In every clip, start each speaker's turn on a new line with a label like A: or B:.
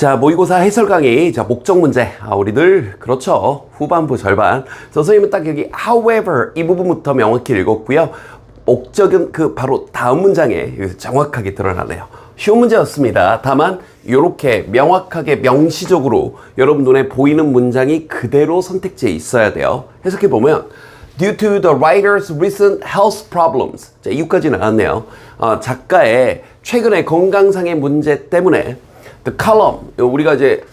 A: 자, 모의고사 해설 강의, 자, 목적 문제. 우리들, 그렇죠. 후반부 절반. 선생님은 딱 여기, however, 이 부분부터 명확히 읽었고요. 목적은 그 바로 다음 문장에 정확하게 드러나네요. 쉬운 문제였습니다. 다만, 이렇게 명확하게, 명시적으로 여러분 눈에 보이는 문장이 그대로 선택지에 있어야 돼요. 해석해보면, Due to the writer's recent health problems. 자, 이유까지 나왔네요. 작가의 최근의 건강상의 문제 때문에 The column, 우리가 이제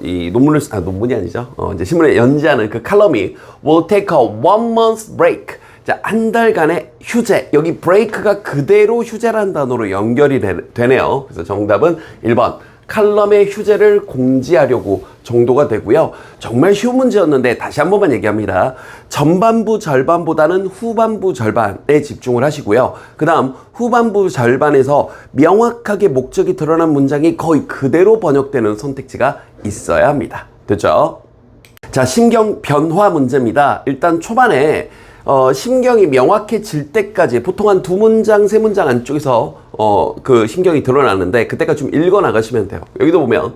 A: 이 논문을 논문이 아니죠. 이제 신문에 연재하는 그 칼럼이 will take a 1-month break. 자, 한 달간의 휴재. 여기 break가 그대로 휴재라는 단어로 연결이 되네요. 그래서 정답은 1번. 칼럼의 휴재를 공지하려고 정도가 되고요. 정말 쉬운 문제였는데 다시 한 번만 얘기합니다. 전반부 절반보다는 후반부 절반에 집중을 하시고요. 그 다음 후반부 절반에서 명확하게 목적이 드러난 문장이 거의 그대로 번역되는 선택지가 있어야 합니다. 됐죠? 자, 심경 변화 문제입니다. 일단 초반에 심경이 명확해질 때까지 보통 한 2문장, 3문장 안쪽에서 그 심경이 드러나는데 그때까지 좀 읽어 나가시면 돼요. 여기도 보면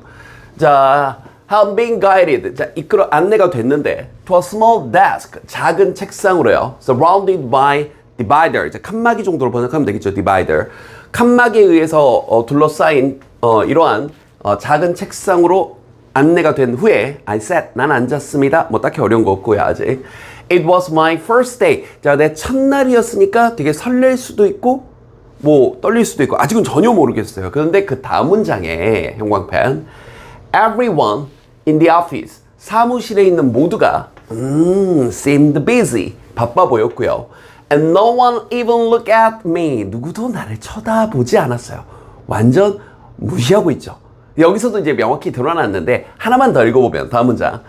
A: 자, have been guided. 자, 이끌어 안내가 됐는데 to a small desk. 작은 책상으로요. surrounded by divider. 자, 칸막이 정도로 번역하면 되겠죠. divider. 칸막이에 의해서 둘러싸인 이러한 작은 책상으로 안내가 된 후에 I sat. 난 앉았습니다. 뭐 딱히 어려운 거 없고요. 아직. It was my first day. 자, 내 첫날이었으니까 되게 설렐 수도 있고 뭐 떨릴 수도 있고 아직은 전혀 모르겠어요. 그런데 그 다음 문장에 형광펜 Everyone in the office. 사무실에 있는 모두가 seemed busy. 바빠 보였고요. And no one even looked at me. 누구도 나를 쳐다보지 않았어요. 완전 무시하고 있죠. 여기서도 이제 명확히 드러났는데 하나만 더 읽어보면 다음 문장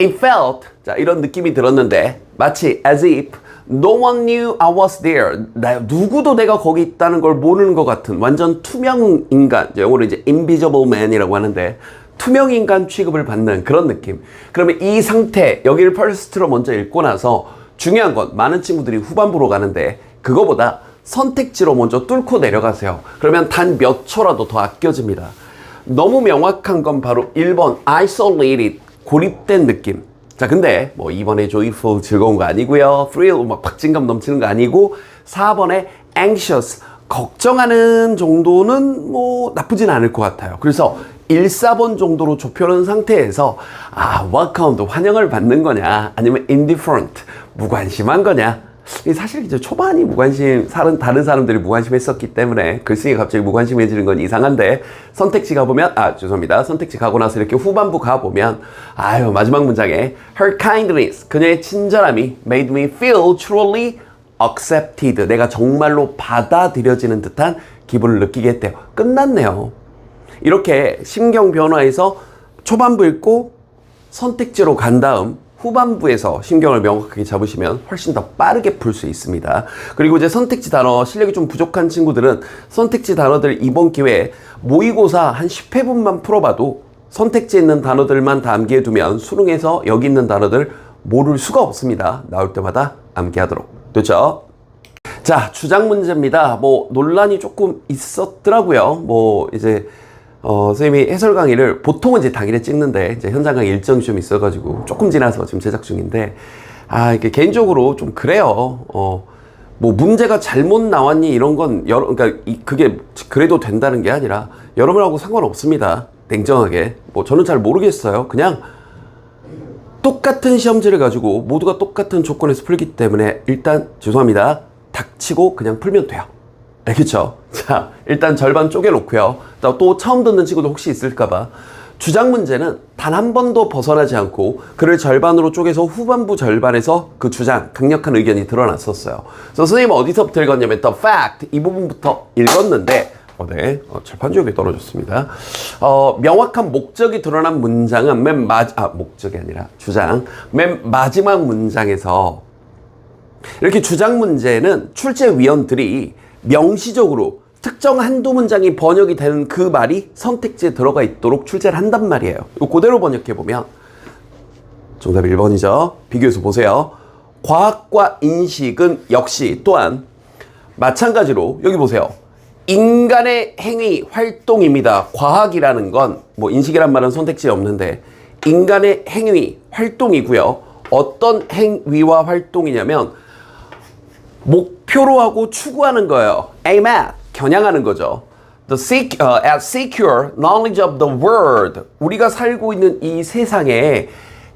A: It felt, 자, 이런 느낌이 들었는데 마치 as if no one knew I was there. 누구도 내가 거기 있다는 걸 모르는 것 같은 완전 투명 인간, 영어로 이제 invisible man이라고 하는데 투명 인간 취급을 받는 그런 느낌. 그러면 이 상태, 여기를 first로 먼저 읽고 나서 중요한 건 많은 친구들이 후반부로 가는데 그거보다 선택지로 먼저 뚫고 내려가세요. 그러면 단 몇 초라도 더 아껴집니다. 너무 명확한 건 바로 1번 isolated. 고립된 느낌. 자, 근데 뭐 2번에 joyful 즐거운 거 아니고요. thrill 막 박진감 넘치는 거 아니고 4번에 anxious 걱정하는 정도는 뭐 나쁘진 않을 것 같아요. 그래서 1, 4번 정도로 좁혀놓은 상태에서 welcomed 환영을 받는 거냐 아니면 indifferent 무관심한 거냐. 사실 이제 초반이 무관심, 다른 사람들이 무관심했었기 때문에 글쓰기 갑자기 무관심해지는 건 이상한데 선택지 가보면, 죄송합니다. 선택지 가고 나서 이렇게 후반부 가보면, 마지막 문장에 Her kindness, 그녀의 친절함이 made me feel truly accepted. 내가 정말로 받아들여지는 듯한 기분을 느끼게 했대요. 끝났네요. 이렇게 심경 변화에서 초반부 읽고 선택지로 간 다음 후반부에서 신경을 명확하게 잡으시면 훨씬 더 빠르게 풀 수 있습니다. 그리고 이제 선택지 단어 실력이 좀 부족한 친구들은 선택지 단어들 이번 기회에 모의고사 한 10회분만 풀어봐도 선택지에 있는 단어들만 다 암기해두면 수능에서 여기 있는 단어들 모를 수가 없습니다. 나올 때마다 암기하도록. 됐죠? 자, 주장 문제입니다. 뭐 논란이 조금 있었더라고요. 뭐 이제 선생님이 해설 강의를 보통은 이제 당일에 찍는데 이제 현장 강의 일정이 좀 있어가지고 조금 지나서 지금 제작 중인데 이게 개인적으로 좀 그래요. 뭐 문제가 잘못 나왔니 이런 건 그러니까 그게 그래도 된다는 게 아니라 여러분하고 상관없습니다. 냉정하게 뭐 저는 잘 모르겠어요. 그냥 똑같은 시험지를 가지고 모두가 똑같은 조건에서 풀기 때문에 일단 죄송합니다. 닥치고 그냥 풀면 돼요. 알겠죠? 자, 일단 절반 쪼개놓고요. 또 처음 듣는 친구도 혹시 있을까봐 주장 문제는 단 한 번도 벗어나지 않고 글을 절반으로 쪼개서 후반부 절반에서 그 주장, 강력한 의견이 드러났었어요. 그래서 선생님은 어디서부터 읽었냐면 the fact 이 부분부터 읽었는데 철판 지옥에 떨어졌습니다. 명확한 목적이 드러난 문장은 목적이 아니라 주장 맨 마지막 문장에서 이렇게 주장 문제는 출제위원들이 명시적으로 특정 한두 문장이 번역이 되는 그 말이 선택지에 들어가 있도록 출제를 한단 말이에요. 이거 그대로 번역해보면 정답 1번이죠. 비교해서 보세요. 과학과 인식은 역시 또한 마찬가지로 여기 보세요. 인간의 행위, 활동입니다. 과학이라는 건 뭐 인식이란 말은 선택지에 없는데 인간의 행위, 활동이고요. 어떤 행위와 활동이냐면 목표로 하고 추구하는 거예요. aim at, 겨냥하는 거죠. At secure knowledge of the world. 우리가 살고 있는 이 세상에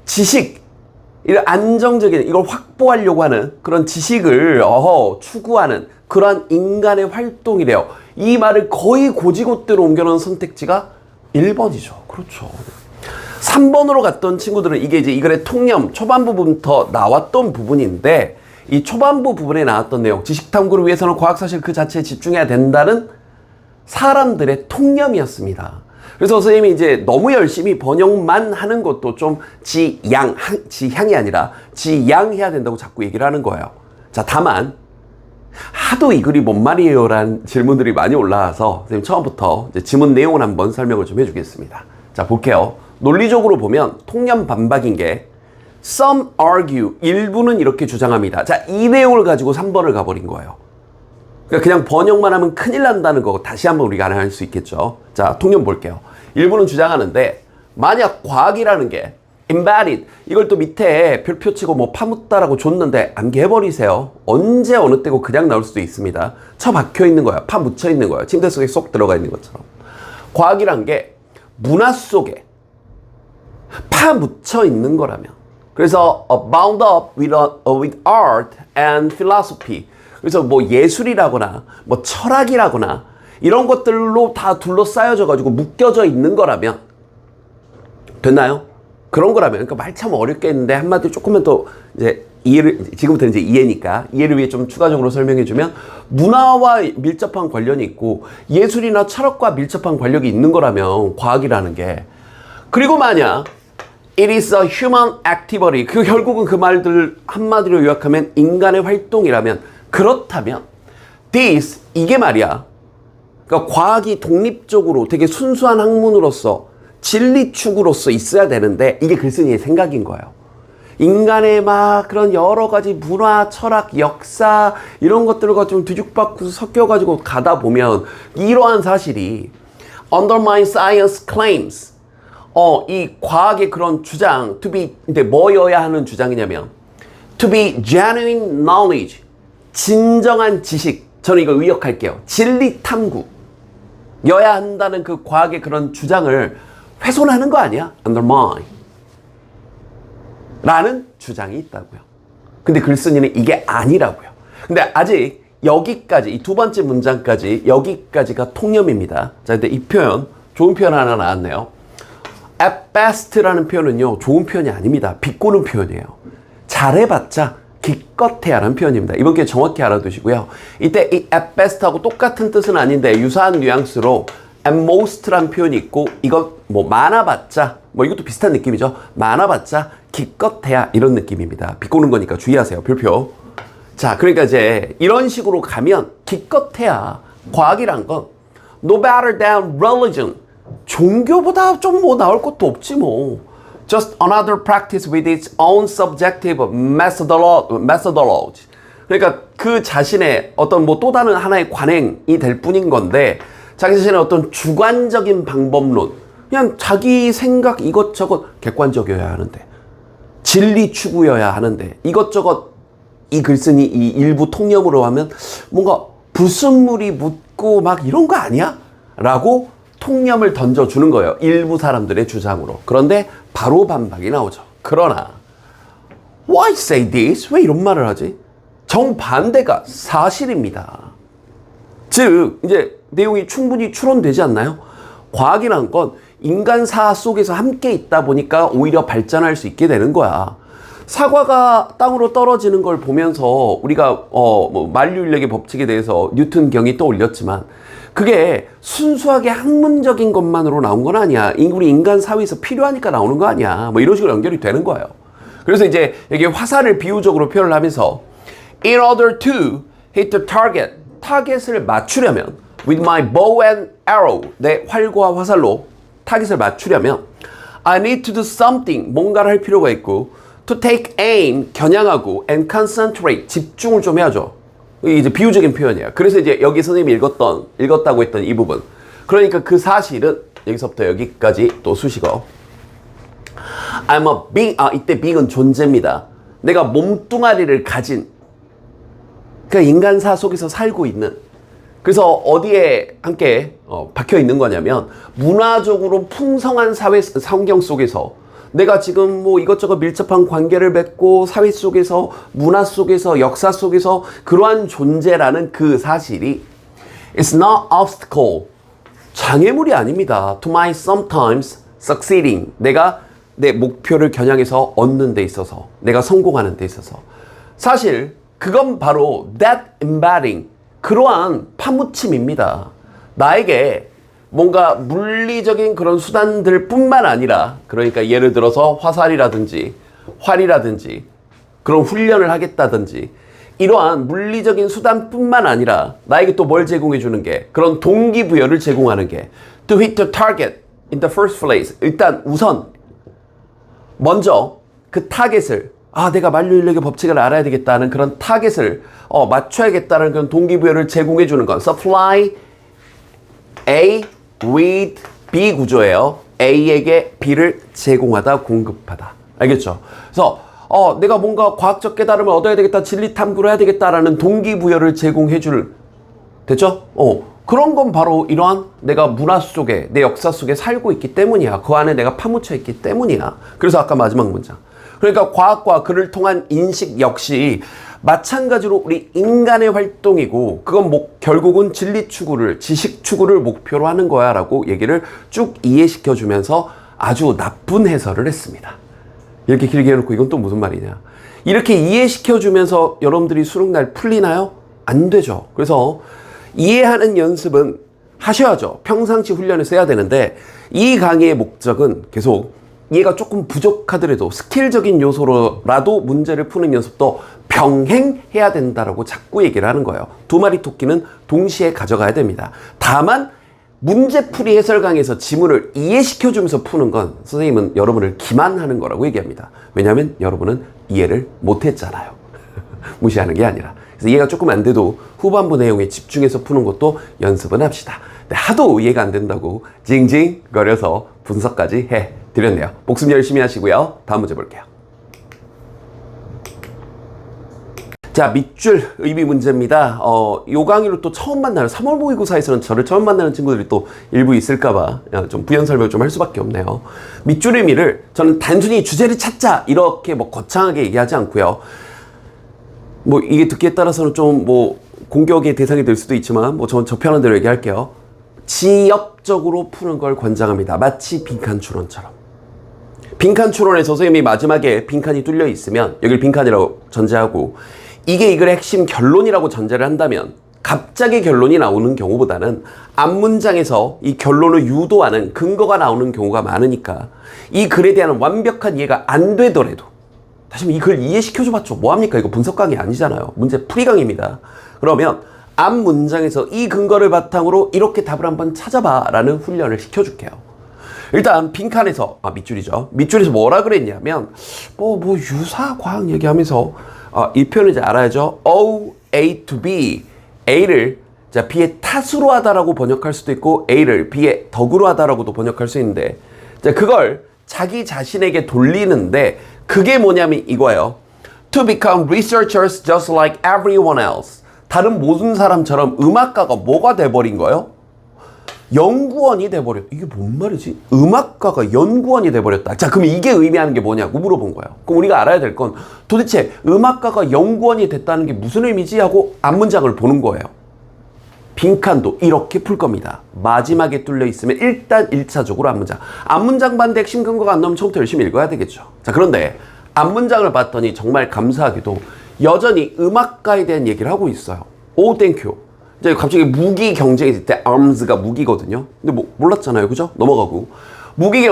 A: 지식, 이런 안정적인 이걸 확보하려고 하는 그런 지식을 추구하는 그러한 인간의 활동이래요. 이 말을 거의 고지곳대로 옮겨놓은 선택지가 1번이죠. 그렇죠. 3번으로 갔던 친구들은 이게 이제 이 글의 통념 초반 부분부터 나왔던 부분인데 이 초반부 부분에 나왔던 내용, 지식 탐구를 위해서는 과학사실 그 자체에 집중해야 된다는 사람들의 통념이었습니다. 그래서 선생님이 이제 너무 열심히 번역만 하는 것도 좀 지향이 아니라 지양해야 된다고 자꾸 얘기를 하는 거예요. 자, 다만 하도 이 글이 뭔 말이에요? 라는 질문들이 많이 올라와서 선생님 처음부터 이제 지문 내용을 한번 설명을 좀 해주겠습니다. 자, 볼게요. 논리적으로 보면 통념 반박인 게 Some argue, 일부는 이렇게 주장합니다. 자, 이 내용을 가지고 3번을 가버린 거예요. 그러니까 그냥 번역만 하면 큰일 난다는 거 다시 한번 우리가 할 수 있겠죠. 자, 통념 볼게요. 일부는 주장하는데 만약 과학이라는 게 embodied, 이걸 또 밑에 별표 치고 뭐 파묻다라고 줬는데 암기해버리세요. 언제 어느 때고 그냥 나올 수도 있습니다. 처박혀 있는 거야. 파묻혀 있는 거야. 침대 속에 쏙 들어가 있는 것처럼. 과학이란 게 문화 속에 파묻혀 있는 거라면, 그래서 bound up with art and philosophy, 그래서 뭐 예술이라거나 뭐 철학이라거나 이런 것들로 다 둘러싸여져 가지고 묶여져 있는 거라면 됐나요? 그런 거라면, 그러니까 말 참 어렵게 했는데 한마디로 조금만 더 이제 이해를, 지금부터 이제 이해니까 이해를 위해 좀 추가적으로 설명해 주면 문화와 밀접한 관련이 있고 예술이나 철학과 밀접한 관련이 있는 거라면 과학이라는 게, 그리고 만약 It is a human activity, 그 결국은 그 말들 한마디로 요약하면 인간의 활동이라면, 그렇다면 this, 이게 말이야, 그러니까 과학이 독립적으로 되게 순수한 학문으로서 진리 추구로서 있어야 되는데 이게 글쓴이의 생각인 거예요. 인간의 막 그런 여러 가지 문화, 철학, 역사 이런 것들과 좀 뒤죽박죽 섞여가지고 가다 보면 이러한 사실이 undermine science claims, 이 과학의 그런 주장, to be, 근데 뭐여야 하는 주장이냐면 to be genuine knowledge, 진정한 지식, 저는 이걸 의역할게요. 진리 탐구 여야 한다는 그 과학의 그런 주장을 훼손하는 거 아니야? undermine 라는 주장이 있다고요. 근데 글쓴이는 이게 아니라고요. 근데 아직 여기까지, 이 두 번째 문장까지 여기까지가 통념입니다. 자, 근데 이 표현, 좋은 표현 하나 나왔네요. at best라는 표현은요, 좋은 표현이 아닙니다. 비꼬는 표현이에요. 잘해봤자 기껏해야 라는 표현입니다. 이번 기회에 정확히 알아두시고요. 이때 이 at best하고 똑같은 뜻은 아닌데 유사한 뉘앙스로 at most라는 표현이 있고, 이거 뭐 많아봤자, 뭐 이것도 비슷한 느낌이죠. 많아봤자 기껏해야 이런 느낌입니다. 비꼬는 거니까 주의하세요. 별표. 자, 그러니까 이제 이런 식으로 가면 기껏해야 과학이란 건 no better than religion, 종교보다 좀 뭐 나올 것도 없지 뭐. Just another practice with its own subjective methodology. 그러니까 그 자신의 어떤 뭐 또 다른 하나의 관행이 될 뿐인 건데, 자기 자신의 어떤 주관적인 방법론, 그냥 자기 생각 이것저것 객관적이어야 하는데, 진리 추구여야 하는데, 이것저것 이 글쓴이 이 일부 통념으로 하면 뭔가 불순물이 묻고 막 이런 거 아니야? 라고 통념을 던져주는 거예요. 일부 사람들의 주장으로. 그런데 바로 반박이 나오죠. 그러나 Why say this? 왜 이런 말을 하지? 정반대가 사실입니다. 즉 이제 내용이 충분히 추론되지 않나요? 과학이란 건 인간사하 속에서 함께 있다 보니까 오히려 발전할 수 있게 되는 거야. 사과가 땅으로 떨어지는 걸 보면서 우리가 뭐 만류인력의 법칙에 대해서 뉴턴 경이 떠올렸지만 그게 순수하게 학문적인 것만으로 나온 건 아니야. 우리 인간 사회에서 필요하니까 나오는 거 아니야. 뭐 이런 식으로 연결이 되는 거예요. 그래서 이제 여기 화살을 비유적으로 표현을 하면서 In order to hit the target, 타겟을 맞추려면 with my bow and arrow, 내 활과 화살로 타겟을 맞추려면 I need to do something, 뭔가를 할 필요가 있고 to take aim, 겨냥하고 and concentrate, 집중을 좀 해야죠. 이제 비유적인 표현이에요. 그래서 이제 여기 선생님이 읽었다고 했던 이 부분. 그러니까 그 사실은 여기서부터 여기까지 또 수식어. I'm a being. 이때 being은 존재입니다. 내가 몸뚱아리를 가진, 그러니까 인간사 속에서 살고 있는. 그래서 어디에 함께 박혀 있는 거냐면 문화적으로 풍성한 사회 환경 속에서 내가 지금 뭐 이것저것 밀접한 관계를 맺고 사회 속에서 문화 속에서 역사 속에서 그러한 존재라는 그 사실이 It's not obstacle. 장애물이 아닙니다. To my sometimes succeeding. 내가 내 목표를 겨냥해서 얻는 데 있어서, 내가 성공하는 데 있어서. 사실 그건 바로 that embedding, 그러한 파묻힘입니다. 나에게 뭔가 물리적인 그런 수단들 뿐만 아니라, 그러니까 예를 들어서 화살이라든지 활이라든지 그런 훈련을 하겠다든지 이러한 물리적인 수단뿐만 아니라 나에게 또 뭘 제공해 주는 게, 그런 동기부여를 제공하는 게 to hit the target in the first place. 일단 우선 먼저 그 타겟을, 내가 만류인력의 법칙을 알아야 되겠다는 그런 타겟을 맞춰야겠다는 그런 동기부여를 제공해 주는 건 supply A with B 구조예요. A에게 B를 제공하다, 공급하다. 알겠죠? 그래서 내가 뭔가 과학적 깨달음을 얻어야 되겠다, 진리 탐구를 해야 되겠다라는 동기부여를 제공해 줄, 됐죠? 그런 건 바로 이러한 내가 문화 속에, 내 역사 속에 살고 있기 때문이야. 그 안에 내가 파묻혀 있기 때문이야. 그래서 아까 마지막 문장. 그러니까 과학과 그를 통한 인식 역시 마찬가지로 우리 인간의 활동이고, 그건 결국은 진리 추구를, 지식 추구를 목표로 하는 거야 라고 얘기를 쭉 이해시켜 주면서 아주 나쁜 해설을 했습니다. 이렇게 길게 해놓고 이건 또 무슨 말이냐. 이렇게 이해시켜 주면서 여러분들이 수능날 풀리나요? 안 되죠. 그래서 이해하는 연습은 하셔야죠. 평상시 훈련에서 해야 되는데, 이 강의의 목적은 계속 이해가 조금 부족하더라도 스킬적인 요소로라도 문제를 푸는 연습도 병행해야 된다라고 자꾸 얘기를 하는 거예요. 두 마리 토끼는 동시에 가져가야 됩니다. 다만 문제풀이 해설 강의에서 지문을 이해시켜주면서 푸는 건 선생님은 여러분을 기만하는 거라고 얘기합니다. 왜냐하면 여러분은 이해를 못했잖아요. 무시하는 게 아니라. 그래서 이해가 조금 안 돼도 후반부 내용에 집중해서 푸는 것도 연습은 합시다. 하도 이해가 안 된다고 징징거려서 분석까지 해드렸네요. 복습 열심히 하시고요. 다음 문제 볼게요. 자, 밑줄 의미 문제입니다. 요 강의로 또 처음 만나는 3월 모의고사에서는 저를 처음 만나는 친구들이 또 일부 있을까봐 좀 부연 설명을 좀 할 수밖에 없네요. 밑줄 의미를 저는 단순히 주제를 찾자 이렇게 거창하게 얘기하지 않고요. 이게 듣기에 따라서는 좀 공격의 대상이 될 수도 있지만 전 접편한 대로 얘기할게요. 지엽적으로 푸는 걸 권장합니다. 마치 빈칸 추론처럼. 빈칸 추론에서 선생님이 마지막에 빈칸이 뚫려 있으면 여기를 빈칸이라고 전제하고, 이게 이 글의 핵심 결론이라고 전제를 한다면 갑자기 결론이 나오는 경우보다는 앞문장에서 이 결론을 유도하는 근거가 나오는 경우가 많으니까 이 글에 대한 완벽한 이해가 안 되더라도, 다시 한번 이 글 이해시켜줘봤죠. 뭐합니까? 이거 분석 강의 아니잖아요. 문제 풀이 강의입니다. 그러면 앞 문장에서 이 근거를 바탕으로 이렇게 답을 한번 찾아봐 라는 훈련을 시켜줄게요. 일단 빈칸에서, 밑줄이죠. 밑줄에서 뭐라 그랬냐면 유사 과학 얘기하면서 이 표현을 이제 알아야죠. O, A to B. A를 B의 탓으로 하다라고 번역할 수도 있고 A를 B의 덕으로 하다라고도 번역할 수 있는데, 그걸 자기 자신에게 돌리는데 그게 뭐냐면 이거예요. To become researchers just like everyone else. 다른 모든 사람처럼 음악가가 뭐가 돼버린 거예요? 연구원이 돼버렸. 이게 뭔 말이지? 음악가가 연구원이 돼버렸다. 자, 그럼 이게 의미하는 게 뭐냐고 물어본 거예요. 그럼 우리가 알아야 될 건 도대체 음악가가 연구원이 됐다는 게 무슨 의미지? 하고 앞문장을 보는 거예요. 빈칸도 이렇게 풀 겁니다. 마지막에 뚫려 있으면 일단 1차적으로 앞문장. 앞문장 봤는데 핵심 근거가 안 나오면 처음부터 열심히 읽어야 되겠죠. 자, 그런데 앞문장을 봤더니 정말 감사하게도 여전히 음악가에 대한 얘기를 하고 있어요. 오, 땡큐. 이제 갑자기 무기 경쟁이 있을 때 arms가 무기거든요. 근데 몰랐잖아요. 그죠? 넘어가고. 무기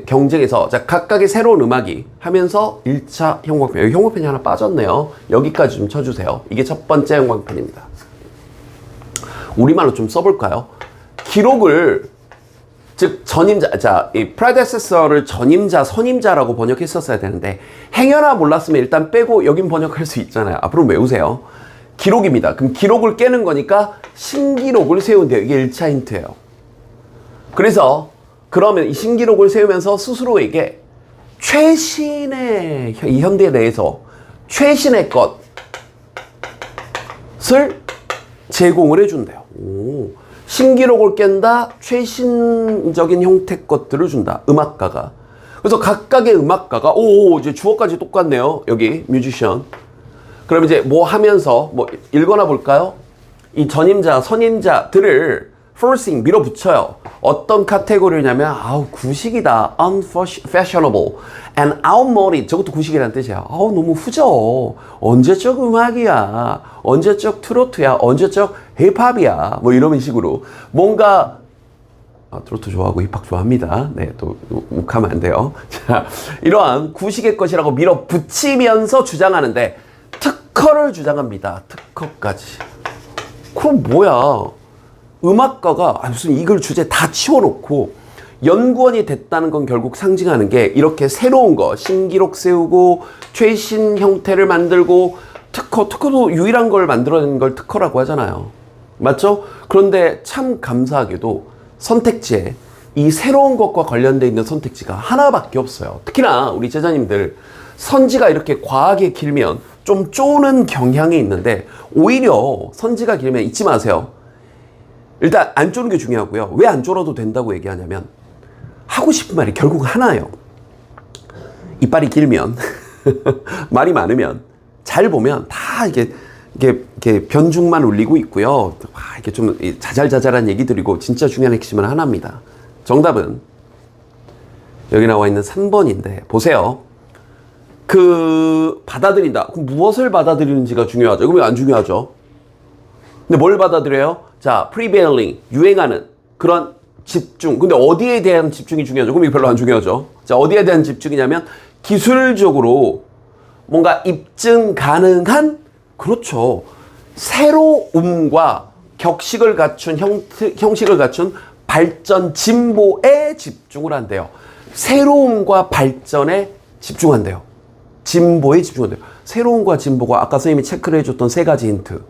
A: 경쟁에서 자, 각각의 새로운 음악이 하면서 1차 형광펜. 여기 형광펜이 하나 빠졌네요. 여기까지 좀 쳐주세요. 이게 첫 번째 형광펜입니다. 우리말로 좀 써볼까요? 기록을, 즉 전임자, 이 predecessor를 전임자, 선임자라고 번역했었어야 되는데 행여나 몰랐으면 일단 빼고 여긴 번역할 수 있잖아요. 앞으로 외우세요. 기록입니다. 그럼 기록을 깨는 거니까 신기록을 세운대요. 이게 1차 힌트예요. 그래서 그러면 이 신기록을 세우면서 스스로에게 최신의 이 현대에 대해서 최신의 것을 제공을 해준대요. 오. 신기록을 깬다, 최신적인 형태 것들을 준다. 음악가가. 그래서 각각의 음악가가 이제 주어까지 똑같네요. 여기 뮤지션. 그럼 이제 뭐 하면서 뭐 읽거나 볼까요? 이 전임자, 선임자들을 forcing 밀어붙여요. 어떤 카테고리냐면 구식이다, unfashionable, and outmoded. 저것도 구식이라는 뜻이야. 너무 후져. 언제적 음악이야. 언제적 트로트야. 언제적 힙합이야. 뭐 이런 식으로 뭔가 트로트 좋아하고 힙합 좋아합니다. 네, 또 욱하면 안 돼요. 자, 이러한 구식의 것이라고 밀어붙이면서 주장하는데 특허를 주장합니다. 특허까지. 그럼 뭐야? 음악가가 무슨 이걸 주제 다 치워놓고 연구원이 됐다는 건 결국 상징하는 게 이렇게 새로운 거, 신기록 세우고 최신 형태를 만들고 특허도 유일한 걸 만들어낸 걸 특허라고 하잖아요. 맞죠? 그런데 참 감사하게도 선택지에 이 새로운 것과 관련되어 있는 선택지가 하나밖에 없어요. 특히나 우리 제자님들 선지가 이렇게 과하게 길면 좀 쪼는 경향이 있는데 오히려 선지가 길면 잊지 마세요. 일단 안 쪼는 게 중요하고요. 왜 안 쪼려도 된다고 얘기하냐면 하고 싶은 말이 결국 하나예요. 이빨이 길면 말이 많으면 잘 보면 다 이게 변죽만 울리고 있고요. 이렇게 좀 자잘자잘한 얘기들이고 진짜 중요한 핵심은 하나입니다. 정답은 여기 나와 있는 3번인데 보세요. 받아들인다. 그럼 무엇을 받아들이는지가 중요하죠. 그럼 왜 안 중요하죠? 근데 뭘 받아들여요? 자, prevailing, 유행하는 그런 집중. 근데 어디에 대한 집중이 중요하죠? 그럼 이거 별로 안 중요하죠. 자, 어디에 대한 집중이냐면 기술적으로 뭔가 입증 가능한 그렇죠. 새로움과 격식을 갖춘 형식을 갖춘 발전, 진보에 집중을 한대요. 새로움과 발전에 집중한대요. 진보에 집중한대요. 새로움과 진보가 아까 선생님이 체크를 해줬던 3가지 힌트.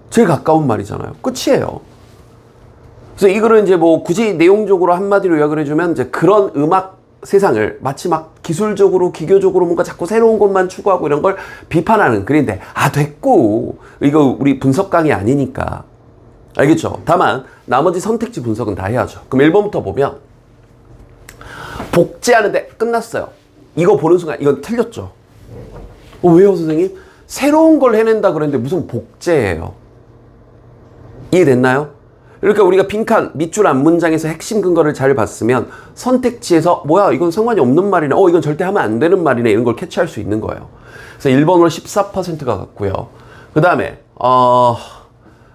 A: 제일 가까운 말이잖아요. 끝이에요. 그래서 이거를 이제 뭐 굳이 내용적으로 한마디로 요약을 해주면 이제 그런 음악 세상을 마치 막 기술적으로 기교적으로 뭔가 자꾸 새로운 것만 추구하고 이런 걸 비판하는 글인데 됐고 이거 우리 분석 강의 아니니까 알겠죠? 다만 나머지 선택지 분석은 다 해야죠. 그럼 1번부터 보면 복제하는데 끝났어요. 이거 보는 순간 이건 틀렸죠. 왜요 선생님? 새로운 걸 해낸다 그랬는데 무슨 복제예요. 이해됐나요? 그러니까 우리가 빈칸 밑줄 앞문장에서 핵심 근거를 잘 봤으면 선택지에서 뭐야 이건 상관이 없는 말이네, 이건 절대 하면 안 되는 말이네 이런 걸 캐치할 수 있는 거예요. 그래서 1번으로 14%가 같고요. 그 다음에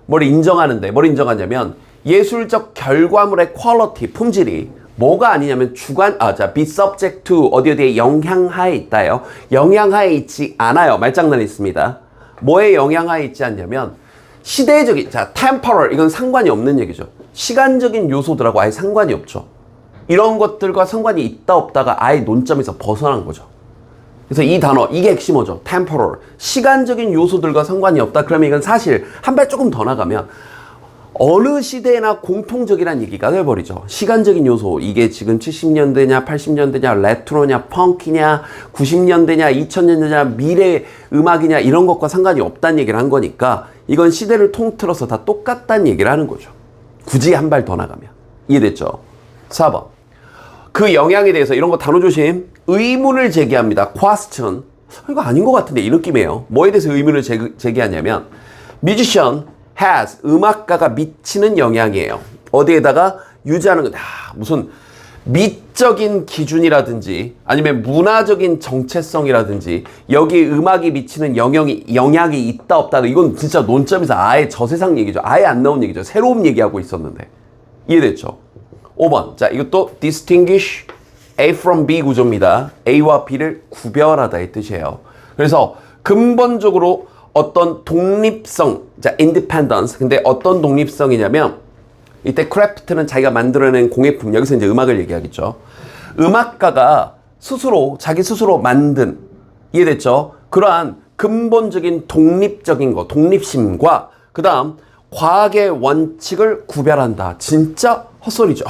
A: 뭘 인정하냐면 예술적 결과물의 퀄리티, 품질이 뭐가 아니냐면 be subject to 어디에 영향하에 있다요. 영향하에 있지 않아요. 말장난이 있습니다. 뭐에 영향하에 있지 않냐면 시대적인, temporal, 이건 상관이 없는 얘기죠. 시간적인 요소들하고 아예 상관이 없죠. 이런 것들과 상관이 있다 없다가 아예 논점에서 벗어난 거죠. 그래서 이 단어, 이게 핵심어죠. temporal. 시간적인 요소들과 상관이 없다. 그러면 이건 사실 한 발 조금 더 나가면 어느 시대나 공통적이란 얘기가 돼버리죠. 시간적인 요소, 이게 지금 70년대냐 80년대냐 레트로냐 펑키냐 90년대냐 2000년대냐 미래 음악이냐 이런 것과 상관이 없다는 얘기를 한 거니까 이건 시대를 통틀어서 다 똑같다는 얘기를 하는 거죠. 굳이 한 발 더 나가면. 이해됐죠? 4번. 그 영향에 대해서 이런 거 단어 조심. 의문을 제기합니다. question. 이거 아닌 것 같은데 이 느낌이에요. 뭐에 대해서 의문을 제기하냐면 musician has, 음악가가 미치는 영향이에요. 어디에다가 유지하는 거, 무슨 미적인 기준이라든지 아니면 문화적인 정체성이라든지 여기 음악이 미치는 영향이 있다 없다, 이건 진짜 논점에서 아예 저 세상 얘기죠. 아예 안 나온 얘기죠. 새로운 얘기하고 있었는데. 이해됐죠? 5번. 자, 이것도 distinguish A from B 구조입니다. A와 B를 구별하다의 뜻이에요. 그래서 근본적으로 어떤 독립성, independence. 근데 어떤 독립성이냐면, 이때 크래프트는 자기가 만들어낸 공예품, 여기서 이제 음악을 얘기하겠죠. 음악가가 자기 스스로 만든, 이해됐죠? 그러한 근본적인 독립적인 거, 독립심과 그 다음 과학의 원칙을 구별한다. 진짜 헛소리죠.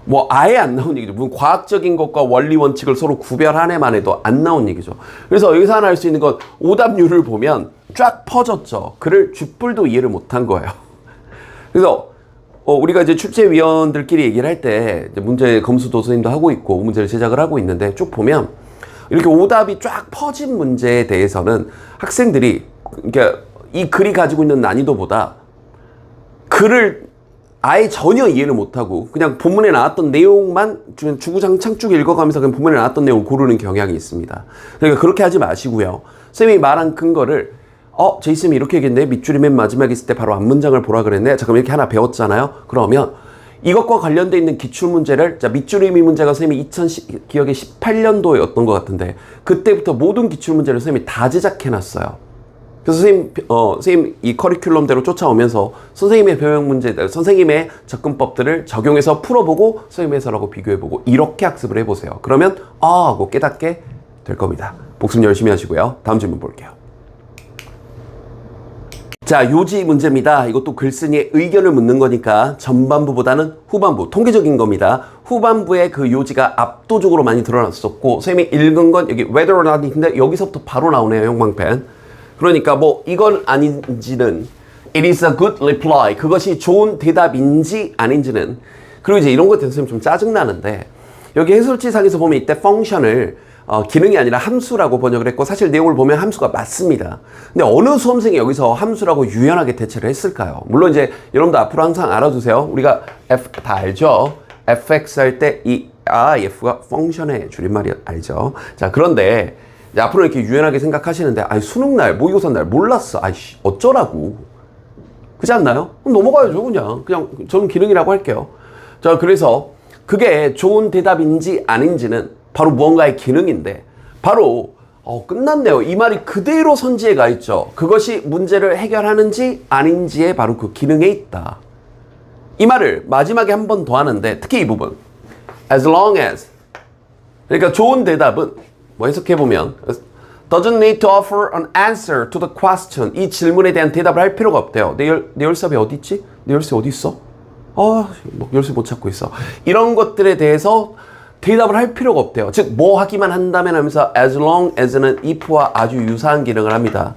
A: 뭐 아예 안 나온 얘기죠. 무슨 과학적인 것과 원리 원칙을 서로 구별하네만 해도 안 나온 얘기죠. 그래서 여기서 하나 할 수 있는 건 오답률을 보면 쫙 퍼졌죠. 그를 쥐뿔도 이해를 못한 거예요. 그래서 우리가 이제 출제위원들끼리 얘기를 할 때 문제 검수도 선생님도 하고 있고 문제를 제작을 하고 있는데 쭉 보면 이렇게 오답이 쫙 퍼진 문제에 대해서는 학생들이 그러니까 이 글이 가지고 있는 난이도보다 글을 아예 전혀 이해를 못하고 그냥 본문에 나왔던 내용만 주구장창 쭉 읽어가면서 그냥 본문에 나왔던 내용을 고르는 경향이 있습니다. 그러니까 그렇게 하지 마시고요. 선생님이 말한 근거를 제이쌤이 이렇게 얘기했네. 밑줄이 맨 마지막에 있을 때 바로 앞문장을 보라 그랬네. 잠깐 이렇게 하나 배웠잖아요. 그러면 이것과 관련돼 있는 기출문제를 밑줄임이 문제가 선생님이 기억에 18년도였던 것 같은데 그때부터 모든 기출문제를 선생님이 다 제작해놨어요. 그래서 선생님 이 커리큘럼대로 쫓아오면서 선생님의 변형 문제들, 선생님의 접근법들을 적용해서 풀어보고 선생님 해설하고 비교해보고 이렇게 학습을 해보세요. 그러면 하고 깨닫게 될 겁니다. 복습 열심히 하시고요. 다음 질문 볼게요. 자, 요지 문제입니다. 이것도 글쓴이의 의견을 묻는 거니까 전반부보다는 후반부, 통계적인 겁니다. 후반부에 그 요지가 압도적으로 많이 드러났었고 선생님이 읽은 건 여기 whether or not인데 여기서부터 바로 나오네요. 형광펜. 그러니까 뭐 이건 아닌지는 it is a good reply. 그것이 좋은 대답인지 아닌지는 그리고 이제 이런 것에 대해서 선생님 좀 짜증나는데 여기 해설지상에서 보면 이때 펑션을 기능이 아니라 함수라고 번역을 했고 사실 내용을 보면 함수가 맞습니다. 근데 어느 수험생이 여기서 함수라고 유연하게 대체를 했을까요? 물론 이제 여러분도 앞으로 항상 알아두세요. 우리가 F 다 알죠? fx 할 때 이 f가 펑션의 줄임말이 알죠? 자, 그런데 이제 앞으로 이렇게 유연하게 생각하시는데 수능날, 모의고사날 몰랐어. 어쩌라고. 그렇지 않나요? 그럼 넘어가야죠. 그냥 저는 기능이라고 할게요. 자, 그래서 그게 좋은 대답인지 아닌지는 바로 무언가의 기능인데 바로 끝났네요. 이 말이 그대로 선지에 가 있죠. 그것이 문제를 해결하는지 아닌지에 바로 그 기능에 있다. 이 말을 마지막에 한 번 더 하는데 특히 이 부분 as long as 그러니까 좋은 대답은 뭐 해석해보면 doesn't need to offer an answer to the question. 이 질문에 대한 대답을 할 필요가 없대요. 내 열쇠 어디 있지? 내 열쇠 어디 있어? 열쇠 못 찾고 있어. 이런 것들에 대해서 대답을 할 필요가 없대요. 즉 뭐 하기만 한다면 하면서 as long as는 if와 아주 유사한 기능을 합니다.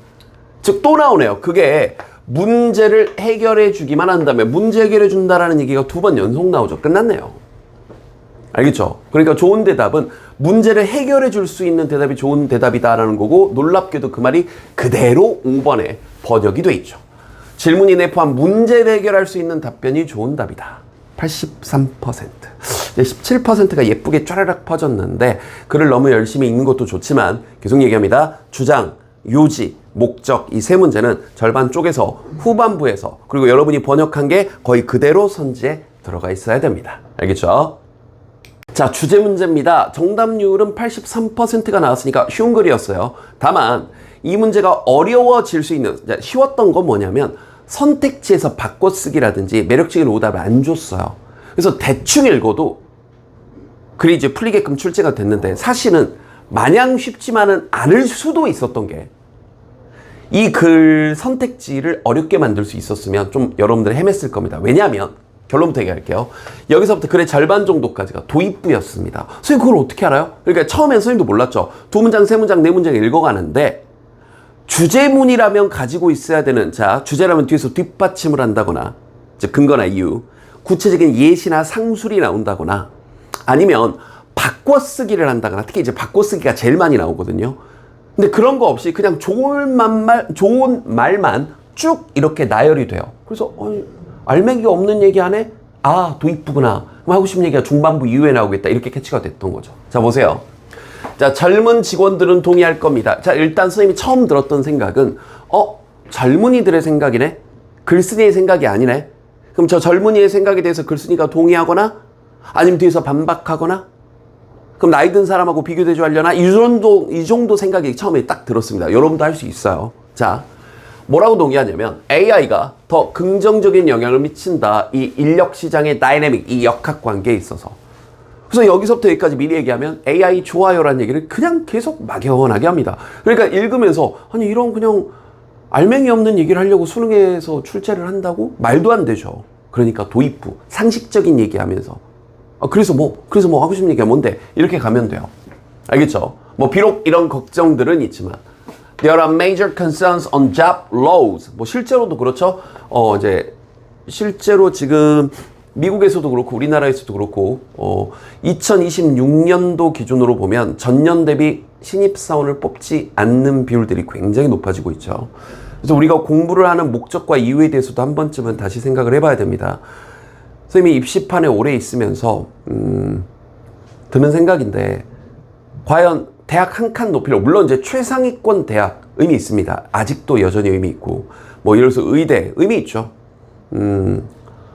A: 즉 또 나오네요. 그게 문제를 해결해 주기만 한다면 문제 해결해 준다라는 얘기가 2번 연속 나오죠. 끝났네요. 알겠죠? 그러니까 좋은 대답은 문제를 해결해 줄 수 있는 대답이 좋은 대답이다라는 거고 놀랍게도 그 말이 그대로 5번에 번역이 돼 있죠. 질문이 내포한 문제를 해결할 수 있는 답변이 좋은 답이다. 83%. 17%가 예쁘게 쫘라락 퍼졌는데 글을 너무 열심히 읽는 것도 좋지만 계속 얘기합니다. 주장, 요지, 목적 이 세 문제는 절반 쪽에서 후반부에서 그리고 여러분이 번역한 게 거의 그대로 선지에 들어가 있어야 됩니다. 알겠죠? 자, 주제 문제입니다. 정답률은 83%가 나왔으니까 쉬운 글이었어요. 다만 이 문제가 어려워질 수 있는 쉬웠던 건 뭐냐면 선택지에서 바꿔쓰기라든지 매력적인 오답을 안 줬어요. 그래서 대충 읽어도 글이 이제 풀리게끔 출제가 됐는데 사실은 마냥 쉽지만은 않을 수도 있었던 게 이 글 선택지를 어렵게 만들 수 있었으면 좀 여러분들 헤맸을 겁니다. 왜냐하면 결론부터 얘기할게요. 여기서부터 글의 절반 정도까지가 도입부였습니다. 선생님 그걸 어떻게 알아요? 그러니까 처음엔 선생님도 몰랐죠. 2문장, 3문장, 4문장 읽어가는데 주제문이라면 가지고 있어야 되는 주제라면 뒤에서 뒷받침을 한다거나 근거나 이유, 구체적인 예시나 상술이 나온다거나 아니면 바꿔쓰기를 한다거나 특히 이제 바꿔쓰기가 제일 많이 나오거든요. 근데 그런 거 없이 그냥 좋은 말만 쭉 이렇게 나열이 돼요. 그래서 알맹이가 없는 얘기 안에 도입부구나. 그럼 하고 싶은 얘기가 중반부 이후에 나오겠다. 이렇게 캐치가 됐던 거죠. 자, 보세요. 자, 젊은 직원들은 동의할 겁니다. 자, 일단 선생님이 처음 들었던 생각은 젊은이들의 생각이네? 글쓴이의 생각이 아니네? 그럼 저 젊은이의 생각에 대해서 글쓴이가 동의하거나 아니면 뒤에서 반박하거나 그럼 나이 든 사람하고 비교 대조하려나? 이 정도 생각이 처음에 딱 들었습니다. 여러분도 할 수 있어요. 자, 뭐라고 동의하냐면 AI가 더 긍정적인 영향을 미친다. 이 인력 시장의 다이내믹, 이 역학 관계에 있어서. 그래서 여기서부터 여기까지 미리 얘기하면 AI 좋아요라는 얘기를 그냥 계속 막연하게 합니다. 그러니까 읽으면서 아니 이런 그냥 알맹이 없는 얘기를 하려고 수능에서 출제를 한다고? 말도 안 되죠. 그러니까 도입부, 상식적인 얘기하면서 그래서 뭐 하고 싶은 얘기가 뭔데? 이렇게 가면 돼요. 알겠죠? 뭐 비록 이런 걱정들은 있지만 There are major concerns on job loss. 뭐 실제로도 그렇죠. 이제 실제로 지금 미국에서도 그렇고 우리나라에서도 그렇고 2026년도 기준으로 보면 전년 대비 신입사원을 뽑지 않는 비율들이 굉장히 높아지고 있죠. 그래서 우리가 공부를 하는 목적과 이유에 대해서도 한 번쯤은 다시 생각을 해봐야 됩니다. 선생님이 입시판에 오래 있으면서 드는 생각인데 과연 대학 한 칸 높이려고 물론 이제 최상위권 대학 의미 있습니다. 아직도 여전히 의미 있고 뭐 예를 들어서 의대 의미 있죠.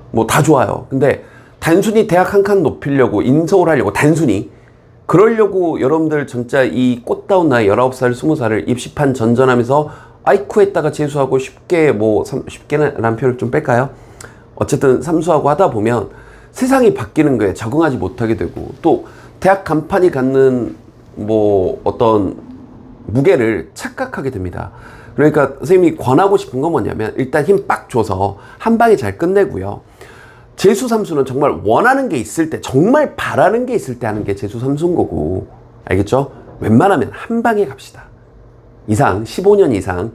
A: 뭐 다 좋아요. 근데 단순히 대학 한 칸 높이려고 인서울 하려고 단순히 그러려고 여러분들 진짜 이 꽃다운 나이 19살, 20살을 입시판 전전하면서 아이쿠에다가 재수하고 쉽게 쉽게라는 표현을 좀 뺄까요? 어쨌든 삼수하고 하다 보면 세상이 바뀌는 거에 적응하지 못하게 되고 또 대학 간판이 갖는 뭐 어떤 무게를 착각하게 됩니다. 그러니까 선생님이 권하고 싶은 건 뭐냐면 일단 힘 빡 줘서 한 방에 잘 끝내고요. 재수 삼수는 정말 원하는 게 있을 때 정말 바라는 게 있을 때 하는 게 재수 삼수인 거고 알겠죠? 웬만하면 한 방에 갑시다. 이상 15년 이상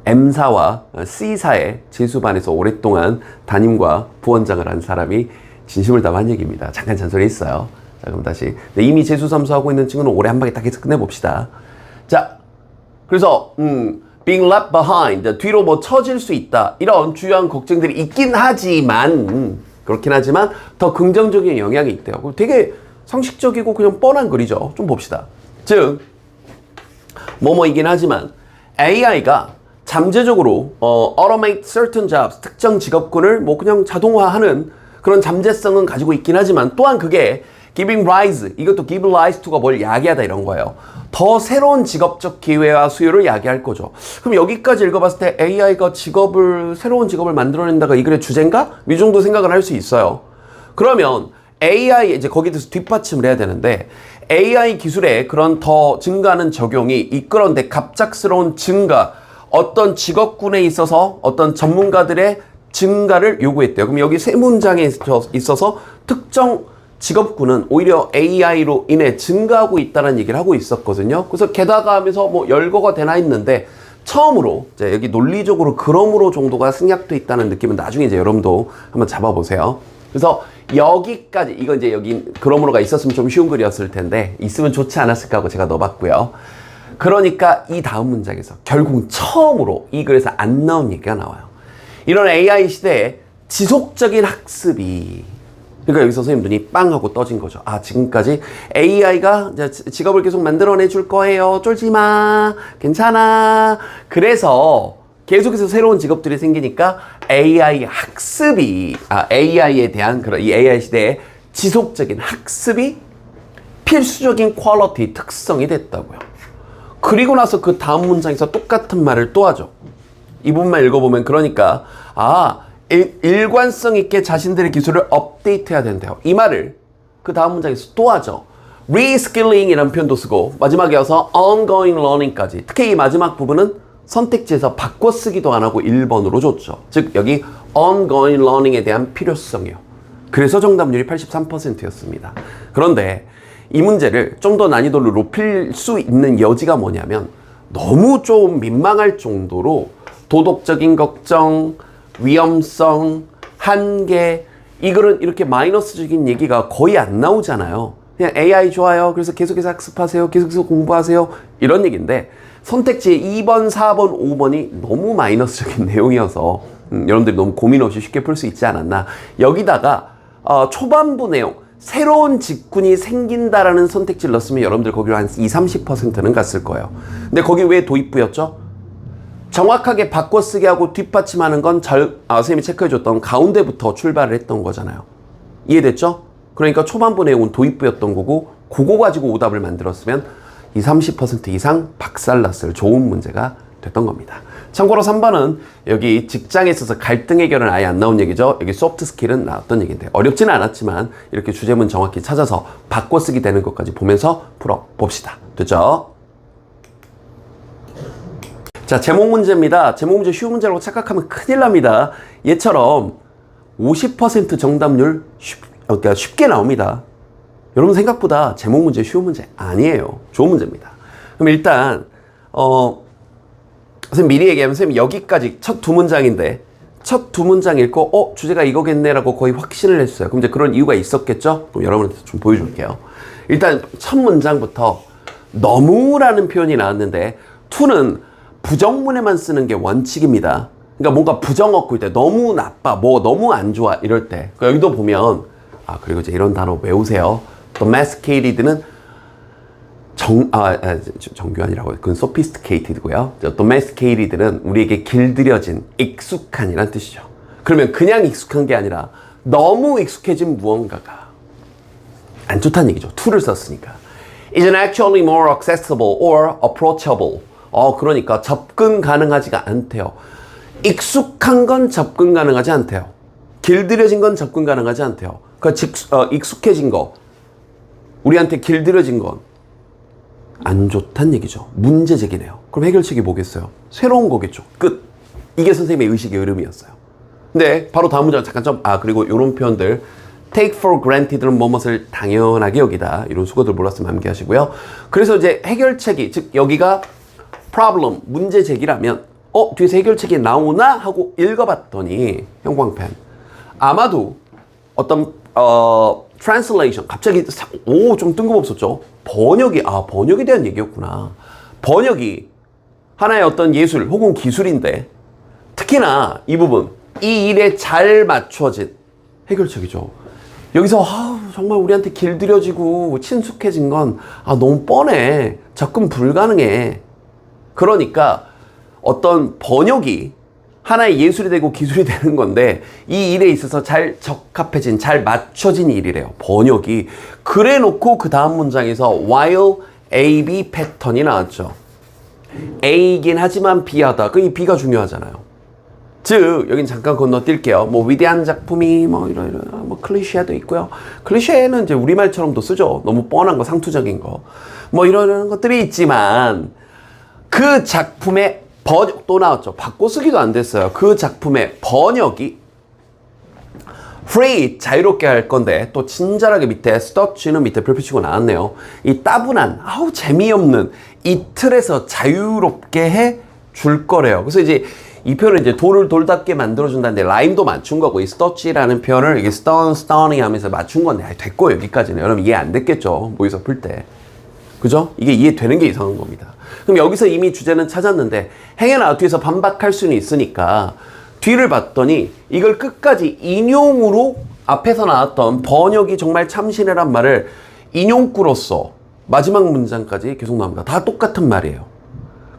A: M사와 C사의 재수반에서 오랫동안 담임과 부원장을 한 사람이 진심을 담은 얘기입니다. 잠깐 잔소리 했어요. 자, 그럼 다시 이미 재수 삼수하고 있는 친구는 올해 한 방에 딱 해서 끝내봅시다. 자, 그래서 being left behind, 뒤로 뭐 처질 수 있다 이런 주요한 걱정들이 있긴 하지만 그렇긴 하지만 더 긍정적인 영향이 있대요. 되게 상식적이고 그냥 뻔한 글이죠. 좀 봅시다. 즉 뭐뭐이긴 하지만 AI가 잠재적으로 automate certain jobs, 특정 직업군을 뭐 그냥 자동화하는 그런 잠재성은 가지고 있긴 하지만 또한 그게 giving rise, 이것도 give rise to가 뭘 야기하다 이런 거예요. 더 새로운 직업적 기회와 수요를 야기할 거죠. 그럼 여기까지 읽어봤을 때 AI가 새로운 직업을 만들어낸다가 이 글의 주제인가? 이 정도 생각을 할 수 있어요. 그러면 AI, 이제 거기에 대해서 뒷받침을 해야 되는데 AI 기술의 그런 더 증가하는 적용이 이끌어내 갑작스러운 증가, 어떤 직업군에 있어서 어떤 전문가들의 증가를 요구했대요. 그럼 여기 세 문장에 있어서 특정 직업군은 오히려 AI로 인해 증가하고 있다는 얘기를 하고 있었거든요. 그래서 게다가 하면서 뭐 열거가 되나 했는데 처음으로 이제 여기 논리적으로 그러므로 정도가 생략돼 있다는 느낌은 나중에 이제 여러분도 한번 잡아보세요. 그래서 여기까지 이건 이제 여기 그러므로가 있었으면 좀 쉬운 글이었을 텐데 있으면 좋지 않았을까 하고 제가 넣어봤고요. 그러니까 이 다음 문장에서 결국 처음으로 이 글에서 안 나온 얘기가 나와요. 이런 AI 시대에 지속적인 학습이 그러니까 여기서 선생님 눈이 빵 하고 떠진 거죠. 아, 지금까지 AI가 직업을 계속 만들어내 줄 거예요. 쫄지 마. 괜찮아. 그래서 계속해서 새로운 직업들이 생기니까 AI 학습이, AI에 대한 그런 이 AI 시대의 지속적인 학습이 필수적인 퀄리티, 특성이 됐다고요. 그리고 나서 그 다음 문장에서 똑같은 말을 또 하죠. 이 부분만 읽어보면 그러니까, 일관성 있게 자신들의 기술을 업데이트해야 된대요. 이 말을 그 다음 문장에서 또 하죠. Reskilling 이라는 표현도 쓰고 마지막에 와서 ongoing learning까지. 특히 이 마지막 부분은 선택지에서 바꿔쓰기도 안 하고 1번으로 줬죠. 즉 여기 ongoing learning에 대한 필요성이요. 그래서 정답률이 83%였습니다. 그런데 이 문제를 좀 더 난이도를 높일 수 있는 여지가 뭐냐면 너무 좀 민망할 정도로 도덕적인 걱정, 위험성, 한계, 이 글은 이렇게 마이너스적인 얘기가 거의 안 나오잖아요. 그냥 AI 좋아요. 그래서 계속해서 학습하세요. 계속해서 공부하세요. 이런 얘기인데 선택지에 2번, 4번, 5번이 너무 마이너스적인 내용이어서 여러분들이 너무 고민 없이 쉽게 풀 수 있지 않았나. 여기다가 초반부 내용, 새로운 직군이 생긴다라는 선택지를 넣었으면 여러분들 거기로 한 20-30%는 갔을 거예요. 근데 거기 왜 도입부였죠? 정확하게 바꿔쓰기 하고 뒷받침하는 건 선생님이 체크해줬던 가운데부터 출발을 했던 거잖아요. 이해됐죠? 그러니까 초반부 내용은 도입부였던 거고 그거 가지고 오답을 만들었으면 20-30% 이상 박살났을 좋은 문제가 됐던 겁니다. 참고로 3번은 여기 직장에 있어서 갈등 해결은 아예 안 나온 얘기죠. 여기 소프트 스킬은 나왔던 얘기인데 어렵지는 않았지만 이렇게 주제문 정확히 찾아서 바꿔쓰기 되는 것까지 보면서 풀어봅시다. 됐죠? 자, 제목 문제입니다. 제목 문제 쉬운 문제라고 착각하면 큰일 납니다. 얘처럼 50% 정답률 그러니까 쉽게 나옵니다. 여러분 생각보다 제목 문제 쉬운 문제 아니에요. 좋은 문제입니다. 그럼 일단 선생님 미리 얘기하면 선생님 여기까지 첫 두 문장인데 첫 두 문장 읽고 주제가 이거겠네라고 거의 확신을 했어요. 그럼 이제 그런 이유가 있었겠죠? 그럼 여러분한테 좀 보여줄게요. 일단 첫 문장부터 너무라는 표현이 나왔는데 to는 부정문에만 쓰는 게 원칙입니다. 그러니까 뭔가 부정어구일 때 너무 나빠, 뭐 너무 안 좋아 이럴 때 여기도 보면 그리고 이제 이런 단어 외우세요. domesticated는 정교한이라고 그건 sophisticated고요. domesticated는 우리에게 길들여진 익숙한이란 뜻이죠. 그러면 그냥 익숙한 게 아니라 너무 익숙해진 무언가가 안 좋다는 얘기죠. to를 썼으니까. Isn't actually more accessible or approachable. 그러니까 접근 가능하지가 않대요. 익숙한 건 접근 가능하지 않대요. 길들여진 건 접근 가능하지 않대요. 그러니까 익숙해진 거, 우리한테 길들여진 건 안 좋다는 얘기죠. 문제 제기네요. 그럼 해결책이 뭐겠어요? 새로운 거겠죠. 끝. 이게 선생님의 의식의 흐름이었어요. 근데 바로 다음 문장 잠깐 그리고 이런 표현들 take for granted는 뭐뭇을 당연하게 여기다 이런 수거들 몰랐으면 암기하시고요. 그래서 이제 해결책이 즉 여기가 problem 문제 제기라면 뒤에서 해결책이 나오나 하고 읽어봤더니 형광펜 아마도 어떤 translation 갑자기 좀 뜬금없었죠. 번역에 대한 얘기였구나. 번역이 하나의 어떤 예술 혹은 기술인데 특히나 이 부분 이 일에 잘 맞춰진 해결책이죠. 여기서 정말 우리한테 길들여지고 친숙해진 건 너무 뻔해. 접근 불가능해. 그러니까 어떤 번역이 하나의 예술이 되고 기술이 되는 건데 이 일에 있어서 잘 적합해진, 잘 맞춰진 일이래요. 번역이. 그래 놓고 그 다음 문장에서 while A, B 패턴이 나왔죠. A이긴 하지만 B하다. 이 B가 중요하잖아요. 즉 여긴 잠깐 건너뛸게요. 위대한 작품이 이런 클리셰도 있고요. 클리셰는 이제 우리말처럼도 쓰죠. 너무 뻔한 거, 상투적인 거. 이런 것들이 있지만 그 작품의 번역 또 나왔죠. 바꿔쓰기도 안 됐어요. 그 작품의 번역이 free 자유롭게 할 건데 또 친절하게 밑에 stutch는 밑에 별표 치고 나왔네요. 이 따분한 재미없는 이 틀에서 자유롭게 해 줄 거래요. 그래서 이제 이 표현을 이제 돌을 돌답게 만들어준다는데 라임도 맞춘 거고 이 stutch라는 표현을 이게 stunning 하면서 맞춘 건데 됐고 여기까지는 여러분 이해 안 됐겠죠. 모의서 풀 때. 그죠? 이게 이해되는 게 이상한 겁니다. 그럼 여기서 이미 주제는 찾았는데 행여나 뒤에서 반박할 수는 있으니까 뒤를 봤더니 이걸 끝까지 인용으로 앞에서 나왔던 번역이 정말 참신해란 말을 인용구로서 마지막 문장까지 계속 나옵니다. 다 똑같은 말이에요.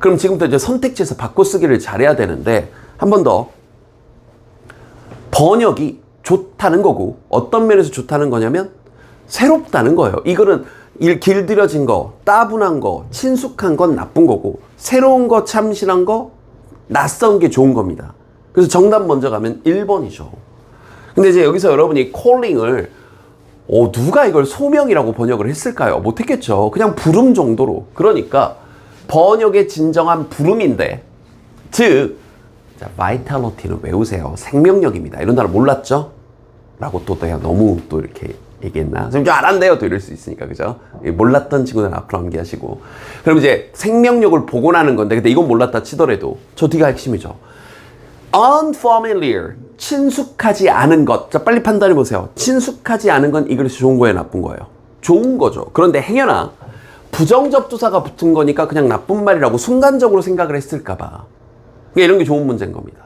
A: 그럼 지금부터 이제 선택지에서 바꿔쓰기를 잘해야 되는데 한 번 더 번역이 좋다는 거고 어떤 면에서 좋다는 거냐면 새롭다는 거예요. 이거는 길들여진 거, 따분한 거, 친숙한 건 나쁜 거고 새로운 거, 참신한 거, 낯선 게 좋은 겁니다. 그래서 정답 먼저 가면 1번이죠. 근데 이제 여기서 여러분이 calling을 누가 이걸 소명이라고 번역을 했을까요? 못했겠죠. 그냥 부름 정도로. 그러니까 번역의 진정한 부름인데 즉 vitality는 외우세요. 생명력입니다. 이런 단어 몰랐죠? 라고 또 내가 너무 또 이렇게 얘기했나? 선생님 좀 알았네요. 또 이럴 수 있으니까. 그죠? 몰랐던 친구들은 앞으로 암기하시고. 그럼 이제 생명력을 복원하는 건데 근데 이건 몰랐다 치더라도 저 뒤가 핵심이죠. unfamiliar 친숙하지 않은 것. 자 빨리 판단해 보세요. 친숙하지 않은 건 이것이 좋은 거예요? 나쁜 거예요? 좋은 거죠. 그런데 행여나 부정접두사가 붙은 거니까 그냥 나쁜 말이라고 순간적으로 생각을 했을까 봐. 그러니까 이런 게 좋은 문제인 겁니다.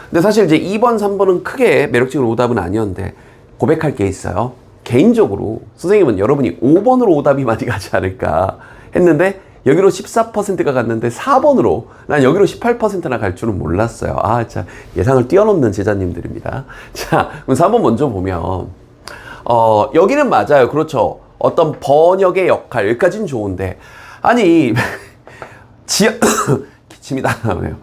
A: 근데 사실 이제 2번, 3번은 크게 매력적인 오답은 아니었는데 고백할 게 있어요. 개인적으로 선생님은 여러분이 5번으로 오답이 많이 가지 않을까 했는데 여기로 14%가 갔는데 4번으로 난 여기로 18%나 갈 줄은 몰랐어요. 자 예상을 뛰어넘는 제자님들입니다. 자 그럼 4번 먼저 보면 여기는 맞아요. 그렇죠. 어떤 번역의 역할 여기까지는 좋은데 아니 기침이 다 나오네요.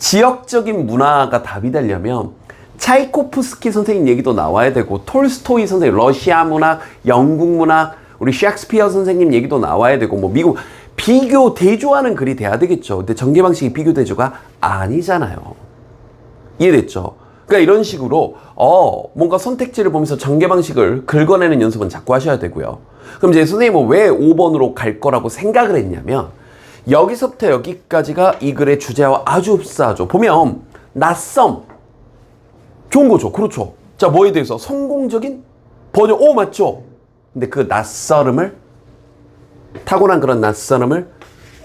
A: 지역적인 문화가 답이 되려면 차이코프스키 선생님 얘기도 나와야 되고 톨스토이 선생님 러시아 문학, 영국 문학, 우리 셰익스피어 선생님 얘기도 나와야 되고 뭐 미국 비교 대조하는 글이 돼야 되겠죠. 근데 전개 방식이 비교 대조가 아니잖아요. 이해됐죠? 그러니까 이런 식으로 뭔가 선택지를 보면서 전개 방식을 긁어내는 연습은 자꾸 하셔야 되고요. 그럼 이제 선생님은 왜 5번으로 갈 거라고 생각을 했냐면 여기서부터 여기까지가 이 글의 주제와 아주 흡사하죠. 보면 낯섦 좋은 거죠. 그렇죠. 자, 뭐에 대해서 성공적인 번역. 맞죠? 근데 그 낯설음을 타고난 그런 낯설음을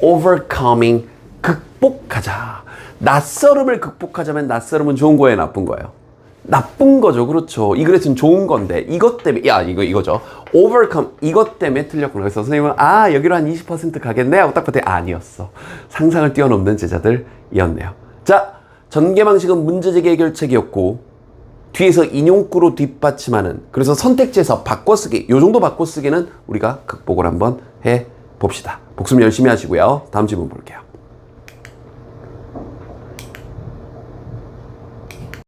A: overcoming 극복하자. 낯설음을 극복하자면 낯설음은 좋은 거예요, 나쁜 거예요? 나쁜 거죠. 그렇죠. 이 글에서는 좋은 건데 이것 때문에 이거죠. overcome 이것 때문에 틀렸구나. 그래서 선생님은 여기로 한 20% 가겠네 하고 딱 봤더니 아니었어. 상상을 뛰어넘는 제자들이었네요. 자, 전개 방식은 문제제기 해결책이었고 뒤에서 인용구로 뒷받침하는 그래서 선택지에서 바꿔쓰기 요 정도 바꿔쓰기는 우리가 극복을 한번 해봅시다. 복습 열심히 하시고요. 다음 질문 볼게요.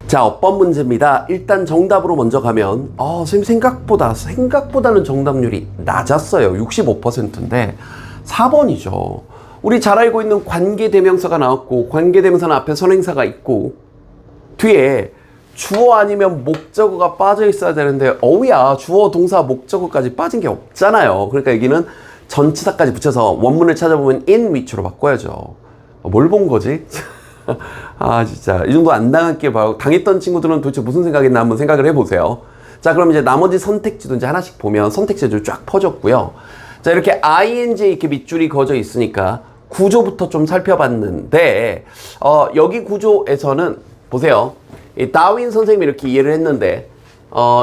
A: 자, 업법 문제입니다. 일단 정답으로 먼저 가면 선생님 생각보다는 정답률이 낮았어요. 65%인데 4번이죠. 우리 잘 알고 있는 관계대명사가 나왔고 관계대명사는 앞에 선행사가 있고 뒤에 주어 아니면 목적어가 빠져 있어야 되는데 주어, 동사, 목적어까지 빠진 게 없잖아요. 그러니까 여기는 전치사까지 붙여서 원문을 찾아보면 in 위치로 바꿔야죠. 뭘 본 거지? 진짜 이 정도 안 당할게 봐요. 당했던 친구들은 도대체 무슨 생각이나 한번 생각을 해보세요. 자, 그럼 이제 나머지 선택지도 이제 하나씩 보면 선택지도 쫙 퍼졌고요. 자, 이렇게 ing 이렇게 밑줄이 그어져 있으니까 구조부터 좀 살펴봤는데 여기 구조에서는 보세요. 이 다윈 선생님이 이렇게 이해를 했는데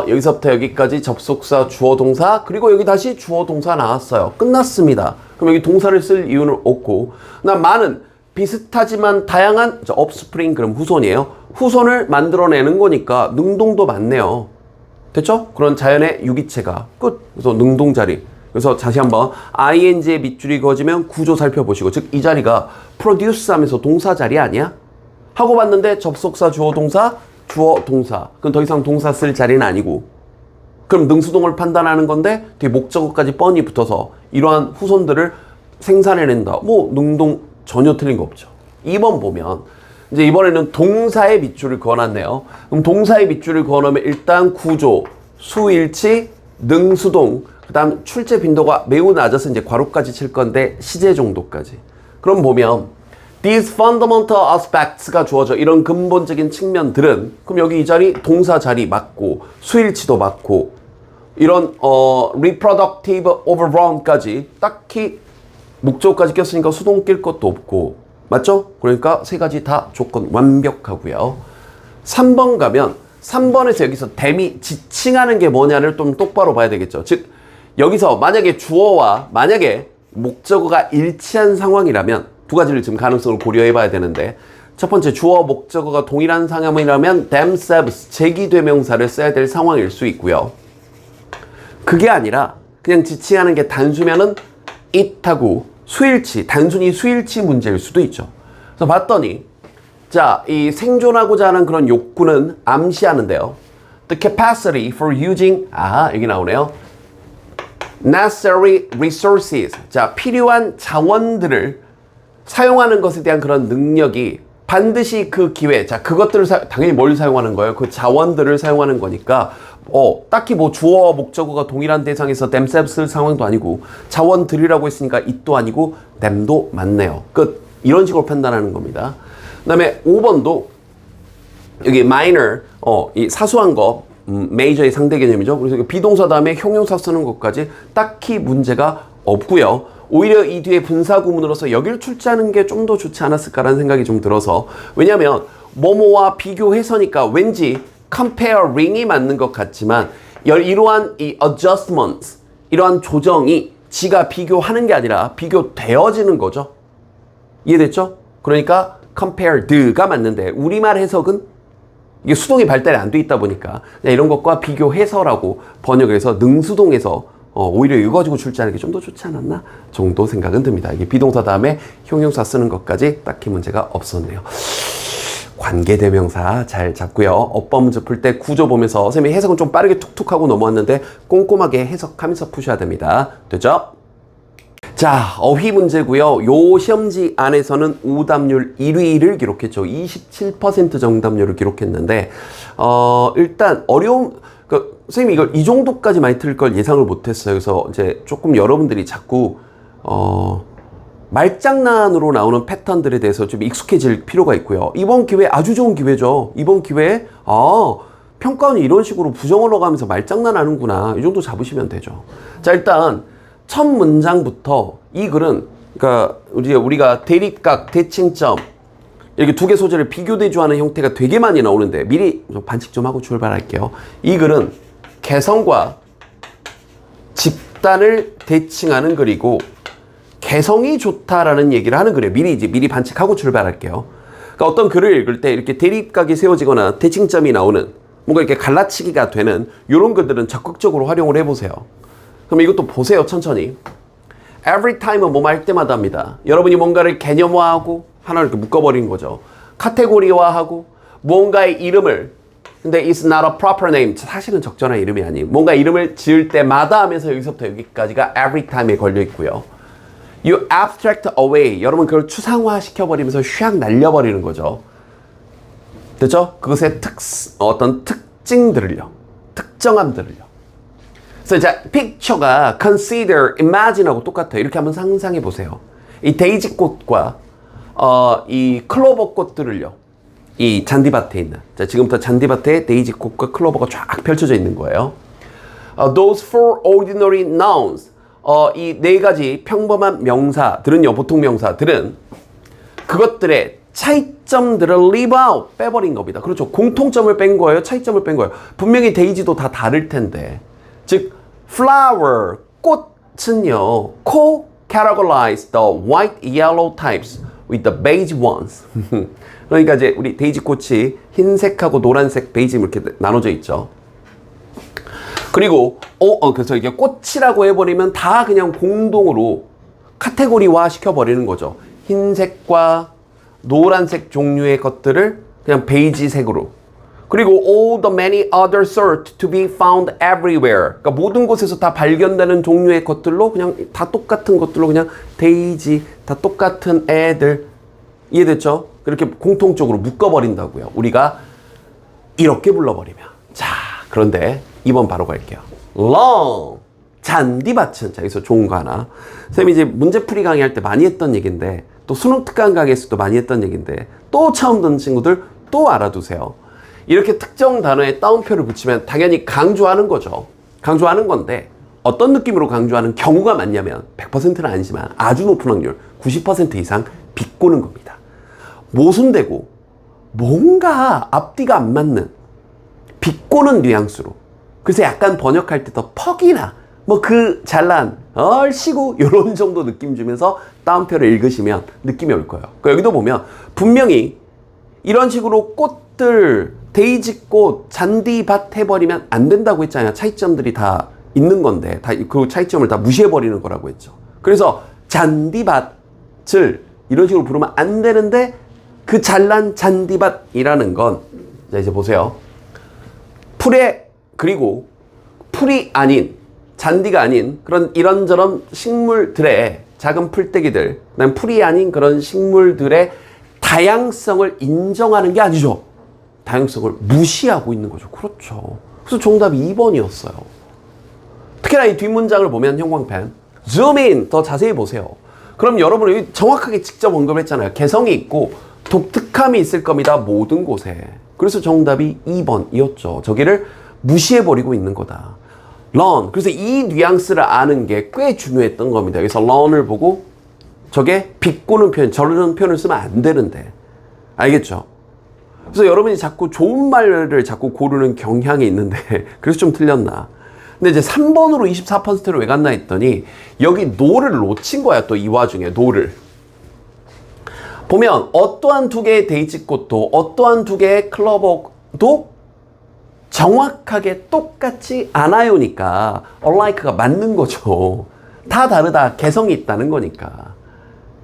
A: 여기서부터 여기까지 접속사, 주어, 동사 그리고 여기 다시 주어, 동사 나왔어요. 끝났습니다. 그럼 여기 동사를 쓸 이유는 없고 많은 비슷하지만 다양한 업스프링 그럼 후손이에요. 후손을 만들어내는 거니까 능동도 많네요. 됐죠? 그런 자연의 유기체가 끝. 그래서 능동 자리. 그래서 다시 한번 ing의 밑줄이 그어지면 구조 살펴보시고 즉 이 자리가 produce 하면서 동사 자리 아니야? 하고 봤는데 접속사, 주어, 동사, 주어, 동사. 그럼 더 이상 동사 쓸 자리는 아니고 그럼 능수동을 판단하는 건데 뒤에 목적어까지 뻔히 붙어서 이러한 후손들을 생산해낸다. 능동 전혀 틀린 거 없죠. 2번 보면 이제 이번에는 동사의 밑줄을 그어놨네요. 그럼 동사의 밑줄을 그어놓으면 일단 구조, 수일치, 능수동, 그 다음 출제 빈도가 매우 낮아서 이제 괄호까지 칠 건데 시제 정도까지. 그럼 보면 these fundamental aspects가 주어져 이런 근본적인 측면들은 그럼 여기 이 자리 동사 자리 맞고 수일치도 맞고 이런 reproductive overground까지 딱히 목적어까지 꼈으니까 수동 낄 것도 없고 맞죠? 그러니까 세 가지 다 조건 완벽하고요. 3번 가면 3번에서 여기서 대미 지칭하는 게 뭐냐를 좀 똑바로 봐야 되겠죠. 즉 여기서 만약에 주어와 만약에 목적어가 일치한 상황이라면 두 가지를 지금 가능성을 고려해 봐야 되는데 첫 번째 주어 목적어가 동일한 상황이라면 themselves 제기대명사를 써야 될 상황일 수 있고요. 그게 아니라 그냥 지칭하는 게 단수면은 it하고 수일치, 단순히 수일치 문제일 수도 있죠. 그래서 봤더니 자, 이 생존하고자 하는 그런 욕구는 암시하는데요. The capacity for using 여기 나오네요. necessary resources. 자, 필요한 자원들을 사용하는 것에 대한 그런 능력이 반드시 그 기회, 자, 그것들을 당연히 뭘 사용하는 거예요? 그 자원들을 사용하는 거니까 딱히 주어 목적어가 동일한 대상에서 themselves 상황도 아니고 자원들이라고 했으니까 it도 아니고 them도 맞네요. 끝. 이런 식으로 판단하는 겁니다. 그 다음에 5번도 여기 minor, 이 사소한 거, major의 상대 개념이죠. 그래서 비동사 다음에 형용사 쓰는 것까지 딱히 문제가 없고요. 오히려 이 뒤에 분사 구문으로서 여기를 출제하는 게 좀 더 좋지 않았을까라는 생각이 좀 들어서 왜냐면 뭐뭐와 비교해서니까 왠지 comparing이 맞는 것 같지만 이러한 이 adjustments 이러한 조정이 지가 비교하는 게 아니라 비교되어지는 거죠. 이해됐죠? 그러니까 compared가 맞는데 우리말 해석은 이게 수동이 발달이 안 돼 있다 보니까 이런 것과 비교해서라고 번역해서 능수동에서 오히려 이거 가지고 출제하는 게 좀 더 좋지 않았나 정도 생각은 듭니다. 이게 비동사 다음에 형용사 쓰는 것까지 딱히 문제가 없었네요. 관계대명사 잘 잡고요. 어법 문제 풀 때 구조 보면서 선생님이 해석은 좀 빠르게 툭툭 하고 넘어왔는데 꼼꼼하게 해석하면서 푸셔야 됩니다. 됐죠? 자, 어휘 문제고요. 요 시험지 안에서는 오답률 1위를 기록했죠. 27% 정답률을 기록했는데 일단 어려움 선생님이 이걸 이 정도까지 많이 틀 걸 예상을 못했어요. 그래서 이제 조금 여러분들이 자꾸 말장난으로 나오는 패턴들에 대해서 좀 익숙해질 필요가 있고요. 이번 기회 아주 좋은 기회죠. 이번 기회에 평가원이 이런 식으로 부정을 넣어가면서 말장난 하는구나. 이 정도 잡으시면 되죠. 자, 일단 첫 문장부터 이 글은 그러니까 우리가 대립각, 대칭점 이렇게 두 개 소재를 비교대조하는 형태가 되게 많이 나오는데 미리 좀 반칙 좀 하고 출발할게요. 이 글은 개성과 집단을 대칭하는 글이고 개성이 좋다라는 얘기를 하는 글이에요. 미리 반칙하고 출발할게요. 그러니까 어떤 글을 읽을 때 이렇게 대립각이 세워지거나 대칭점이 나오는 뭔가 이렇게 갈라치기가 되는 이런 글들은 적극적으로 활용을 해보세요. 그럼 이것도 보세요. 천천히. Every time은 뭐 할 때마다 합니다. 여러분이 뭔가를 개념화하고 하나를 이렇게 묶어버리는 거죠. 카테고리화하고 무언가의 이름을 근데 it's not a proper name. 사실은 적절한 이름이 아니에요. 뭔가 이름을 지을 때마다 하면서 여기서부터 여기까지가 every time에 걸려 있고요. You abstract away. 여러분 그걸 추상화 시켜버리면서 샥 날려버리는 거죠. 됐죠? 그것의 어떤 특징들을요. 특정함들을요. 그래서 자, picture가 consider, imagine하고 똑같아요. 이렇게 한번 상상해 보세요. 이 데이지 꽃과 이 클로버 꽃들을요. 이 잔디밭에 있는. 자, 지금부터 잔디밭에 데이지 꽃과 클로버가 쫙 펼쳐져 있는 거예요. Those four ordinary nouns. 이 네 가지 평범한 명사들은요, 보통 명사들은 그것들의 차이점들을 leave out, 빼버린 겁니다. 그렇죠. 공통점을 뺀 거예요. 차이점을 뺀 거예요. 분명히 데이지도 다 다를 텐데. 즉, flower, 꽃은요, co-categorize the white, yellow types with the beige ones. 그러니까 이제 우리 데이지 꽃이 흰색하고 노란색, 베이지 이렇게 나눠져 있죠. 그리고 그래서 이게 꽃이라고 해버리면 다 그냥 공동으로 카테고리화 시켜버리는 거죠. 흰색과 노란색 종류의 것들을 그냥 베이지색으로. 그리고 all the many other sort to be found everywhere. 그러니까 모든 곳에서 다 발견되는 종류의 것들로 그냥 다 똑같은 것들로 그냥 데이지, 다 똑같은 애들. 이해됐죠? 그렇게 공통적으로 묶어버린다고요. 우리가 이렇게 불러버리면. 자, 그런데 2번 바로 갈게요. long. 잔디밭은. 자, 여기서 좋은 거 하나. 선생님이 이제 문제풀이 강의할 때 많이 했던 얘기인데 또 수능 특강 강의에서도 많이 했던 얘기인데 또 처음 듣는 친구들 또 알아두세요. 이렇게 특정 단어에 따옴표를 붙이면 당연히 강조하는 거죠. 강조하는 건데 어떤 느낌으로 강조하는 경우가 많냐면 100%는 아니지만 아주 높은 확률 90% 이상 비꼬는 겁니다. 모순되고 뭔가 앞뒤가 안 맞는 비꼬는 뉘앙스로. 그래서 약간 번역할 때 더 퍽이나 뭐 그 잘난 얼씨구 이런 정도 느낌 주면서 따옴표를 읽으시면 느낌이 올 거예요. 그러니까 여기도 보면 분명히 이런 식으로 꽃들, 데이지꽃, 잔디밭 해버리면 안 된다고 했잖아요. 차이점들이 다 있는 건데 다 그 차이점을 다 무시해버리는 거라고 했죠. 그래서 잔디밭을 이런 식으로 부르면 안 되는데 그 잘난 잔디밭이라는 건 자 이제 보세요. 풀에 그리고 풀이 아닌 잔디가 아닌 그런 이런저런 식물들의 작은 풀떼기들 그다음 풀이 아닌 그런 식물들의 다양성을 인정하는 게 아니죠. 다양성을 무시하고 있는 거죠. 그렇죠. 그래서 정답이 2번이었어요. 특히나 이 뒷문장을 보면 형광펜 줌인 더 자세히 보세요. 그럼 여러분이 정확하게 직접 언급을 했잖아요. 개성이 있고 독특함이 있을 겁니다. 모든 곳에. 그래서 정답이 2번이었죠. 저기를 무시해버리고 있는 거다. learn. 그래서 이 뉘앙스를 아는 게 꽤 중요했던 겁니다. 그래서 learn을 보고 저게 비꼬는 표현, 저런 표현을 쓰면 안 되는데. 알겠죠? 그래서 여러분이 자꾸 좋은 말을 자꾸 고르는 경향이 있는데 그래서 좀 틀렸나. 근데 이제 3번으로 24%를 왜 갔나 했더니 여기 no를 놓친 거야. 또 이 와중에 no를. 보면 어떠한 두 개의 데이지꽃도 어떠한 두 개의 클로버도 정확하게 똑같지 않아요니까 alike가 맞는 거죠. 다 다르다. 개성이 있다는 거니까.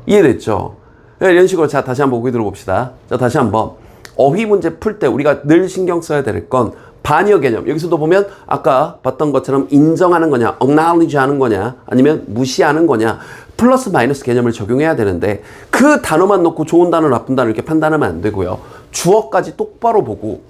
A: 이해됐죠? 이런 식으로 자 다시 한번 보기 들어봅시다. 자 다시 한번 어휘 문제 풀 때 우리가 늘 신경 써야 될 건 반여 개념. 여기서도 보면 아까 봤던 것처럼 인정하는 거냐, acknowledge 하는 거냐, 아니면 무시하는 거냐, 플러스 마이너스 개념을 적용해야 되는데 그 단어만 놓고 좋은 단어, 나쁜 단어 이렇게 판단하면 안 되고요. 주어까지 똑바로 보고,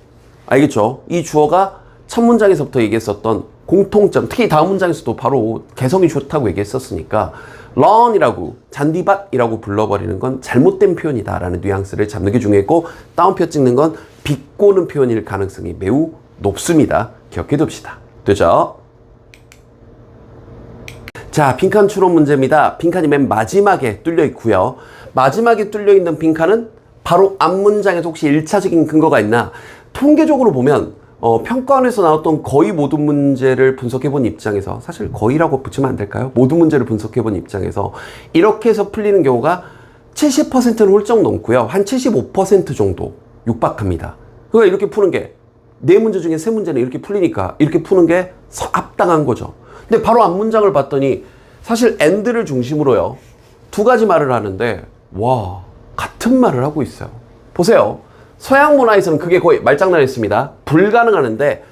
A: 알겠죠? 이 주어가 첫 문장에서부터 얘기했었던 공통점, 특히 다음 문장에서도 바로 개성이 좋다고 얘기했었으니까 learn이라고, 잔디밭이라고 불러버리는 건 잘못된 표현이다라는 뉘앙스를 잡는 게 중요했고, 다운표 찍는 건 비꼬는 표현일 가능성이 매우 높습니다. 기억해 둡시다. 되죠? 자, 빈칸 추론 문제입니다. 빈칸이 맨 마지막에 뚫려 있고요. 마지막에 뚫려 있는 빈칸은 바로 앞 문장에서 혹시 1차적인 근거가 있나? 통계적으로 보면 평가원에서 나왔던 거의 모든 문제를 분석해본 입장에서, 사실 거의라고 붙이면 안 될까요? 모든 문제를 분석해본 입장에서 이렇게 해서 풀리는 경우가 70%는 훌쩍 넘고요. 한 75% 정도 육박합니다. 그러니까 이렇게 푸는 게, 네 문제 중에 세 문제는 이렇게 풀리니까 이렇게 푸는 게 합당한 거죠. 근데 바로 앞 문장을 봤더니 사실 and를 중심으로요, 두 가지 말을 하는데, 와, 같은 말을 하고 있어요. 보세요. 서양 문화에서는 그게 거의 말장난했습니다. 불가능하는데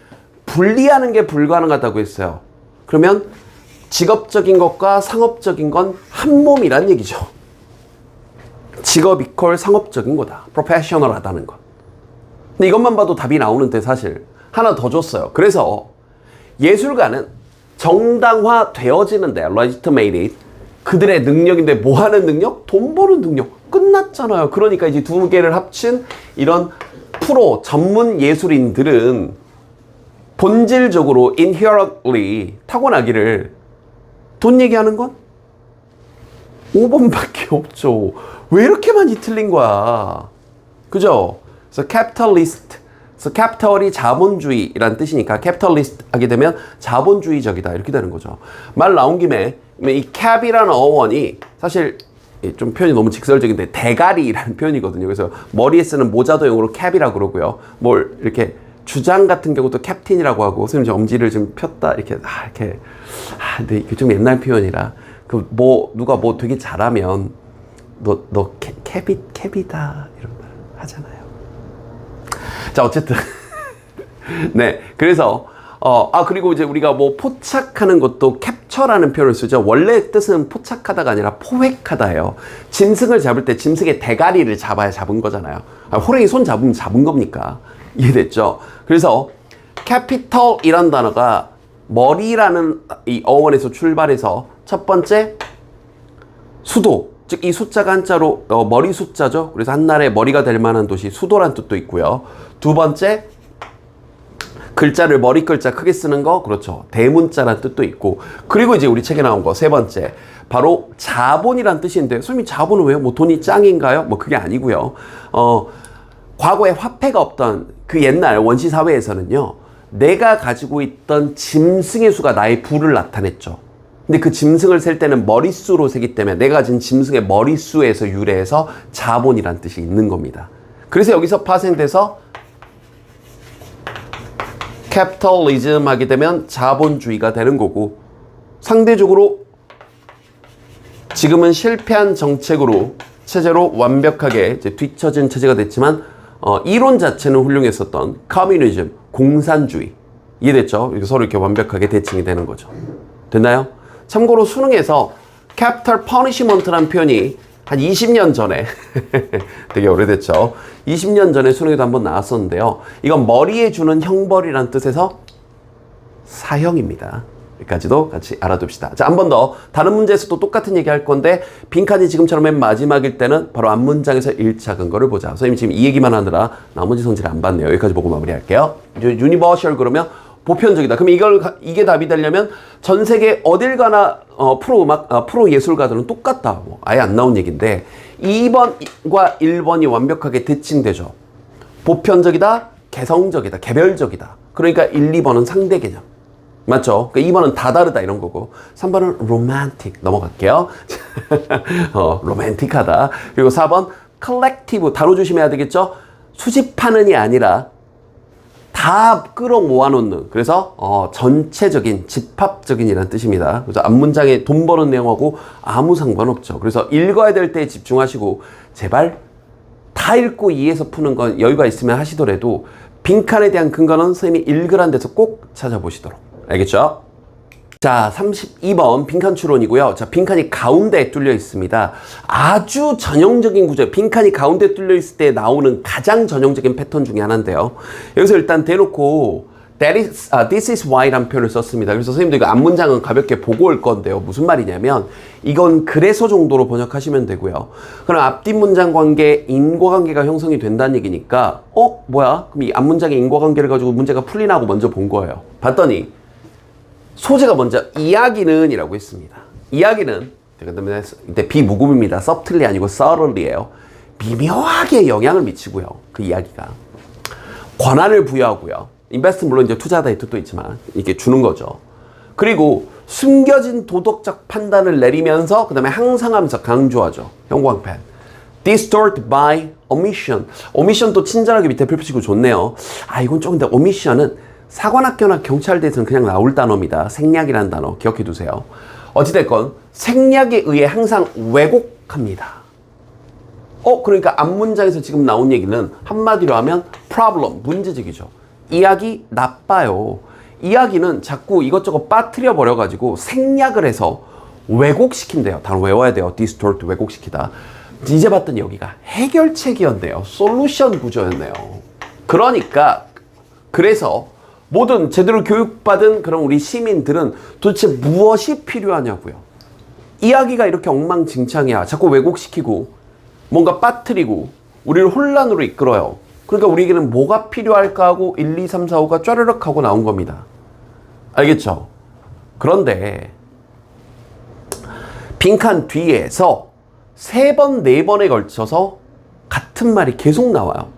A: 분리하는 게 불가능하다고 했어요. 그러면 직업적인 것과 상업적인 건 한 몸이란 얘기죠. 직업 이퀄 상업적인 거다. 프로페셔널하다는 것. 근데 이것만 봐도 답이 나오는데 사실 하나 더 줬어요. 그래서 예술가는 정당화되어지는데, legitimated, 그들의 능력인데 뭐 하는 능력? 돈 버는 능력. 끝났잖아요. 그러니까 이제 두 개를 합친 이런 프로 전문 예술인들은 본질적으로 inherently 타고나기를, 돈 얘기하는 건 5번밖에 없죠. 왜 이렇게 많이 틀린 거야? 그죠? 그래서 capitalist, 그래서 capital이 자본주의란 뜻이니까 capitalist 하게 되면 자본주의적이다 이렇게 되는 거죠. 말 나온 김에 이 cap이라는 어원이 사실 좀 표현이 너무 직설적인데 대가리라는 표현이거든요. 그래서 머리에 쓰는 모자도용으로 cap이라고 그러고요. 뭘 이렇게 주장 같은 경우도 캡틴이라고 하고, 선생님 엄지를 좀 폈다 이렇게 근데 이게 좀 옛날 표현이라 누가 뭐 되게 잘하면 너 캡이다 이런 말 하잖아요. 자, 어쨌든 네, 그래서 그리고 이제 우리가 뭐 포착하는 것도 캡처라는 표현을 쓰죠. 원래 뜻은 포착하다가 아니라 포획하다예요. 짐승을 잡을 때 짐승의 대가리를 잡아야 잡은 거잖아요. 호랑이 손 잡으면 잡은 겁니까? 이해됐죠? 그래서 capital이란 단어가 머리라는 이 어원에서 출발해서 첫 번째 수도, 즉 이 숫자가 한자로 머리 숫자죠. 그래서 한나라의 머리가 될 만한 도시 수도란 뜻도 있고요. 두 번째, 글자를 머리 글자 크게 쓰는 거, 그렇죠. 대문자란 뜻도 있고, 그리고 이제 우리 책에 나온 거 세 번째, 바로 자본이란 뜻인데, 선생님 자본은 왜요? 뭐 돈이 짱인가요? 뭐 그게 아니고요. 과거에 화폐가 없던 그 옛날 원시 사회에서는요, 내가 가지고 있던 짐승의 수가 나의 부를 나타냈죠. 근데 그 짐승을 셀 때는 머릿수로 세기 때문에 내가 가진 짐승의 머릿수에서 유래해서 자본이란 뜻이 있는 겁니다. 그래서 여기서 파생돼서 capitalism 하게 되면 자본주의가 되는 거고, 상대적으로 지금은 실패한 정책으로 체제로 완벽하게 이제 뒤처진 체제가 됐지만 이론 자체는 훌륭했었던 커뮤니즘, 공산주의, 이해됐죠? 서로 이렇게 완벽하게 대칭이 되는 거죠. 됐나요? 참고로 수능에서 capital punishment라는 표현이 한 20년 전에 되게 오래됐죠. 20년 전에 수능에도 한번 나왔었는데요. 이건 머리에 주는 형벌이라는 뜻에서 사형입니다. 여기까지도 같이 알아둡시다. 자, 한 번 더 다른 문제에서도 똑같은 얘기 할 건데, 빈칸이 지금처럼 맨 마지막일 때는 바로 앞 문장에서 1차 근거를 보자. 선생님 지금 이 얘기만 하느라 나머지 성질을 안 봤네요. 여기까지 보고 마무리할게요. 유니버셜 그러면 보편적이다. 그럼 이게 답이 되려면 전 세계 어딜 가나 프로 예술가들은 똑같다. 뭐 아예 안 나온 얘기인데 2번과 1번이 완벽하게 대칭되죠. 보편적이다, 개성적이다, 개별적이다. 그러니까 1, 2번은 상대 개념. 맞죠? 그러니까 2번은 다 다르다 이런 거고, 3번은 로맨틱 넘어갈게요. 로맨틱하다. 그리고 4번 컬렉티브, 단어 조심해야 되겠죠? 수집하는이 아니라 다 끌어모아놓는, 그래서 전체적인, 집합적인이라는 뜻입니다. 그래서 앞문장에 돈 버는 내용하고 아무 상관없죠. 그래서 읽어야 될 때 집중하시고 제발 다 읽고 이해해서 푸는 건 여유가 있으면 하시더라도 빈칸에 대한 근거는 선생님이 읽으란 데서 꼭 찾아보시도록. 알겠죠? 자, 32번 빈칸 추론이고요. 자, 빈칸이 가운데에 뚫려 있습니다. 아주 전형적인 구조, 빈칸이 가운데에 뚫려 있을 때 나오는 가장 전형적인 패턴 중에 하나인데요. 여기서 일단 대놓고 this is why라는 표현을 썼습니다. 그래서 선생님도 이거 앞문장은 가볍게 보고 올 건데요. 무슨 말이냐면 이건 그래서 정도로 번역하시면 되고요. 그럼 앞뒷문장 관계, 인과관계가 형성이 된다는 얘기니까 뭐야? 그럼 이 앞문장의 인과관계를 가지고 문제가 풀리나 고 먼저 본 거예요. 봤더니 소재가 먼저 이야기는 이라고 했습니다. 이야기는 이때 비무금입니다. subtly 아니고 subtly예요. 미묘하게 영향을 미치고요. 그 이야기가 권한을 부여하고요. 인베스트 물론 이제 투자다 이 뜻도 있지만 이렇게 주는 거죠. 그리고 숨겨진 도덕적 판단을 내리면서 그 다음에 항상하면서 강조하죠. 형광펜. distort by omission. omission도 친절하게 밑에 펼치고 좋네요. 이건 좀 근데 omission은 사관학교나 경찰대에서는 그냥 나올 단어입니다. 생략이라는 단어 기억해 두세요. 어찌됐건 생략에 의해 항상 왜곡합니다. 그러니까 앞문장에서 지금 나온 얘기는 한마디로 하면 problem, 문제적이죠. 이야기 나빠요. 이야기는 자꾸 이것저것 빠뜨려 버려가지고 생략을 해서 왜곡시킨대요. 단어 외워야 돼요. distort, 왜곡시키다. 이제 봤더니 여기가 해결책이었네요. 솔루션 구조였네요. 그러니까 그래서 모든 제대로 교육받은 그런 우리 시민들은 도대체 무엇이 필요하냐고요. 이야기가 이렇게 엉망진창이야. 자꾸 왜곡시키고 뭔가 빠뜨리고 우리를 혼란으로 이끌어요. 그러니까 우리에게는 뭐가 필요할까 하고 1, 2, 3, 4, 5가 쫘르륵 하고 나온 겁니다. 알겠죠? 그런데 빈칸 뒤에서 3번, 4번에 걸쳐서 같은 말이 계속 나와요.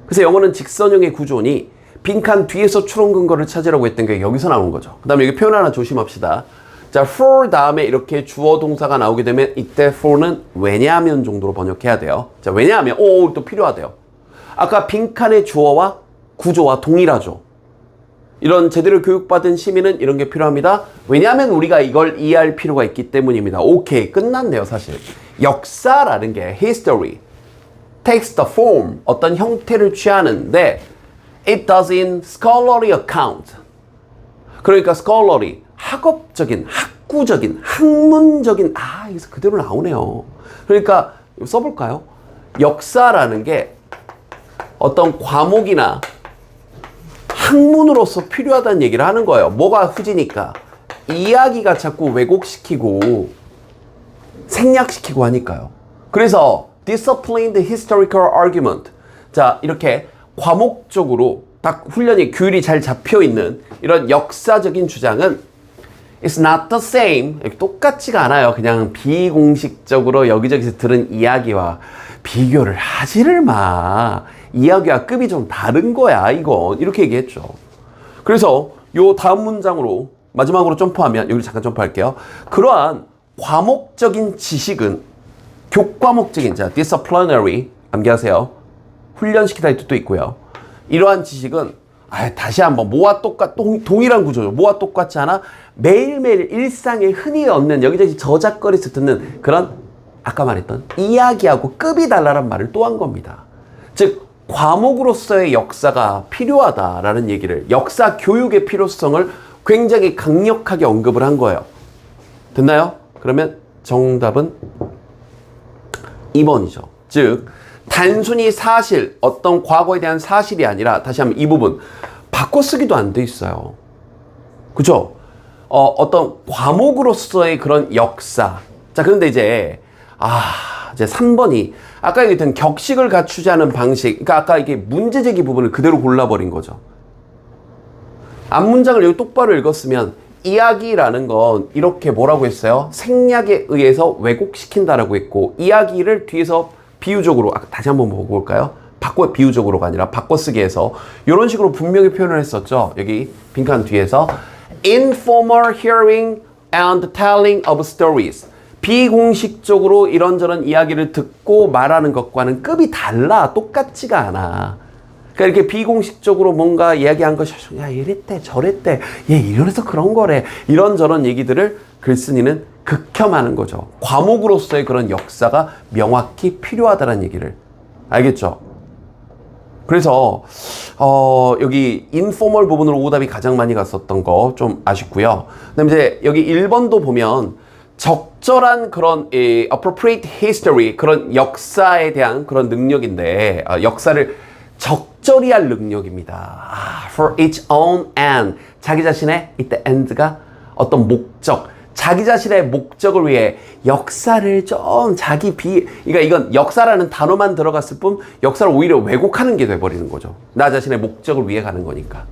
A: 그래서 영어는 직선형의 구조니 빈칸 뒤에서 추론 근거를 찾으라고 했던 게 여기서 나오는 거죠. 그 다음에 여기 표현 하나 조심합시다. 자, for 다음에 이렇게 주어 동사가 나오게 되면 이때 for는 왜냐하면 정도로 번역해야 돼요. 자, 왜냐하면 또 필요하대요. 아까 빈칸의 주어와 구조와 동일하죠. 이런 제대로 교육받은 시민은 이런 게 필요합니다. 왜냐하면 우리가 이걸 이해할 필요가 있기 때문입니다. 오케이, 끝났네요, 사실. 역사라는 게 history takes the form, 어떤 형태를 취하는데 it does in scholarly account. 그러니까 scholarly, 학업적인, 학구적인, 학문적인, 여기서 그대로 나오네요. 그러니까 써볼까요? 역사라는 게 어떤 과목이나 학문으로서 필요하다는 얘기를 하는 거예요. 뭐가 후지니까? 이야기가 자꾸 왜곡시키고 생략시키고 하니까요. 그래서 disciplined historical argument. 자, 이렇게 과목적으로 딱 훈련이 규율이 잘 잡혀있는 이런 역사적인 주장은 It's not the same. 똑같지가 않아요. 그냥 비공식적으로 여기저기서 들은 이야기와 비교를 하지를 마. 이야기와 급이 좀 다른 거야, 이건. 이렇게 얘기했죠. 그래서 요 다음 문장으로 마지막으로 점프하면, 여기 잠깐 점프할게요. 그러한 과목적인 지식은 교과목적인, 자, disciplinary, 암기하세요. 훈련시키다의 뜻도 있고요. 이러한 지식은 다시 한번 뭐와 동일한 구조죠. 뭐와 똑같지 않아? 매일매일 일상에 흔히 얻는 여기저기 저작거리에서 듣는 그런 아까 말했던 이야기하고 급이 달라란 말을 또 한 겁니다. 즉 과목으로서의 역사가 필요하다라는 얘기를, 역사 교육의 필요성을 굉장히 강력하게 언급을 한 거예요. 됐나요? 그러면 정답은 2번이죠. 즉 단순히 사실, 어떤 과거에 대한 사실이 아니라, 다시 한번 이 부분 바꿔 쓰기도 안 돼 있어요. 그죠? 어떤 과목으로서의 그런 역사. 자, 그런데 이제 3번이 아까 얘기했던 격식을 갖추지 않은 방식. 그러니까 아까 이게 문제제기 부분을 그대로 골라버린 거죠. 앞문장을 여기 똑바로 읽었으면 이야기라는 건 이렇게 뭐라고 했어요? 생략에 의해서 왜곡시킨다라고 했고, 이야기를 뒤에서 비유적으로, 다시 한번 보고 볼까요? 비유적으로가 아니라 바꿔쓰기 해서 이런 식으로 분명히 표현을 했었죠. 여기 빈칸 뒤에서 informal hearing and telling of stories. 비공식적으로 이런저런 이야기를 듣고 말하는 것과는 급이 달라. 똑같지가 않아. 그러니까 이렇게 비공식적으로 뭔가 이야기한 것이, 야, 이랬대, 저랬대, 얘 이래서 그런 거래. 이런저런 얘기들을 글쓴이는 극혐하는 거죠. 과목으로서의 그런 역사가 명확히 필요하다는 얘기를 알겠죠? 그래서 여기 informal 부분으로 오답이 가장 많이 갔었던 거 좀 아쉽고요. 그다음에 이제 여기 1번도 보면 적절한 그런 appropriate history, 그런 역사에 대한 그런 능력인데 역사를 적절히 할 능력입니다. For its own end, 자기 자신의 이때 end가 어떤 목적, 자기 자신의 목적을 위해 역사를 좀 그러니까 이건 역사라는 단어만 들어갔을 뿐 역사를 오히려 왜곡하는 게 돼버리는 거죠. 나 자신의 목적을 위해 가는 거니까.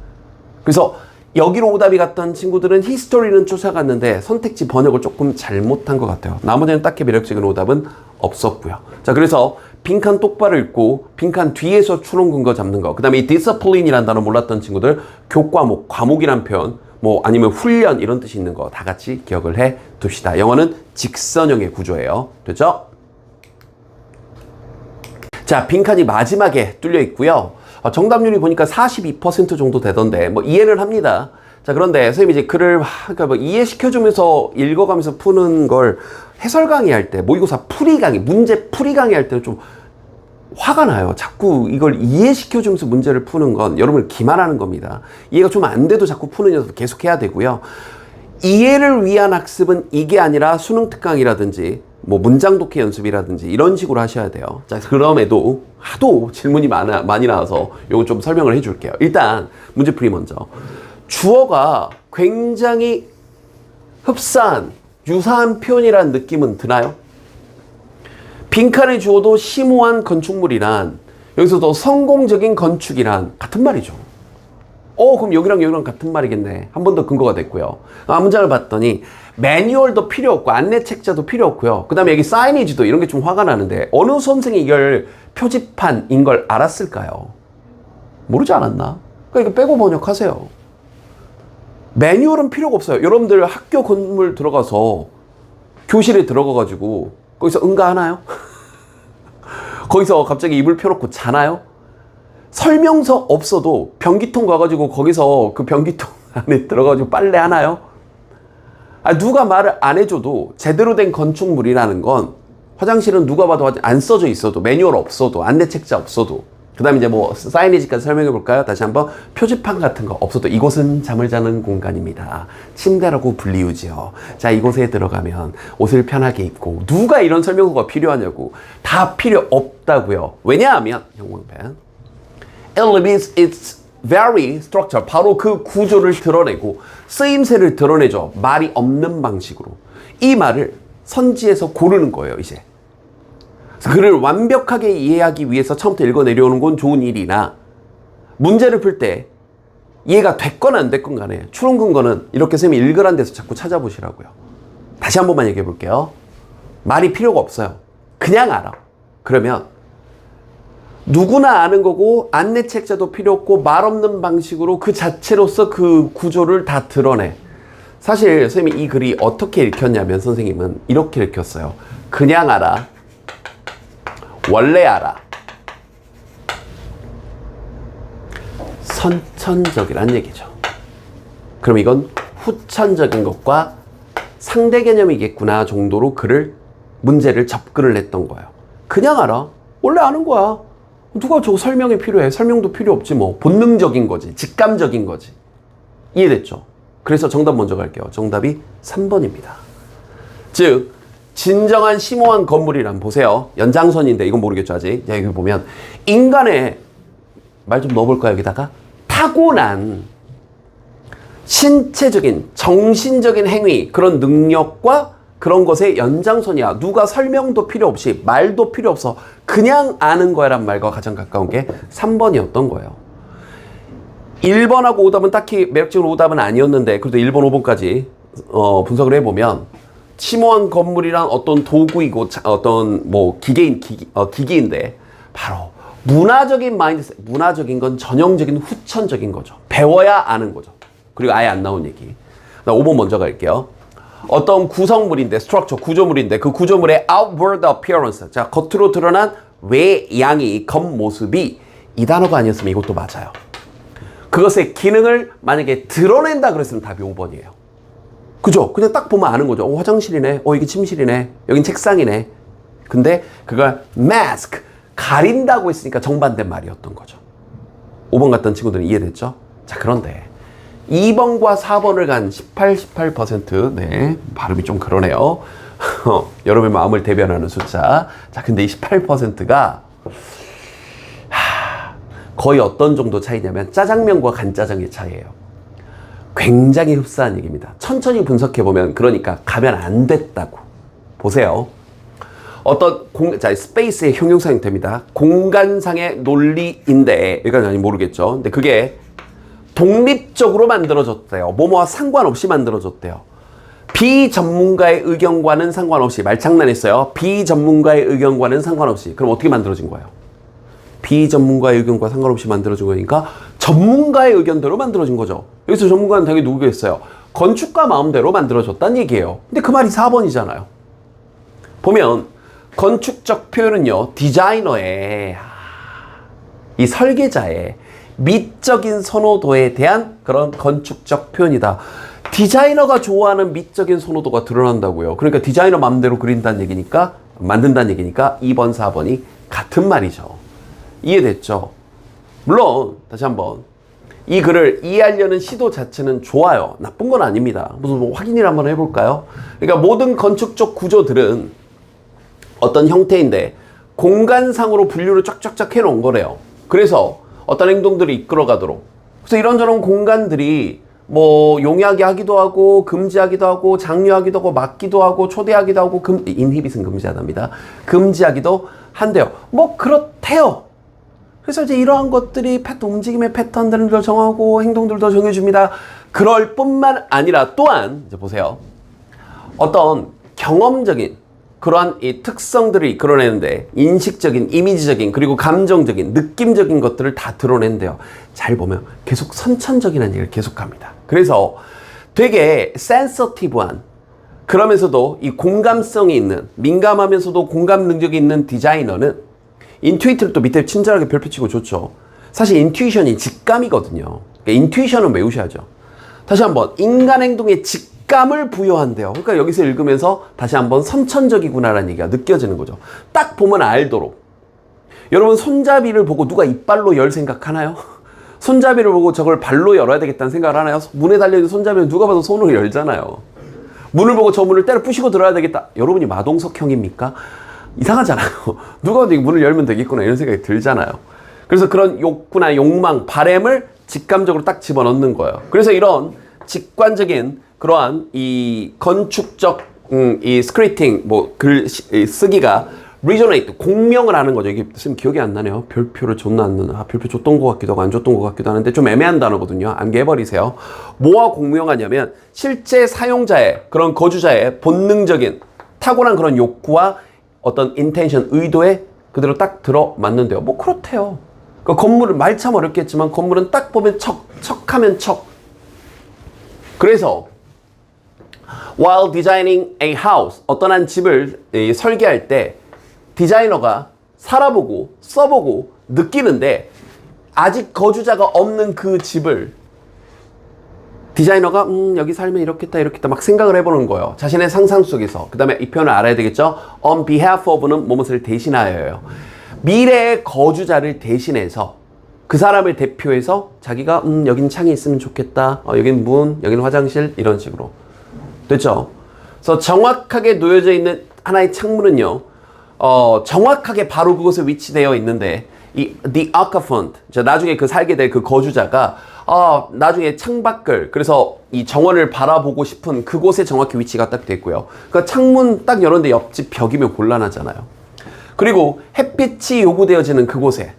A: 그래서 여기로 오답이 갔던 친구들은 히스토리는 쫓아갔는데 선택지 번역을 조금 잘못한 것 같아요. 나머지는 딱히 매력적인 오답은 없었고요. 자, 그래서 빈칸 똑바로 읽고 빈칸 뒤에서 추론 근거 잡는 거. 그 다음에 이 discipline이라는 단어 몰랐던 친구들 교과목, 과목이란 표현 뭐 아니면 훈련 이런 뜻이 있는 거 다 같이 기억을 해 둡시다. 영어는 직선형의 구조예요. 됐죠? 자, 빈칸이 마지막에 뚫려 있고요. 정답률이 보니까 42% 정도 되던데 뭐 이해를 합니다. 자, 그런데 선생님이 이제 글을 그러니까 뭐 이해시켜주면서 읽어가면서 푸는 걸 해설 강의할 때 모의고사 풀이 강의, 문제 풀이 강의할 때는 좀 화가 나요. 자꾸 이걸 이해시켜주면서 문제를 푸는 건 여러분을 기만하는 겁니다. 이해가 좀 안 돼도 자꾸 푸는 연습 계속 해야 되고요. 이해를 위한 학습은 이게 아니라 수능 특강이라든지 뭐 문장 독해 연습이라든지 이런 식으로 하셔야 돼요. 자, 그럼에도 하도 질문이 많이 나와서 이거 좀 설명을 해줄게요. 일단 문제풀이 먼저. 주어가 굉장히 흡사한 유사한 표현이라는 느낌은 드나요? 빈칸의 주어도 심오한 건축물이란 여기서 더 성공적인 건축이란 같은 말이죠. 그럼 여기랑 같은 말이겠네. 한 번 더 근거가 됐고요. 문장을 봤더니 매뉴얼도 필요 없고 안내책자도 필요 없고요. 그 다음에 여기 사이니지도 이런 게 좀 화가 나는데 어느 선생이 이걸 표지판인 걸 알았을까요? 모르지 않았나? 그러니까 이거 빼고 번역하세요. 매뉴얼은 필요가 없어요. 여러분들 학교 건물 들어가서 교실에 들어가가지고 거기서 응가하나요? 거기서 갑자기 이불 펴놓고 자나요? 설명서 없어도 변기통 가가지고 거기서 그 변기통 안에 들어가가지고 빨래 하나요? 누가 말을 안 해줘도 제대로 된 건축물이라는 건 화장실은 누가 봐도 안 써져 있어도 매뉴얼 없어도 안내책자 없어도 그 다음에 이제 뭐 사이니지까지 설명해 볼까요? 다시 한번 표지판 같은 거 없어도 이곳은 잠을 자는 공간입니다. 침대라고 불리우지요. 자, 이곳에 들어가면 옷을 편하게 입고 누가 이런 설명서가 필요하냐고. 다 필요 없다고요. 왜냐하면 영문펜 It its very structure 바로 그 구조를 드러내고 쓰임새를 드러내죠. 말이 없는 방식으로. 이 말을 선지에서 고르는 거예요, 이제. 글을 완벽하게 이해하기 위해서 처음부터 읽어 내려오는 건 좋은 일이나 문제를 풀 때 이해가 됐건 안 됐건 간에 추론 근거는 이렇게 선생님이 읽으란 데서 자꾸 찾아보시라고요. 다시 한 번만 얘기해 볼게요. 말이 필요가 없어요. 그냥 알아. 그러면 누구나 아는 거고 안내책자도 필요 없고 말 없는 방식으로 그 자체로서 그 구조를 다 드러내. 사실 선생님이 이 글이 어떻게 읽혔냐면 선생님은 이렇게 읽혔어요. 그냥 알아. 원래 알아. 선천적이란 얘기죠. 그럼 이건 후천적인 것과 상대 개념이겠구나 정도로 문제를 접근을 했던 거예요. 그냥 알아. 원래 아는 거야. 누가 저거 설명이 필요해. 설명도 필요 없지 뭐. 본능적인 거지. 직감적인 거지. 이해됐죠? 그래서 정답 먼저 갈게요. 정답이 3번입니다. 즉 진정한 심오한 건물이란 보세요. 연장선인데 이건 모르겠죠 아직. 자, 여기 보면 인간의 말 좀 넣어볼까요 여기다가? 타고난 신체적인 정신적인 행위 그런 능력과 그런 것의 연장선이야. 누가 설명도 필요 없이 말도 필요 없어. 그냥 아는 거야란 말과 가장 가까운 게 3번이었던 거예요. 1번하고 5답은 딱히 매력적인 오답은 아니었는데 그래도 1번, 5번까지 분석을 해보면 심오한 건물이란 어떤 도구이고 어떤 뭐 기기인데 바로 문화적인 마인드셋, 문화적인 건 전형적인 후천적인 거죠. 배워야 아는 거죠. 그리고 아예 안 나온 얘기. 5번 먼저 갈게요. 어떤 구성물인데, structure, 구조물인데 그 구조물의 outward appearance, 자 겉으로 드러난 외양이, 겉모습이 이 단어가 아니었으면 이것도 맞아요. 그것의 기능을 만약에 드러낸다 그랬으면 답이 5번이에요. 그죠? 그냥 딱 보면 아는 거죠. 화장실이네. 이게 침실이네. 여긴 책상이네. 근데 그걸 mask, 가린다고 했으니까 정반대 말이었던 거죠. 5번 갔던 친구들은 이해됐죠? 자, 그런데 2번과 4번을 간 18%, 네, 발음이 좀 그러네요. 여러분의 마음을 대변하는 숫자. 자, 근데 이 18%가 거의 어떤 정도 차이냐면 짜장면과 간짜장의 차이예요. 굉장히 흡사한 얘기입니다. 천천히 분석해보면 그러니까 가면 안 됐다고. 보세요. 어떤 스페이스의 형용사 형태입니다. 공간상의 논리인데, 여기까지 모르겠죠. 근데 그게 독립적으로 만들어졌대요. 뭐뭐와 상관없이 만들어졌대요. 비전문가의 의견과는 상관없이. 말장난했어요. 비전문가의 의견과는 상관없이. 그럼 어떻게 만들어진 거예요? 비전문가의 의견과 상관없이 만들어진 거니까 전문가의 의견대로 만들어진 거죠. 여기서 전문가는 당연히 누구겠어요? 건축가 마음대로 만들어졌다는 얘기예요. 근데 그 말이 4번이잖아요. 보면 건축적 표현은요, 디자이너의, 이 설계자의 미적인 선호도에 대한 그런 건축적 표현이다. 디자이너가 좋아하는 미적인 선호도가 드러난다고요. 그러니까 디자이너 마음대로 그린다는 얘기니까, 만든다는 얘기니까 2번, 4번이 같은 말이죠. 이해됐죠? 물론 다시 한번 이 글을 이해하려는 시도 자체는 좋아요. 나쁜 건 아닙니다. 무슨 뭐 확인을 한번 해볼까요? 그러니까 모든 건축적 구조들은 어떤 형태인데 공간상으로 분류를 쫙쫙쫙 해놓은 거래요. 그래서 어떤 행동들이 이끌어가도록. 그래서 이런저런 공간들이 뭐 용이하게 하기도 하고 금지하기도 하고 장려하기도 하고 막기도 하고 초대하기도 하고 인히빗은 금지하답니다. 금지하기도 한대요. 뭐 그렇대요. 그래서 이제 이러한 것들이 움직임의 패턴들을 정하고 행동들도 정해줍니다. 그럴 뿐만 아니라 또한 이제 보세요. 어떤 경험적인 그러한 이 특성들을 이끌어내는데 인식적인, 이미지적인, 그리고 감정적인, 느낌적인 것들을 다 드러낸대요. 잘 보면 계속 선천적이라는 얘기를 계속합니다. 그래서 되게 센서티브한, 그러면서도 이 공감성이 있는, 민감하면서도 공감 능력이 있는 디자이너는 인투이트를 또 밑에 친절하게 별표 치고 좋죠. 사실 인투이션이 직감이거든요. 그러니까 인투이션은 외우셔야죠. 다시 한번 인간 행동에 직감을 부여한대요. 그러니까 여기서 읽으면서 다시 한번 선천적이구나라는 얘기가 느껴지는 거죠. 딱 보면 알도록. 여러분 손잡이를 보고 누가 이빨로 열 생각하나요? 손잡이를 보고 저걸 발로 열어야 되겠다는 생각을 하나요? 문에 달려있는 손잡이는 누가 봐도 손으로 열잖아요. 문을 보고 저 문을 때려 부시고 들어야 되겠다. 여러분이 마동석형입니까? 이상하잖아요. 누가 봐도 문을 열면 되겠구나 이런 생각이 들잖아요. 그래서 그런 욕구나 욕망, 바램을 직감적으로 딱 집어넣는 거예요. 그래서 이런 직관적인 그러한 이 건축적 이 스크립팅 뭐 글 쓰기가 resonate, 공명을 하는 거죠. 이게 무슨 기억이 안 나네요. 별표를 줬나 안 줬나. 별표 줬던 것 같기도 하고 안 줬던 것 같기도 하는데 좀 애매한 단어거든요. 암기해버리세요. 뭐와 공명하냐면 실제 사용자의 그런 거주자의 본능적인 탁월한 그런 욕구와 어떤 인텐션, 의도에 그대로 딱 들어맞는데요. 뭐 그렇대요. 그 건물을 말 참 어렵겠지만 건물은 딱 보면 척하면 척. 그래서 while designing a house, 어떤 한 집을 설계할 때 디자이너가 살아보고 써보고 느끼는데 아직 거주자가 없는 그 집을 디자이너가 여기 살면 이렇겠다 이렇겠다 막 생각을 해보는 거예요. 자신의 상상 속에서. 그 다음에 이 표현을 알아야 되겠죠. On behalf of는 무엇을 대신하여요. 미래의 거주자를 대신해서 그 사람을 대표해서 자기가 여긴 창이 있으면 좋겠다. 여긴 문, 여긴 화장실 이런 식으로. 됐죠? 그래서 정확하게 놓여져 있는 하나의 창문은요. 정확하게 바로 그곳에 위치되어 있는데 the occupant, 나중에 그 살게 될 그 거주자가 나중에 창밖을, 그래서 이 정원을 바라보고 싶은 그곳에 정확히 위치가 딱 됐고요. 그러니까 창문 딱 열었는데 옆집 벽이면 곤란하잖아요. 그리고 햇빛이 요구되어지는 그곳에,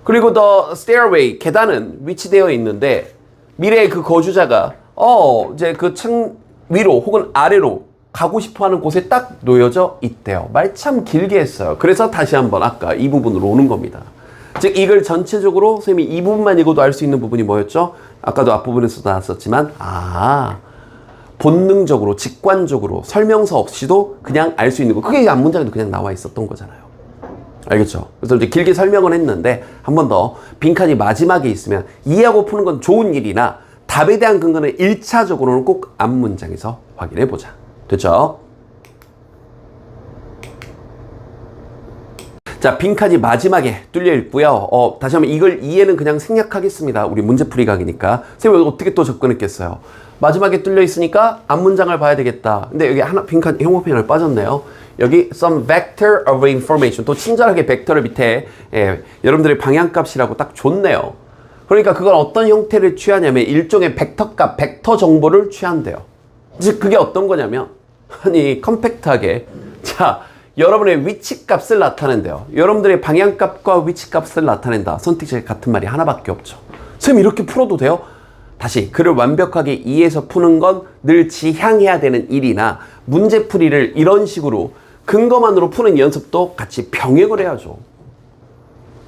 A: 그리고 the stairway, 계단은 위치되어 있는데 미래의 그 거주자가 이제 그 창 위로 혹은 아래로 가고 싶어하는 곳에 딱 놓여져 있대요. 말 참 길게 했어요. 그래서 다시 한번 아까 이 부분으로 오는 겁니다. 즉 이걸 전체적으로 선생님이 이 부분만 읽어도 알 수 있는 부분이 뭐였죠? 아까도 앞부분에서 나왔었지만 본능적으로 직관적으로 설명서 없이도 그냥 알 수 있는 거. 그게 앞문장에도 그냥 나와 있었던 거잖아요. 알겠죠? 그래서 이제 길게 설명을 했는데 한 번 더 빈칸이 마지막에 있으면 이해하고 푸는 건 좋은 일이나 답에 대한 근거는 1차적으로는 꼭 앞문장에서 확인해 보자. 됐죠? 자, 빈칸이 마지막에 뚫려 있고요. 다시 한번 이걸 이해는 그냥 생략하겠습니다. 우리 문제풀이 강의니까. 선생님 어떻게 또 접근했겠어요? 마지막에 뚫려 있으니까 앞문장을 봐야 되겠다. 근데 여기 하나 빈칸 형용표 하나 빠졌네요. 여기 some vector of information. 또 친절하게 벡터를 밑에 여러분들의 방향값이라고 딱 줬네요. 그러니까 그건 어떤 형태를 취하냐면 일종의 벡터값, 벡터 정보를 취한대요. 즉 그게 어떤 거냐면 아니 컴팩트하게 자 여러분의 위치값을 나타낸대요. 여러분들의 방향값과 위치값을 나타낸다. 선택지가 같은 말이 하나밖에 없죠. 선생님 이렇게 풀어도 돼요? 다시 글을 완벽하게 이해해서 푸는 건 늘 지향해야 되는 일이나 문제풀이를 이런 식으로 근거만으로 푸는 연습도 같이 병행을 해야죠.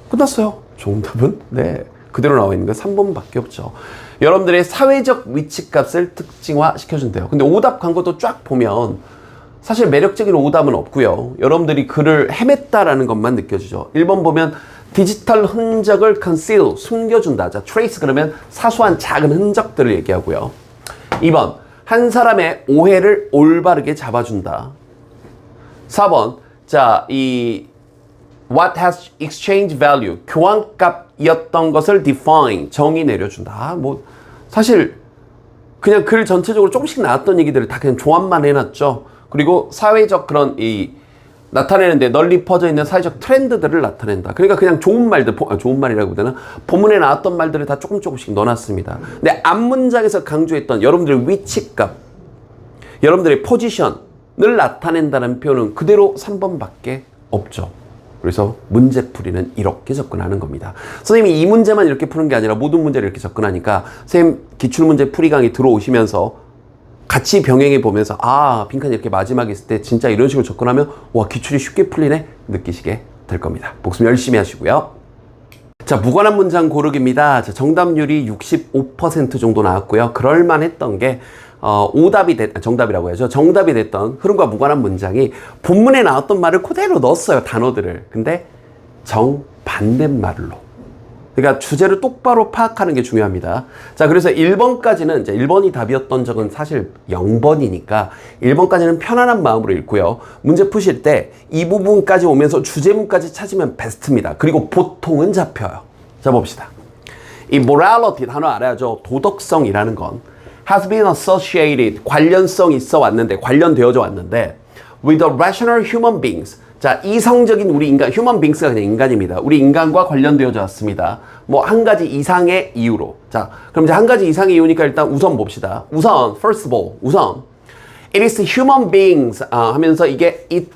A: 끝났어요. 정답은 네 그대로 나와 있는 거 3번밖에 없죠. 여러분들의 사회적 위치값을 특징화 시켜준대요. 근데 오답 광고도 쫙 보면 사실 매력적인 오답은 없고요. 여러분들이 글을 헤맸다라는 것만 느껴지죠. 1번 보면 디지털 흔적을 conceal, 숨겨준다. 자, trace 그러면 사소한 작은 흔적들을 얘기하고요. 2번, 한 사람의 오해를 올바르게 잡아준다. 4번, 자, 이 what has exchange value, 교환값이었던 것을 define, 정의 내려준다. 뭐 사실 그냥 글 전체적으로 조금씩 나왔던 얘기들을 다 그냥 조합만 해놨죠. 그리고 사회적 그런 나타내는데 널리 퍼져 있는 사회적 트렌드들을 나타낸다. 그러니까 그냥 좋은 말들, 좋은 말이라고 해야 되나? 본문에 나왔던 말들을 다 조금씩 넣어놨습니다. 근데 앞문장에서 강조했던 여러분들의 위치값, 여러분들의 포지션을 나타낸다는 표현은 그대로 3번밖에 없죠. 그래서 문제풀이는 이렇게 접근하는 겁니다. 선생님이 이 문제만 이렇게 푸는 게 아니라 모든 문제를 이렇게 접근하니까 선생님 기출문제 풀이 강의 들어오시면서 같이 병행해 보면서 아 빈칸이 이렇게 마지막에 있을 때 진짜 이런 식으로 접근하면 와 기출이 쉽게 풀리네 느끼시게 될 겁니다. 복습 열심히 하시고요. 자 무관한 문장 고르기입니다. 자, 정답률이 65% 정도 나왔고요. 그럴만했던 게 정답이라고 해야죠. 정답이 됐던 흐름과 무관한 문장이 본문에 나왔던 말을 그대로 넣었어요. 단어들을. 근데 정반대말로. 그러니까 주제를 똑바로 파악하는 게 중요합니다. 자, 그래서 1번까지는 이제 1번이 답이었던 적은 사실 0번이니까 1번까지는 편안한 마음으로 읽고요. 문제 푸실 때 이 부분까지 오면서 주제문까지 찾으면 베스트입니다. 그리고 보통은 잡혀요. 자, 봅시다. 이 morality 단어 알아야죠. 도덕성이라는 건 has been associated, 관련성이 있어 왔는데, 관련되어져 왔는데 with the rational human beings. 자, 이성적인 우리 인간, human beings가 그냥 인간입니다. 우리 인간과 관련되어져 왔습니다. 뭐 한 가지 이상의 이유로. 자, 그럼 이제 한 가지 이상의 이유니까 일단 우선 봅시다. 우선, first of all, 우선 it is human beings 하면서 이게 it,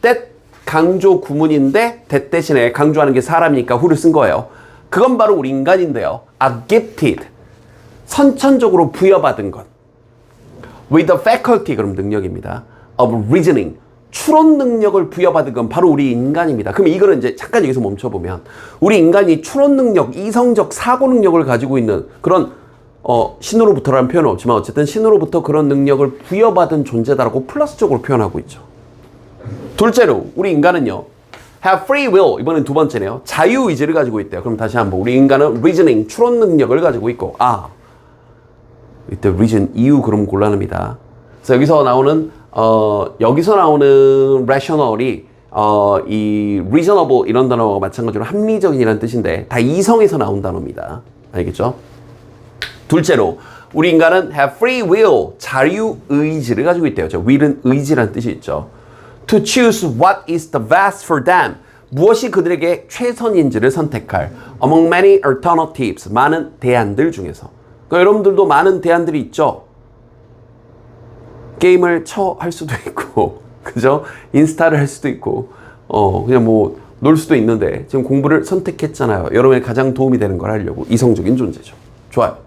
A: that 강조 구문인데 that 대신에 강조하는 게 사람이니까 who를 쓴 거예요. 그건 바로 우리 인간인데요. are gifted, 선천적으로 부여받은 것. with the faculty, 그럼 능력입니다. of reasoning, 추론 능력을 부여받은 건 바로 우리 인간입니다. 그럼 이거는 이제 잠깐 여기서 멈춰보면 우리 인간이 추론 능력, 이성적 사고 능력을 가지고 있는 그런 신으로부터라는 표현은 없지만 어쨌든 신으로부터 그런 능력을 부여받은 존재다라고 플러스적으로 표현하고 있죠. 둘째로 우리 인간은요 have free will, 이번엔 두 번째네요. 자유의지를 가지고 있대요. 그럼 다시 한번 우리 인간은 reasoning, 추론 능력을 가지고 있고 이때 reason, 이유 그럼 곤란합니다. 그래서 여기서 나오는 rational이 이 reasonable 이런 단어와 마찬가지로 합리적인이라는 뜻인데 다 이성에서 나온 단어입니다. 알겠죠? 둘째로 우리 인간은 have free will, 자유의지를 가지고 있대요. will은 의지라는 뜻이 있죠. to choose what is the best for them, 무엇이 그들에게 최선인지를 선택할 among many alternatives, 많은 대안들 중에서. 그러니까 여러분들도 많은 대안들이 있죠. 게임을 할 수도 있고, 그죠? 인스타를 할 수도 있고, 그냥 뭐 놀 수도 있는데 지금 공부를 선택했잖아요. 여러분의 가장 도움이 되는 걸 하려고. 이성적인 존재죠. 좋아요.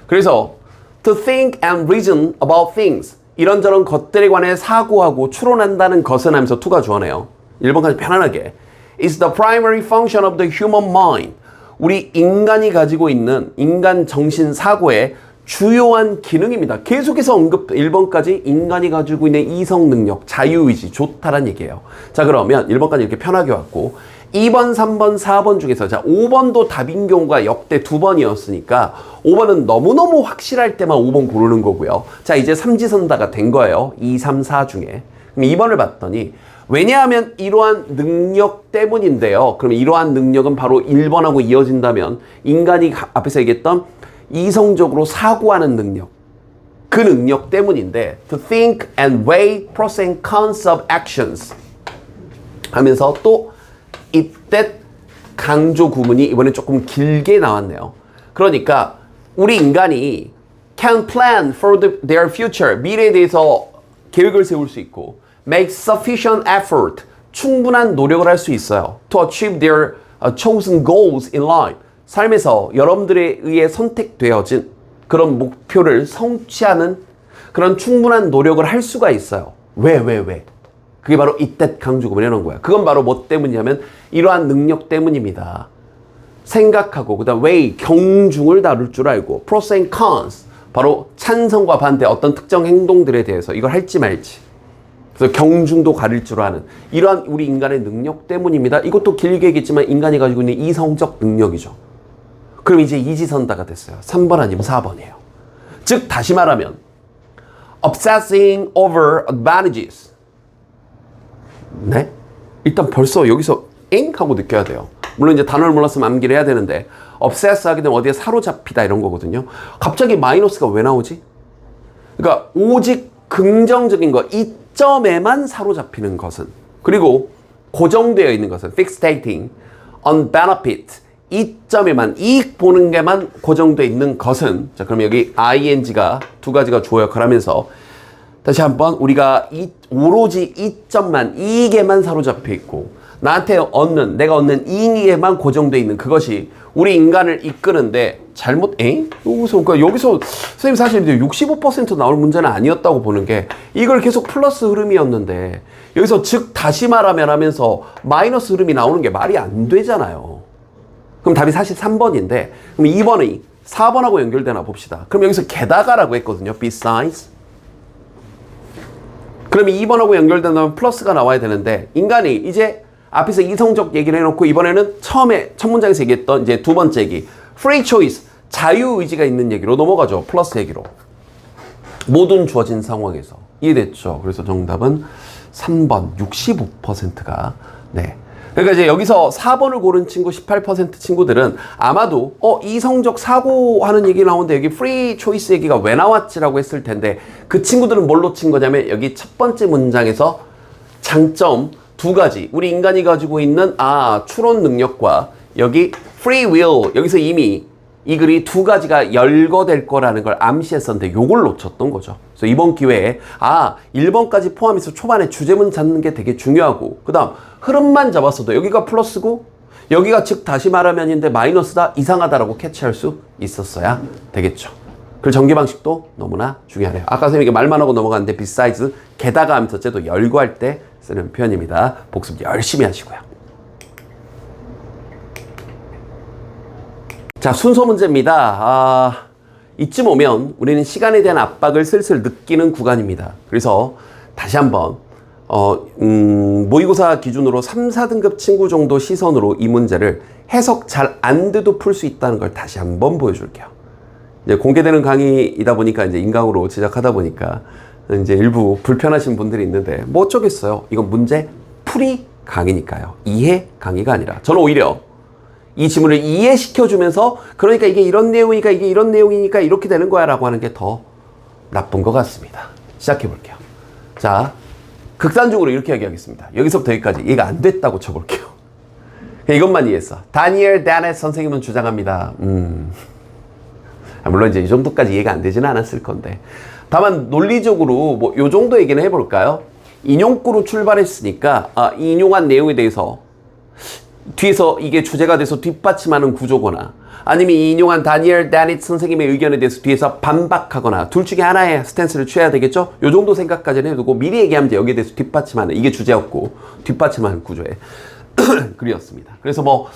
A: 그래서 to think and reason about things, 이런저런 것들에 관해 사고하고 추론한다는 것은 하면서 to가 주어네요. 1번까지 편안하게. is the primary function of the human mind. 우리 인간이 가지고 있는 인간 정신 사고의 주요한 기능입니다. 계속해서 1번까지 인간이 가지고 있는 이성 능력, 자유의지 좋다란 얘기예요. 자, 그러면 1번까지 이렇게 편하게 왔고 2번, 3번, 4번 중에서 자 5번도 답인 경우가 역대 2번이었으니까 5번은 너무너무 확실할 때만 5번 고르는 거고요. 자, 이제 삼지선다가 된 거예요. 2, 3, 4 중에. 그럼 2번을 봤더니 왜냐하면 이러한 능력 때문인데요. 그럼 이러한 능력은 바로 1번하고 이어진다면 인간이 앞에서 얘기했던 이성적으로 사고하는 능력, 그 능력 때문인데 to think and weigh pros and cons of actions 하면서 또 이때 강조 구문이 이번에 조금 길게 나왔네요. 그러니까 우리 인간이 can plan for their future, 미래에 대해서 계획을 세울 수 있고 make sufficient effort, 충분한 노력을 할 수 있어요. to achieve their chosen goals in life, 삶에서 여러분들에 의해 선택되어진 그런 목표를 성취하는 그런 충분한 노력을 할 수가 있어요. 왜? 그게 바로 이때 강조구문 해놓은 거야. 그건 바로 뭐 때문이냐면 이러한 능력 때문입니다. 생각하고 그 다음 weigh, 경중을 다룰 줄 알고 pros and cons, 바로 찬성과 반대 어떤 특정 행동들에 대해서 이걸 할지 말지, 그래서 경중도 가릴 줄 아는 이러한 우리 인간의 능력 때문입니다. 이것도 길게 얘기했지만 인간이 가지고 있는 이성적 능력이죠. 그럼 이제 이지선다가 됐어요. 3번 아니면 4번이에요. 즉 다시 말하면 obsessing over advantages. 네? 일단 벌써 여기서 엥? 하고 느껴야 돼요. 물론 이제 단어를 몰랐으면 암기를 해야 되는데 obsess 하게 되면 어디에 사로잡히다 이런 거거든요. 갑자기 마이너스가 왜 나오지? 그러니까 오직 긍정적인 거, 이점에만 사로잡히는 것은, 그리고 고정되어 있는 것은 fixating on benefit, 이점에만 이익 보는 게만 고정되어 있는 것은, 자 그럼 여기 ing가 두 가지가 주어 역할을 하면서 다시 한번 우리가 오로지 이점만, 이익에만 사로잡혀 있고 나한테 얻는, 내가 얻는 이익에만 고정되어 있는 그것이 우리 인간을 이끄는데 여기서 선생님 사실 이제 65% 나올 문제는 아니었다고 보는 게 이걸 계속 플러스 흐름이었는데 여기서 즉 다시 말하면 하면서 마이너스 흐름이 나오는 게 말이 안 되잖아요. 그럼 답이 사실 3번인데 그럼 2번이 4번하고 연결되나 봅시다. 그럼 여기서 게다가라고 했거든요. besides. 그러면 2번하고 연결된다면 플러스가 나와야 되는데 인간이 이제 앞에서 이성적 얘기를 해놓고 이번에는 처음에 첫 문장에서 얘기했던 이제 두 번째 얘기 free choice, 자유의지가 있는 얘기로 넘어가죠. 플러스 얘기로. 모든 주어진 상황에서. 이해됐죠? 그래서 정답은 3번 65%가 네. 그러니까 이제 여기서 4번을 고른 친구 18% 친구들은 아마도 이성적 사고하는 얘기 나오는데 여기 free choice 얘기가 왜 나왔지라고 했을 텐데 그 친구들은 뭘로 친 거냐면 여기 첫 번째 문장에서 장점 두 가지, 우리 인간이 가지고 있는 추론 능력과 여기 free will, 여기서 이미 이 글이 두 가지가 열거될 거라는 걸 암시했었는데 요걸 놓쳤던 거죠. 그래서 이번 기회에 1번까지 포함해서 초반에 주제문 잡는 게 되게 중요하고 그 다음 흐름만 잡았어도 여기가 플러스고 여기가 즉 다시 말하면인데 마이너스다, 이상하다라고 캐치할 수 있었어야 되겠죠. 그 전개 방식도 너무나 중요하네요. 아까 선생님이 말만 하고 넘어갔는데 besides, 게다가 하면서 쟤도 열거할 때 쓰는 표현입니다. 복습 열심히 하시고요. 자, 순서 문제입니다. 이쯤 오면 우리는 시간에 대한 압박을 슬슬 느끼는 구간입니다. 그래서 다시 한번 모의고사 기준으로 3, 4등급 친구 정도 시선으로 이 문제를 해석 잘 안 돼도 풀 수 있다는 걸 다시 한번 보여줄게요. 이제 공개되는 강의이다 보니까 이제 인강으로 제작하다 보니까 이제 일부 불편하신 분들이 있는데 뭐 어쩌겠어요. 이건 문제 풀이 강의니까요. 이해 강의가 아니라 저는 오히려 이 지문을 이해시켜주면서 그러니까 이게 이런 내용이니까 이게 이런 내용이니까 이렇게 되는 거야 라고 하는 게 더 나쁜 것 같습니다. 시작해 볼게요. 자, 극단적으로 이렇게 얘기하겠습니다. 여기서부터 여기까지 이해가 안 됐다고 쳐볼게요. 이것만 이해했어. 다니엘 다넷 선생님은 주장합니다. 물론 이제 이 정도까지 이해가 안 되지는 않았을 건데 다만 논리적으로 뭐 요 정도 얘기는 해볼까요? 인용구로 출발했으니까 이 인용한 내용에 대해서 뒤에서 이게 주제가 돼서 뒷받침하는 구조거나 아니면 이 인용한 다니엘 다닛 선생님의 의견에 대해서 뒤에서 반박하거나 둘 중에 하나의 스탠스를 취해야 되겠죠? 요 정도 생각까지는 해두고 미리 얘기하면 돼. 여기에 대해서 뒷받침하는, 이게 주제였고 뒷받침하는 구조의 글이었습니다. 그래서 뭐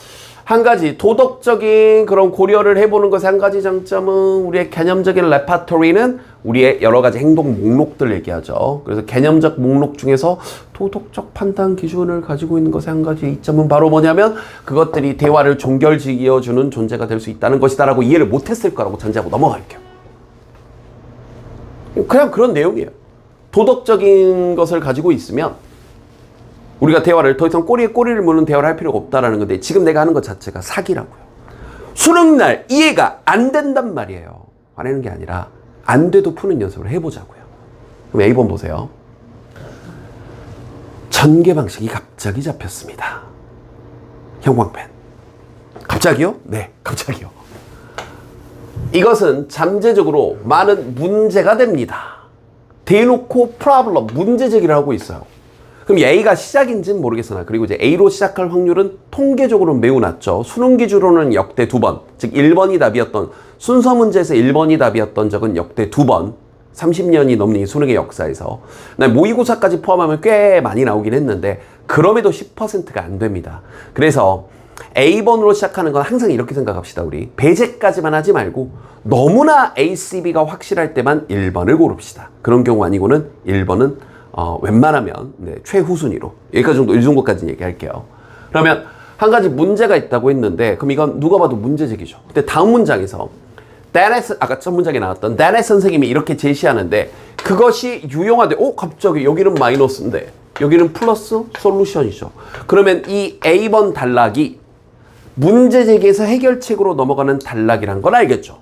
A: 한 가지 도덕적인 그런 고려를 해보는 것의 한 가지 장점은 우리의 개념적인 레파토리는 우리의 여러 가지 행동 목록들 얘기하죠. 그래서 개념적 목록 중에서 도덕적 판단 기준을 가지고 있는 것의 한 가지 이점은 바로 뭐냐면 그것들이 대화를 종결지어주는 존재가 될 수 있다는 것이다 라고 이해를 못했을 거라고 전제하고 넘어갈게요. 그냥 그런 내용이에요. 도덕적인 것을 가지고 있으면 우리가 대화를 더 이상 꼬리에 꼬리를 무는 대화를 할 필요가 없다라는 건데 지금 내가 하는 것 자체가 사기라고요. 수능날 이해가 안 된단 말이에요. 화내는 게 아니라 안 돼도 푸는 연습을 해보자고요. 그럼 A번 보세요. 전개 방식이 갑자기 잡혔습니다. 형광펜. 갑자기요? 네, 갑자기요. 이것은 잠재적으로 많은 문제가 됩니다. 대놓고 프로블럼, 문제 제기를 하고 있어요. 그럼 A가 시작인지는 모르겠으나 그리고 이제 A로 시작할 확률은 통계적으로 매우 낮죠. 수능 기준으로는 역대 2번, 즉 1번이 답이었던 순서 문제에서 1번이 답이었던 적은 역대 2번, 30년이 넘는 이 수능의 역사에서 모의고사까지 포함하면 꽤 많이 나오긴 했는데 그럼에도 10%가 안 됩니다. 그래서 A번으로 시작하는 건 항상 이렇게 생각합시다. 우리 배제까지만 하지 말고 너무나 ACB가 확실할 때만 1번을 고릅시다. 그런 경우 아니고는 1번은 웬만하면 최후순위로 여기까지 정도, 이 정도까지 얘기할게요. 그러면 한 가지 문제가 있다고 했는데 그럼 이건 누가 봐도 문제제기죠. 근데 다음 문장에서 아까 첫 문장에 나왔던 다넷 선생님이 이렇게 제시하는데 그것이 유용하대. 갑자기 여기는 마이너스인데 여기는 플러스 솔루션이죠. 그러면 이 A번 단락이 문제제기에서 해결책으로 넘어가는 단락이란 걸 알겠죠.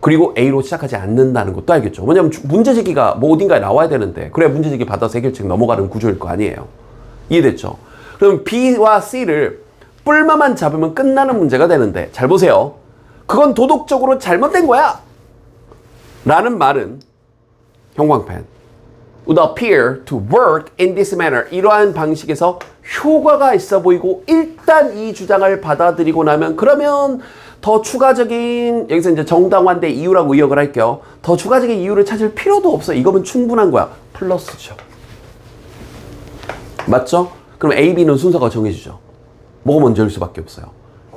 A: 그리고 A로 시작하지 않는다는 것도 알겠죠. 왜냐면 문제제기가 뭐 어딘가에 나와야 되는데 그래야 문제제기 받아서 해결책 넘어가는 구조일 거 아니에요. 이해됐죠? 그럼 B와 C를 뿔마만 잡으면 끝나는 문제가 되는데 잘 보세요. 그건 도덕적으로 잘못된 거야 라는 말은 형광펜 would appear to work in this manner. 이러한 방식에서 효과가 있어 보이고 일단 이 주장을 받아들이고 나면 그러면 더 추가적인 여기서 이제 정당화인데 이유라고 의역을 할게요. 더 추가적인 이유를 찾을 필요도 없어. 이거면 충분한 거야. 플러스죠. 맞죠? 그럼 A, B는 순서가 정해지죠. 뭐가 먼저일 수밖에 없어요.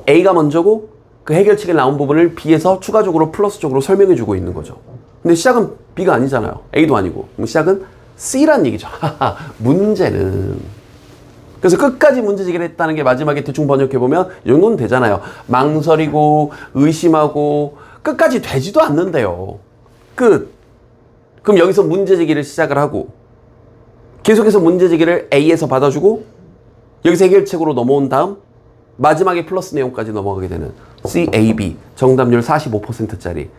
A: A가 먼저고 그 해결책에 나온 부분을 B에서 추가적으로 플러스적으로 설명해주고 있는 거죠. 근데 시작은 B가 아니잖아요. A도 아니고. 그럼 시작은 C란 얘기죠. 문제는. 그래서 끝까지 문제제기를 했다는 게 마지막에 대충 번역해보면 이 정도는 되잖아요. 망설이고 의심하고 끝까지 되지도 않는데요. 끝. 그럼 여기서 문제제기를 시작을 하고 계속해서 문제제기를 A에서 받아주고 여기서 해결책으로 넘어온 다음 마지막에 플러스 내용까지 넘어가게 되는 CAB 정답률 45%짜리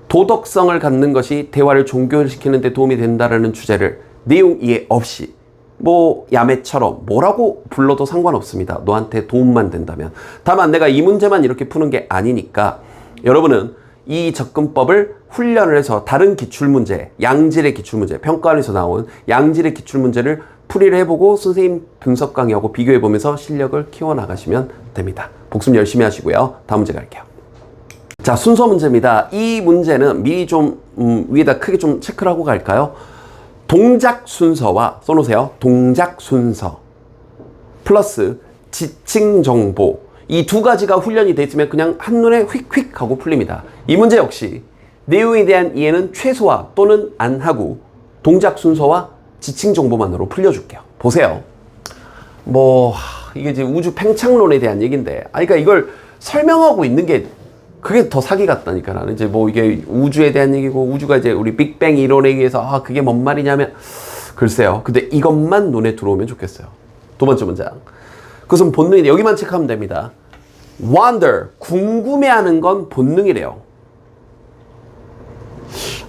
A: 도덕성을 갖는 것이 대화를 종결시키는 데 도움이 된다라는 주제를 내용 이해 없이 뭐 야매처럼 뭐라고 불러도 상관없습니다. 너한테 도움만 된다면. 다만 내가 이 문제만 이렇게 푸는 게 아니니까 여러분은 이 접근법을 훈련을 해서 다른 기출문제, 양질의 기출문제, 평가원에서 나온 양질의 기출문제를 풀이를 해보고 선생님 분석 강의하고 비교해보면서 실력을 키워나가시면 됩니다. 복습 열심히 하시고요. 다음 문제 갈게요. 자, 순서 문제입니다. 이 문제는 미리 좀 위에다 크게 좀 체크를 하고 갈까요? 동작 순서와 써놓으세요. 동작 순서 플러스 지칭 정보 이 두 가지가 훈련이 돼 있으면 그냥 한눈에 휙휙 하고 풀립니다. 이 문제 역시 내용에 대한 이해는 최소화 또는 안 하고 동작 순서와 지칭 정보만으로 풀려줄게요. 보세요. 이게 이제 우주 팽창론에 대한 얘기인데 그러니까 이걸 설명하고 있는 게 그게 더 사기 같다니까. 나는 이제 이게 우주에 대한 얘기고 우주가 이제 우리 빅뱅 이론에 의해서 그게 뭔 말이냐면 글쎄요. 근데 이것만 눈에 들어오면 좋겠어요. 두 번째 문장. 그것은 본능인데 여기만 체크하면 됩니다. Wonder, 궁금해하는 건 본능이래요.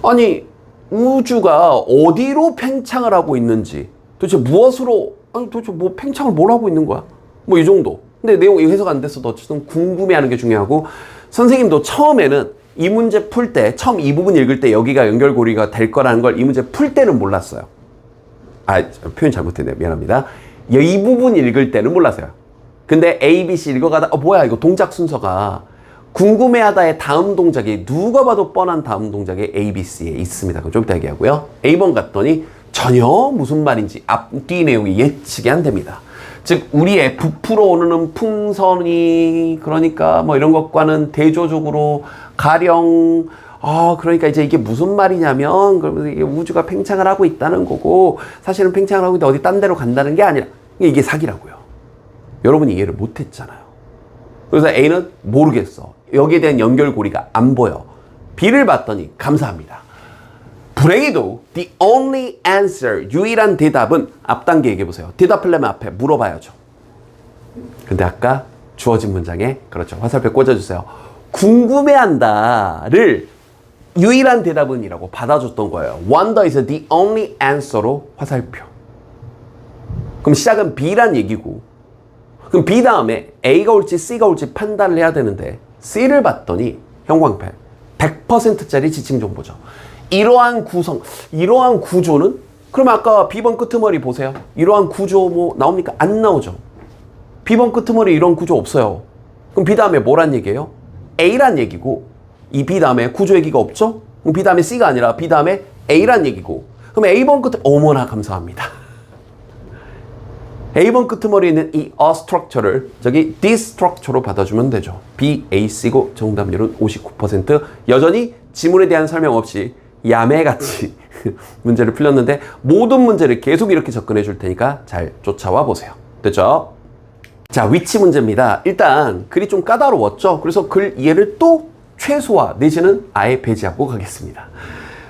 A: 아니 우주가 어디로 팽창을 하고 있는지 도대체 무엇으로 도대체 팽창을 뭘 하고 있는 거야? 이 정도. 근데 내용이 해석 안 됐어도 어쨌든 궁금해하는 게 중요하고 선생님도 처음에는 이 문제 풀 때 처음 이 부분 읽을 때 여기가 연결고리가 될 거라는 걸 이 문제 풀 때는 몰랐어요. 표현 잘못했네요. 미안합니다. 이 부분 읽을 때는 몰랐어요. 근데 A, B, C 읽어가다 뭐야 이거 동작 순서가 궁금해하다의 다음 동작이 누가 봐도 뻔한 다음 동작이 A, B, C에 있습니다. 그럼 좀 이따 얘기하고요. A번 갔더니 전혀 무슨 말인지 앞뒤 내용이 예측이 안 됩니다. 즉 우리의 부풀어 오르는 풍선이 그러니까 이런 것과는 대조적으로 가령 그러니까 이제 이게 무슨 말이냐면 그러면서 이게 우주가 팽창을 하고 있다는 거고 사실은 팽창을 하고 있는데 어디 딴 데로 간다는 게 아니라 이게 사기라고요. 여러분이 이해를 못했잖아요. 그래서 A는 모르겠어. 여기에 대한 연결고리가 안 보여. B를 봤더니 감사합니다. 불행히도 the only answer, 유일한 대답은 앞 단계 얘기해보세요. 대답하려면 앞에 물어봐야죠. 근데 아까 주어진 문장에 그렇죠. 화살표 꽂아주세요. 궁금해한다를 유일한 대답은 이라고 받아줬던 거예요. Wonder is the only answer로 화살표. 그럼 시작은 B란 얘기고 그럼 B 다음에 A가 올지 C가 올지 판단을 해야 되는데 C를 봤더니 형광펜 100%짜리 지침 정보죠. 이러한 구성, 이러한 구조는 그럼 아까 B번 끄트머리 보세요. 이러한 구조 뭐 나옵니까? 안 나오죠. B번 끄트머리 이런 구조 없어요. 그럼 B 다음에 뭐란 얘기예요? A란 얘기고 이 B 다음에 구조 얘기가 없죠? 그럼 B 다음에 C가 아니라 B 다음에 A란 얘기고 그럼 A번 끄트 어머나 감사합니다. A번 끄트머리에 있는 이 a structure를 저기 this structure로 받아주면 되죠. B, A, C고 정답률은 59%. 여전히 지문에 대한 설명 없이 야매같이 문제를 풀렸는데 모든 문제를 계속 이렇게 접근해 줄 테니까 잘 쫓아와 보세요. 됐죠? 자, 위치 문제입니다. 일단 글이 좀 까다로웠죠? 그래서 글 이해를 또 최소화 내지는 아예 배제하고 가겠습니다.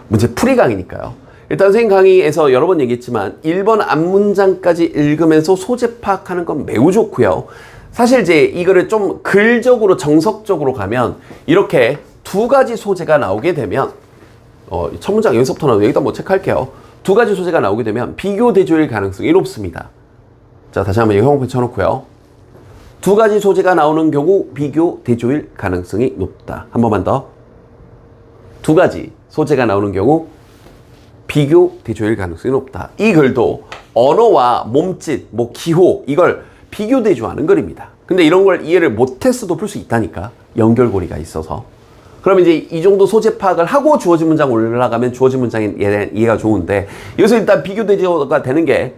A: 문제 풀이 강의니까요. 일단 선생님 강의에서 여러 번 얘기했지만 1번 앞문장까지 읽으면서 소재 파악하는 건 매우 좋고요. 사실 이제 이거를 좀 글적으로 정석적으로 가면 이렇게 두 가지 소재가 나오게 되면 첫 문장 여기서부터 나오고 여기다 뭐 체크할게요. 두 가지 소재가 나오게 되면 비교 대조일 가능성이 높습니다. 자, 다시 한번 형광펜 쳐놓고요. 두 가지 소재가 나오는 경우 비교 대조일 가능성이 높다. 한 번만 더. 두 가지 소재가 나오는 경우 비교 대조일 가능성이 높다. 이 글도 언어와 몸짓, 뭐 기호 이걸 비교 대조하는 글입니다. 근데 이런 걸 이해를 못했어도 풀 수 있다니까. 연결고리가 있어서. 그럼 이제 이 정도 소재 파악을 하고 주어진 문장 올라가면 주어진 문장에 대한 이해가 좋은데 여기서 일단 비교 대조가 되는 게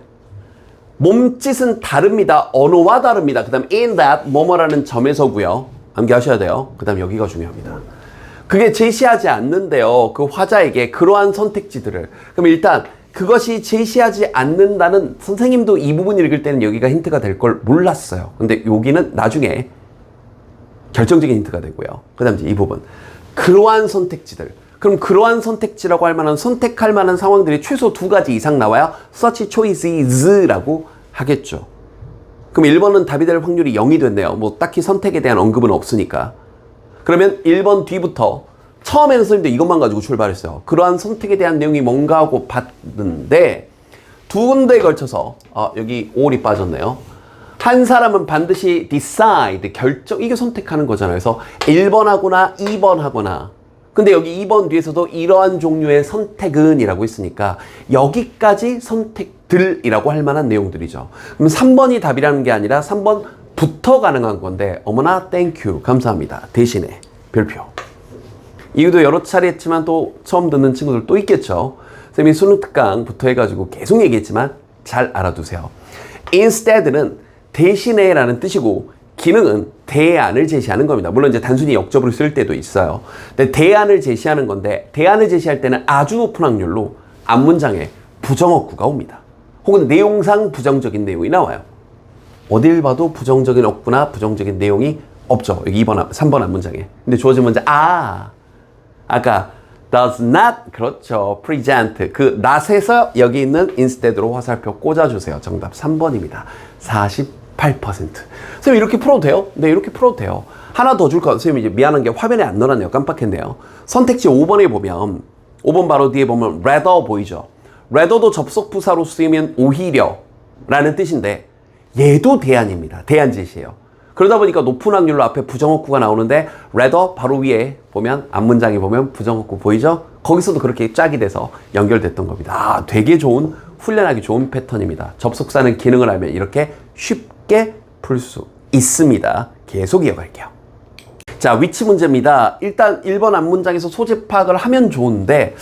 A: 몸짓은 다릅니다. 언어와 다릅니다. 그 다음 in that 뭐뭐라는 점에서고요. 암기하셔야 돼요. 그 다음 여기가 중요합니다. 그게 제시하지 않는데요. 그 화자에게 그러한 선택지들을. 그럼 일단 그것이 제시하지 않는다는 선생님도 이 부분 읽을 때는 여기가 힌트가 될 걸 몰랐어요. 근데 여기는 나중에 결정적인 힌트가 되고요. 그 다음 이제 이 부분. 그러한 선택지들. 그럼 그러한 선택지라고 할 만한 선택할 만한 상황들이 최소 두 가지 이상 나와야 such choices라고 하겠죠. 그럼 1번은 답이 될 확률이 0이 됐네요. 뭐 딱히 선택에 대한 언급은 없으니까. 그러면 1번 뒤부터 처음에는 선생님도 이것만 가지고 출발했어요. 그러한 선택에 대한 내용이 뭔가 하고 봤는데 두 군데에 걸쳐서 여기 5월이 빠졌네요. 한 사람은 반드시 decide, 결정, 이게 선택하는 거잖아요. 그래서 1번 하거나 2번 하거나 근데 여기 2번 뒤에서도 이러한 종류의 선택은 이라고 있으니까 여기까지 선택들이라고 할 만한 내용들이죠. 그럼 3번이 답이라는 게 아니라 3번부터 가능한 건데 어머나 땡큐 감사합니다. 대신에 별표. 이유도 여러 차례 했지만 또 처음 듣는 친구들 또 있겠죠. 쌤이 수능 특강부터 해가지고 계속 얘기했지만 잘 알아두세요. instead는 대신에 라는 뜻이고 기능은 대안을 제시하는 겁니다. 물론 이제 단순히 역접으로 쓸 때도 있어요. 근데 대안을 제시하는 건데 대안을 제시할 때는 아주 높은 확률로 앞문장에 부정어구가 옵니다. 혹은 내용상 부정적인 내용이 나와요. 어딜 봐도 부정적인 어구나 부정적인 내용이 없죠. 여기 3번 앞문장에. 근데 주어진 문장 아까 does not 그렇죠. present 그 not에서 여기 있는 instead로 화살표 꽂아주세요. 정답 3번입니다. 48%. 선생님 이렇게 풀어도 돼요? 네, 이렇게 풀어도 돼요. 하나 더 줄까? 선생님 이제 미안한 게 화면에 안 넣어놨네요. 깜빡했네요. 선택지 5번에 보면 5번 바로 뒤에 보면 rather 보이죠? rather도 접속부사로 쓰이면 오히려 라는 뜻인데 얘도 대안입니다. 대안 제시예요. 그러다 보니까 높은 확률로 앞에 부정어구가 나오는데 rather 바로 위에 보면 앞문장에 보면 부정어구 보이죠? 거기서도 그렇게 짝이 돼서 연결됐던 겁니다. 되게 좋은 훈련하기 좋은 패턴입니다. 접속사는 기능을 알면 이렇게 쉽게 풀 수 있습니다. 계속 이어갈게요. 자, 위치 문제입니다. 일단 1번 앞문장에서 소재 파악을 하면 좋은데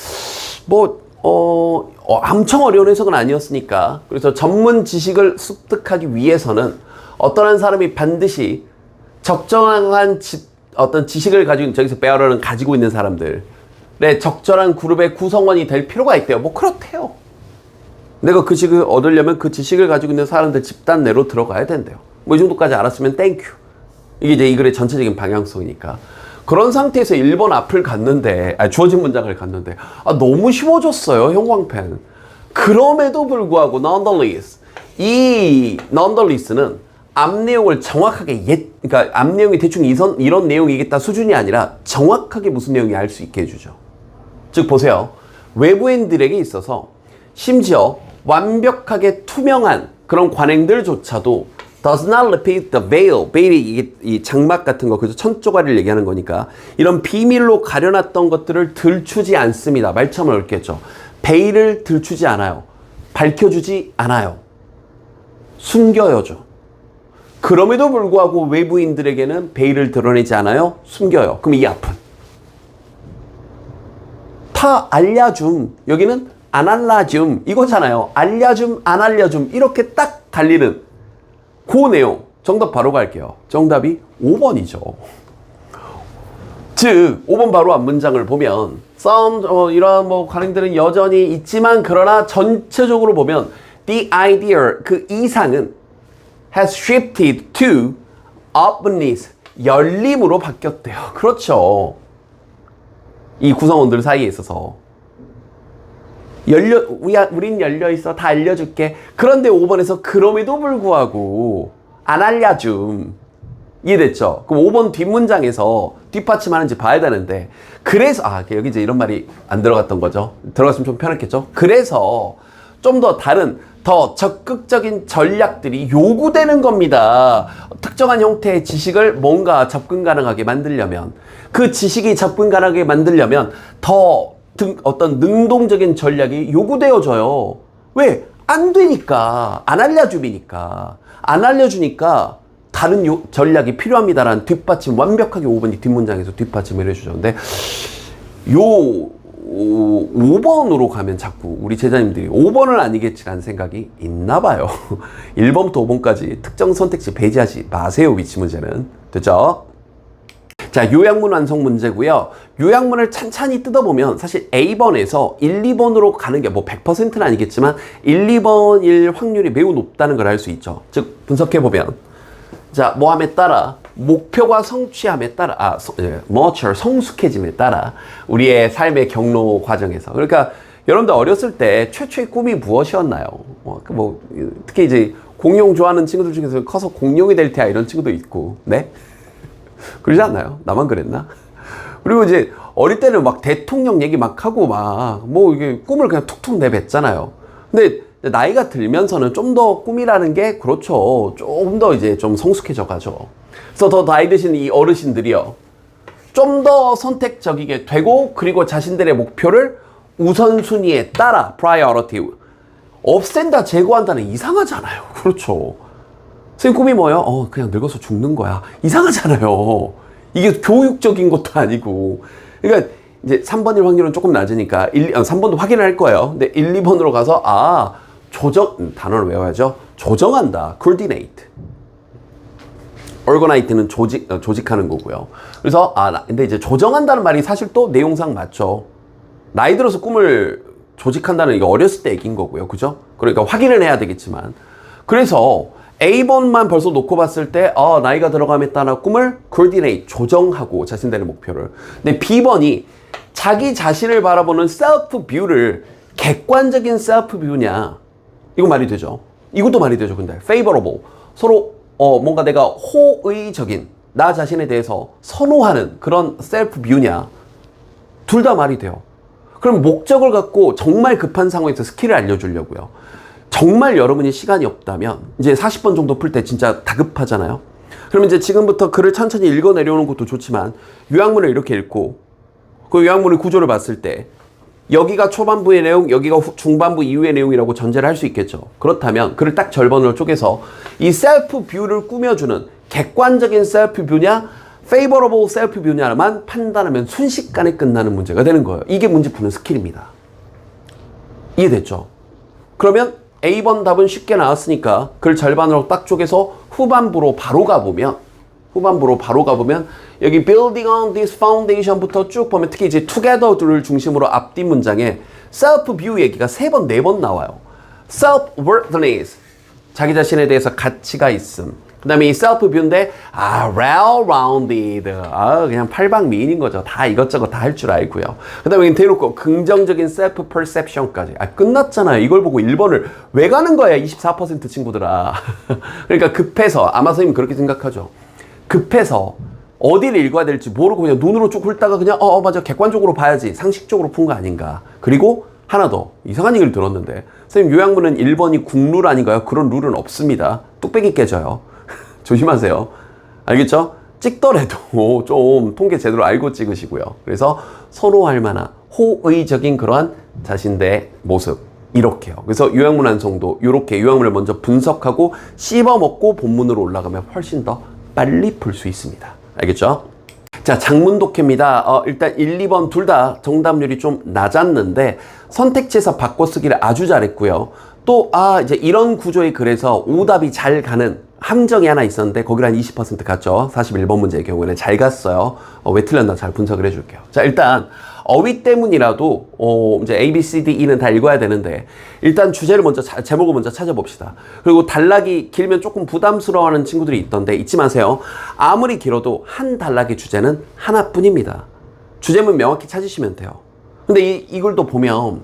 A: 엄청 어려운 해석은 아니었으니까 그래서 전문 지식을 습득하기 위해서는 어떤 한 사람이 반드시 적정한 어떤 지식을 가지고 저기서 베어러는 가지고 있는 사람들의 적절한 그룹의 구성원이 될 필요가 있대요. 뭐 그렇대요. 내가 그 지식을 얻으려면 그 지식을 가지고 있는 사람들 집단 내로 들어가야 된대요. 뭐 이 정도까지 알았으면 땡큐. 이게 이제 이 글의 전체적인 방향성이니까. 그런 상태에서 1번 앞을 갔는데, 주어진 문장을 갔는데, 너무 쉬워졌어요, 형광펜. 그럼에도 불구하고, nonetheless. 이 nonetheless는 앞 내용을 정확하게 그러니까 앞 내용이 대충 이런 내용이겠다 수준이 아니라 정확하게 무슨 내용이 알 수 있게 해주죠. 즉, 보세요. 외부인들에게 있어서 심지어 완벽하게 투명한 그런 관행들조차도 does not repeat the veil. veil이 이 장막 같은 거, 그죠? 천조가리를 얘기하는 거니까 이런 비밀로 가려놨던 것들을 들추지 않습니다. 말처럼 옳겠죠. 베일을 들추지 않아요. 밝혀주지 않아요. 숨겨요죠. 그럼에도 불구하고 외부인들에게는 베일을 드러내지 않아요. 숨겨요. 그럼 이 앞은 다 알려줌. 여기는 안 알려줌 이거잖아요. 알려줌 안 알려줌 이렇게 딱 갈리는 그 내용. 정답 바로 갈게요. 정답이 5번이죠. 즉 5번 바로 앞 문장을 보면 이러한 관행들은 여전히 있지만 그러나 전체적으로 보면 the idea 그 이상은 has shifted to openness 열림으로 바뀌었대요. 그렇죠. 이 구성원들 사이에 있어서 우린 열려있어. 다 알려줄게. 그런데 5번에서 그럼에도 불구하고 안 알려줌. 이해됐죠? 그럼 5번 뒷문장에서 뒷받침하는지 봐야 되는데 그래서 여기 이제 이런 말이 안 들어갔던 거죠. 들어갔으면 좀 편했겠죠? 그래서 좀 더 다른 더 적극적인 전략들이 요구되는 겁니다. 특정한 형태의 지식을 뭔가 접근 가능하게 만들려면 그 지식이 접근 가능하게 만들려면 더 어떤 능동적인 전략이 요구되어져요. 왜? 안 되니까. 안 알려주니까. 안 알려주니까 다른 전략이 필요합니다라는 뒷받침 완벽하게 5번 뒷문장에서 뒷받침을 해주죠. 근데 5번으로 가면 자꾸 우리 제자님들이 5번은 아니겠지라는 생각이 있나 봐요. 1번부터 5번까지 특정 선택지 배제하지 마세요. 위치 문제는. 됐죠? 자, 요약문 완성 문제고요. 요약문을 찬찬히 뜯어보면 사실 A번에서 1, 2번으로 가는 게 100%는 아니겠지만 1, 2번일 확률이 매우 높다는 걸 알 수 있죠. 즉 분석해보면 자, 뭐함에 따라 목표가 성취함에 따라 성숙해짐에 따라 우리의 삶의 경로 과정에서 그러니까 여러분들 어렸을 때 최초의 꿈이 무엇이었나요? 특히 이제 공룡 좋아하는 친구들 중에서 커서 공룡이 될 테야 이런 친구도 있고 네? 그러지 않나요? 나만 그랬나? 그리고 이제 어릴 때는 막 대통령 얘기 막 하고 이게 꿈을 그냥 툭툭 내뱉잖아요. 근데 나이가 들면서는 좀 더 꿈이라는 게 그렇죠. 조금 더 이제 좀 성숙해져 가죠. 그래서 더 나이 드신 이 어르신들이요. 좀 더 선택적이게 되고 그리고 자신들의 목표를 우선순위에 따라 priority 없앤다 제거한다는 이상하잖아요. 그렇죠. 선생님 꿈이 뭐예요? 그냥 늙어서 죽는 거야. 이상하잖아요. 이게 교육적인 것도 아니고. 그러니까 이제 3번일 확률은 조금 낮으니까 3번도 확인을 할 거예요. 근데 1, 2번으로 가서 단어를 외워야죠. 조정한다. coordinate. organize는 조직하는 거고요. 그래서 근데 이제 조정한다는 말이 사실 또 내용상 맞죠. 나이 들어서 꿈을 조직한다는 이게 어렸을 때 얘기인 거고요. 그죠? 그러니까 확인을 해야 되겠지만. 그래서 A번만 벌써 놓고 봤을 때 나이가 들어감에 따라 꿈을 coordinate, 조정하고 자신들의 목표를. 근데 B번이 자기 자신을 바라보는 self-view를 객관적인 self-view냐 이거 말이 되죠. 이것도 말이 되죠. 근데 favorable 서로 뭔가 내가 호의적인 나 자신에 대해서 선호하는 그런 self-view냐 둘 다 말이 돼요. 그럼 목적을 갖고 정말 급한 상황에서 스킬을 알려주려고요. 정말 여러분이 시간이 없다면 이제 40번 정도 풀 때 진짜 다급하잖아요. 그러면 이제 지금부터 글을 천천히 읽어 내려오는 것도 좋지만 요약문을 이렇게 읽고 그 요약문의 구조를 봤을 때 여기가 초반부의 내용, 여기가 중반부 이후의 내용이라고 전제를 할 수 있겠죠. 그렇다면 글을 딱 절반으로 쪼개서 이 셀프 뷰를 꾸며주는 객관적인 셀프 뷰냐 favorable 셀프 뷰냐만 판단하면 순식간에 끝나는 문제가 되는 거예요. 이게 문제 푸는 스킬입니다. 이해됐죠? 그러면 A번 답은 쉽게 나왔으니까 글 절반으로 딱 쪼개서 후반부로 바로 가보면 여기 building on this foundation부터 쭉 보면 특히 이제 together를 중심으로 앞뒤 문장에 self view 얘기가 3번, 4번 나와요. self-worthiness 자기 자신에 대해서 가치가 있음. 그 다음에 이 self view인데, well-rounded. 그냥 팔방미인인 거죠. 다 이것저것 다 할 줄 알고요. 그 다음에 대놓고 긍정적인 self perception까지. 끝났잖아요. 이걸 보고 1번을 왜 가는 거야, 24% 친구들아. 그러니까 급해서, 아마 선생님 그렇게 생각하죠. 급해서 어디를 읽어야 될지 모르고 그냥 눈으로 쭉 훑다가 그냥, 맞아. 객관적으로 봐야지. 상식적으로 푼 거 아닌가. 그리고 하나 더. 이상한 얘기를 들었는데, 선생님 요양문은 1번이 국룰 아닌가요? 그런 룰은 없습니다. 뚝배기 깨져요. 조심하세요. 알겠죠? 찍더라도 좀 통계 제대로 알고 찍으시고요. 그래서 선호할 만한 호의적인 그러한 자신의 모습. 이렇게요. 그래서 요양문 완성도 이렇게 요양문을 먼저 분석하고 씹어먹고 본문으로 올라가면 훨씬 더 빨리 풀 수 있습니다. 알겠죠? 자, 장문 독해입니다. 일단 1, 2번 둘 다 정답률이 좀 낮았는데 선택지에서 바꿔 쓰기를 아주 잘했고요. 또 이제 이런 구조의 글에서 오답이 잘 가는 함정이 하나 있었는데 거기를 한 20% 갔죠. 41번 문제의 경우에는 잘 갔어요. 왜 틀렸나 잘 분석을 해줄게요. 자, 일단 어휘 때문이라도 이제 A, B, C, D, E는 다 읽어야 되는데 일단 주제를 먼저 제목을 먼저 찾아봅시다. 그리고 단락이 길면 조금 부담스러워하는 친구들이 있던데 잊지 마세요. 아무리 길어도 한 단락의 주제는 하나뿐입니다. 주제문 명확히 찾으시면 돼요. 근데 이 글도 보면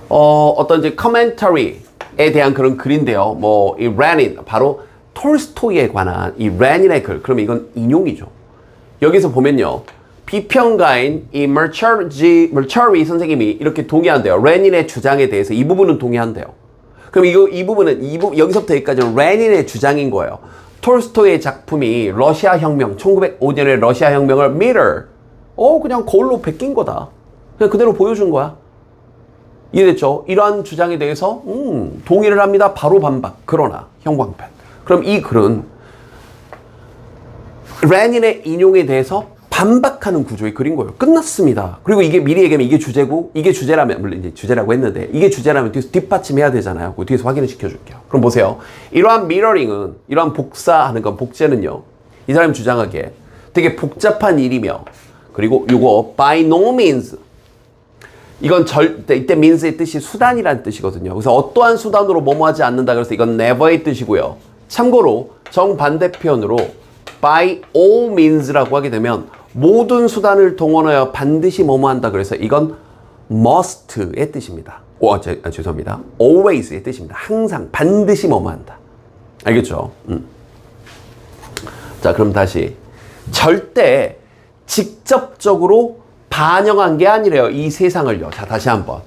A: 어떤 이제 커멘터리에 대한 그런 글인데요. 이 레닌, 바로 톨스토이에 관한 이 레닌의 글. 그러면 이건 인용이죠. 여기서 보면요. 비평가인 이 멀처리 선생님이 이렇게 동의한대요. 레닌의 주장에 대해서 이 부분은 동의한대요. 그럼 이 부분은 여기서부터 여기까지는 레닌의 주장인 거예요. 톨스토이의 작품이 러시아 혁명, 1905년의 러시아 혁명을 mirror, 그냥 거울로 베낀 거다. 그냥 그대로 보여준 거야. 이해됐죠? 이러한 주장에 대해서 동의를 합니다. 바로 반박. 그러나 형광펜. 그럼 이 글은 레닌의 인용에 대해서 반박하는 구조의 글인 거예요. 끝났습니다. 그리고 이게 미리 얘기하면 이게 주제고, 이게 주제라면, 물론 이제 주제라고 했는데, 이게 주제라면 뒤에서 뒷받침해야 되잖아요. 그 뒤에서 확인을 시켜줄게요. 그럼 보세요. 이러한 미러링은, 이러한 복사하는 건, 복제는요, 이 사람이 주장하기에 되게 복잡한 일이며, 그리고 이거 by no means, 이건 절대, 이때 means의 뜻이 수단이라는 뜻이거든요. 그래서 어떠한 수단으로 뭐뭐 하지 않는다. 그래서 이건 never의 뜻이고요. 참고로 정반대 표현으로 by all means라고 하게 되면 모든 수단을 동원하여 반드시 뭐뭐 한다. 그래서 이건 must의 뜻입니다. 죄송합니다. always의 뜻입니다. 항상 반드시 뭐뭐 한다. 알겠죠? 자, 그럼 다시 절대 직접적으로 반영한 게 아니래요. 이 세상을요. 자, 다시 한번.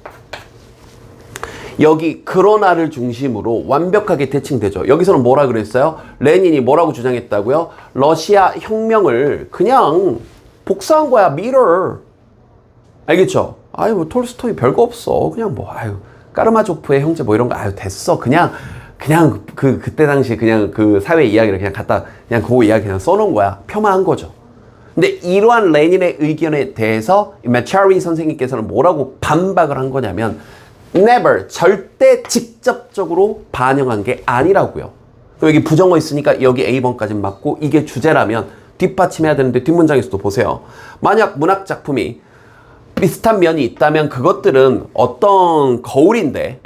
A: 여기 그러나를 중심으로 완벽하게 대칭되죠. 여기서는 뭐라 그랬어요? 레닌이 뭐라고 주장했다고요? 러시아 혁명을 그냥 복사한 거야. mirror. 알겠죠? 톨스토이 별거 없어. 그냥 까르마조프의 형제 이런 거 됐어. 그냥 그때 당시 그냥 그 사회 이야기를 그냥 그냥 그 이야기 그냥 써놓은 거야. 폄하한 거죠. 근데 이러한 레닌의 의견에 대해서 메차리 선생님께서는 뭐라고 반박을 한 거냐면 never, 절대 직접적으로 반영한 게 아니라고요. 여기 부정어 있으니까 여기 A번까지는 맞고 이게 주제라면 뒷받침해야 되는데 뒷문장에서도 보세요. 만약 문학 작품이 비슷한 면이 있다면 그것들은 어떤 거울인데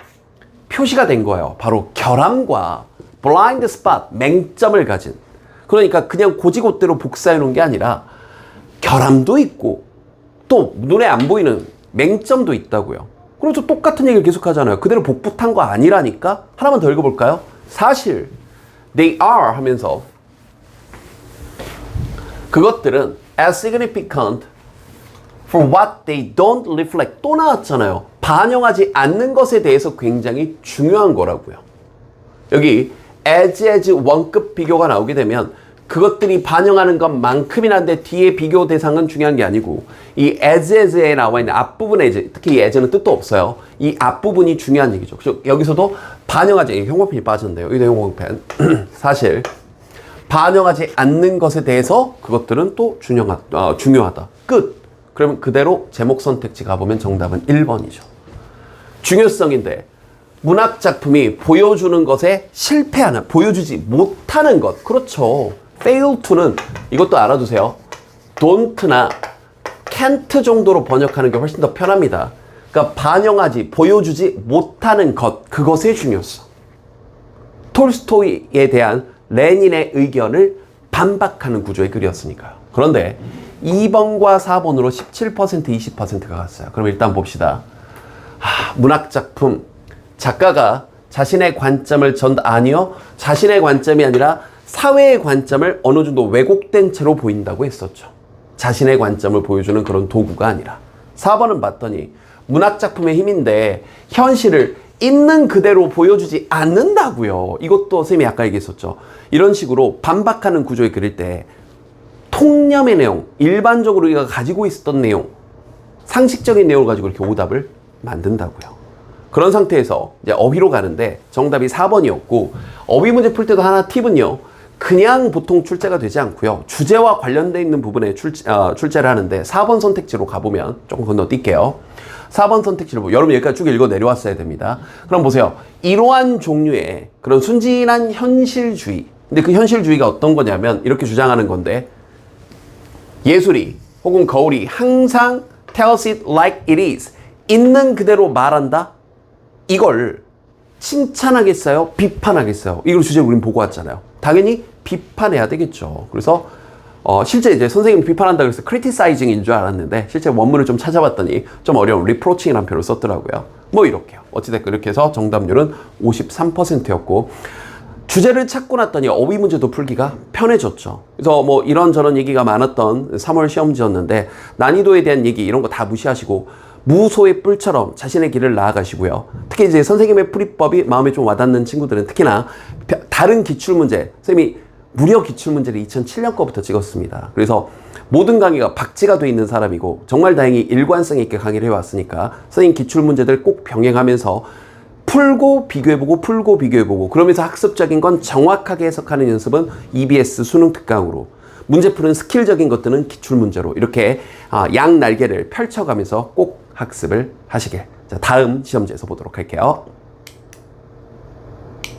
A: 표시가 된 거예요. 바로 결함과 blind spot, 맹점을 가진. 그러니까 그냥 고지고대로 복사해 놓은 게 아니라 결함도 있고 또 눈에 안 보이는 맹점도 있다고요. 그래서 똑같은 얘기를 계속 하잖아요. 그대로 복붙한 거 아니라니까? 하나만 더 읽어볼까요? 사실 they are 하면서 그것들은 as significant for what they don't reflect 또 나왔잖아요. 반영하지 않는 것에 대해서 굉장히 중요한 거라고요. 여기 as 원급 비교가 나오게 되면 그것들이 반영하는 것만큼이나인데 뒤에 비교 대상은 중요한 게 아니고 이 as에 나와 있는 앞부분에 특히 이 as는 뜻도 없어요. 이 앞부분이 중요한 얘기죠. 그래서 여기서도 반영하지, 형광펜이 빠졌는데요. 여기도 형광펜. 사실 반영하지 않는 것에 대해서 그것들은 또 중요하다. 끝. 그러면 그대로 제목 선택지 가보면 정답은 1번이죠. 중요성인데 문학 작품이 보여주는 것에 실패하는, 보여주지 못하는 것. 그렇죠. fail to는 이것도 알아두세요. don't나 can't 정도로 번역하는 게 훨씬 더 편합니다. 그러니까 반영하지, 보여주지 못하는 것, 그것의 중요성. 톨스토이에 대한 레닌의 의견을 반박하는 구조의 글이었으니까요. 그런데 2번과 4번으로 17%, 20%가 갔어요. 그럼 일단 봅시다. 문학작품, 작가가 자신의 관점을 아니요. 자신의 관점이 아니라 사회의 관점을 어느 정도 왜곡된 채로 보인다고 했었죠. 자신의 관점을 보여주는 그런 도구가 아니라. 4번은 봤더니 문학작품의 힘인데 현실을 있는 그대로 보여주지 않는다고요. 이것도 쌤이 아까 얘기했었죠. 이런 식으로 반박하는 구조에 그릴 때 통념의 내용, 일반적으로 우리가 가지고 있었던 내용, 상식적인 내용을 가지고 이렇게 오답을 만든다고요. 그런 상태에서 이제 어휘로 가는데 정답이 4번이었고, 어휘 문제 풀 때도 하나 팁은요. 그냥 보통 출제가 되지 않고요. 주제와 관련되어 있는 부분에 출제를 하는데 4번 선택지로 가보면 조금 건너뛸게요. 4번 선택지를 여러분 여기까지 쭉 읽어 내려왔어야 됩니다. 그럼 보세요. 이러한 종류의 그런 순진한 현실주의. 근데 그 현실주의가 어떤 거냐면 이렇게 주장하는 건데, 예술이 혹은 거울이 항상 tells it like it is. 있는 그대로 말한다? 이걸 칭찬하겠어요? 비판하겠어요? 이걸 주제로 우린 보고 왔잖아요. 당연히 비판해야 되겠죠. 그래서 실제 이제 선생님이 비판한다 그래서 criticizing인 줄 알았는데 실제 원문을 좀 찾아봤더니 좀 어려운 reproaching이라는 표현을 썼더라고요. 뭐 이렇게요. 어찌됐건 이렇게 해서 정답률은 53%였고, 주제를 찾고 났더니 어휘 문제도 풀기가 편해졌죠. 그래서 뭐 이런저런 얘기가 많았던 3월 시험지였는데 난이도에 대한 얘기 이런 거 다 무시하시고 무소의 뿔처럼 자신의 길을 나아가시고요. 특히 이제 선생님의 풀이법이 마음에 좀 와닿는 친구들은 특히나 다른 기출문제, 선생님이 무려 기출문제를 2007년 거부터 찍었습니다. 그래서 모든 강의가 박제가 돼 있는 사람이고 정말 다행히 일관성 있게 강의를 해왔으니까 선생님 기출문제들 꼭 병행하면서 풀고 비교해보고 풀고 비교해보고 그러면서 학습적인 건 정확하게 해석하는 연습은 EBS 수능 특강으로, 문제 푸는 스킬적인 것들은 기출문제로 이렇게 양 날개를 펼쳐가면서 꼭 학습을 하시길. 자, 다음 시험지에서 보도록 할게요.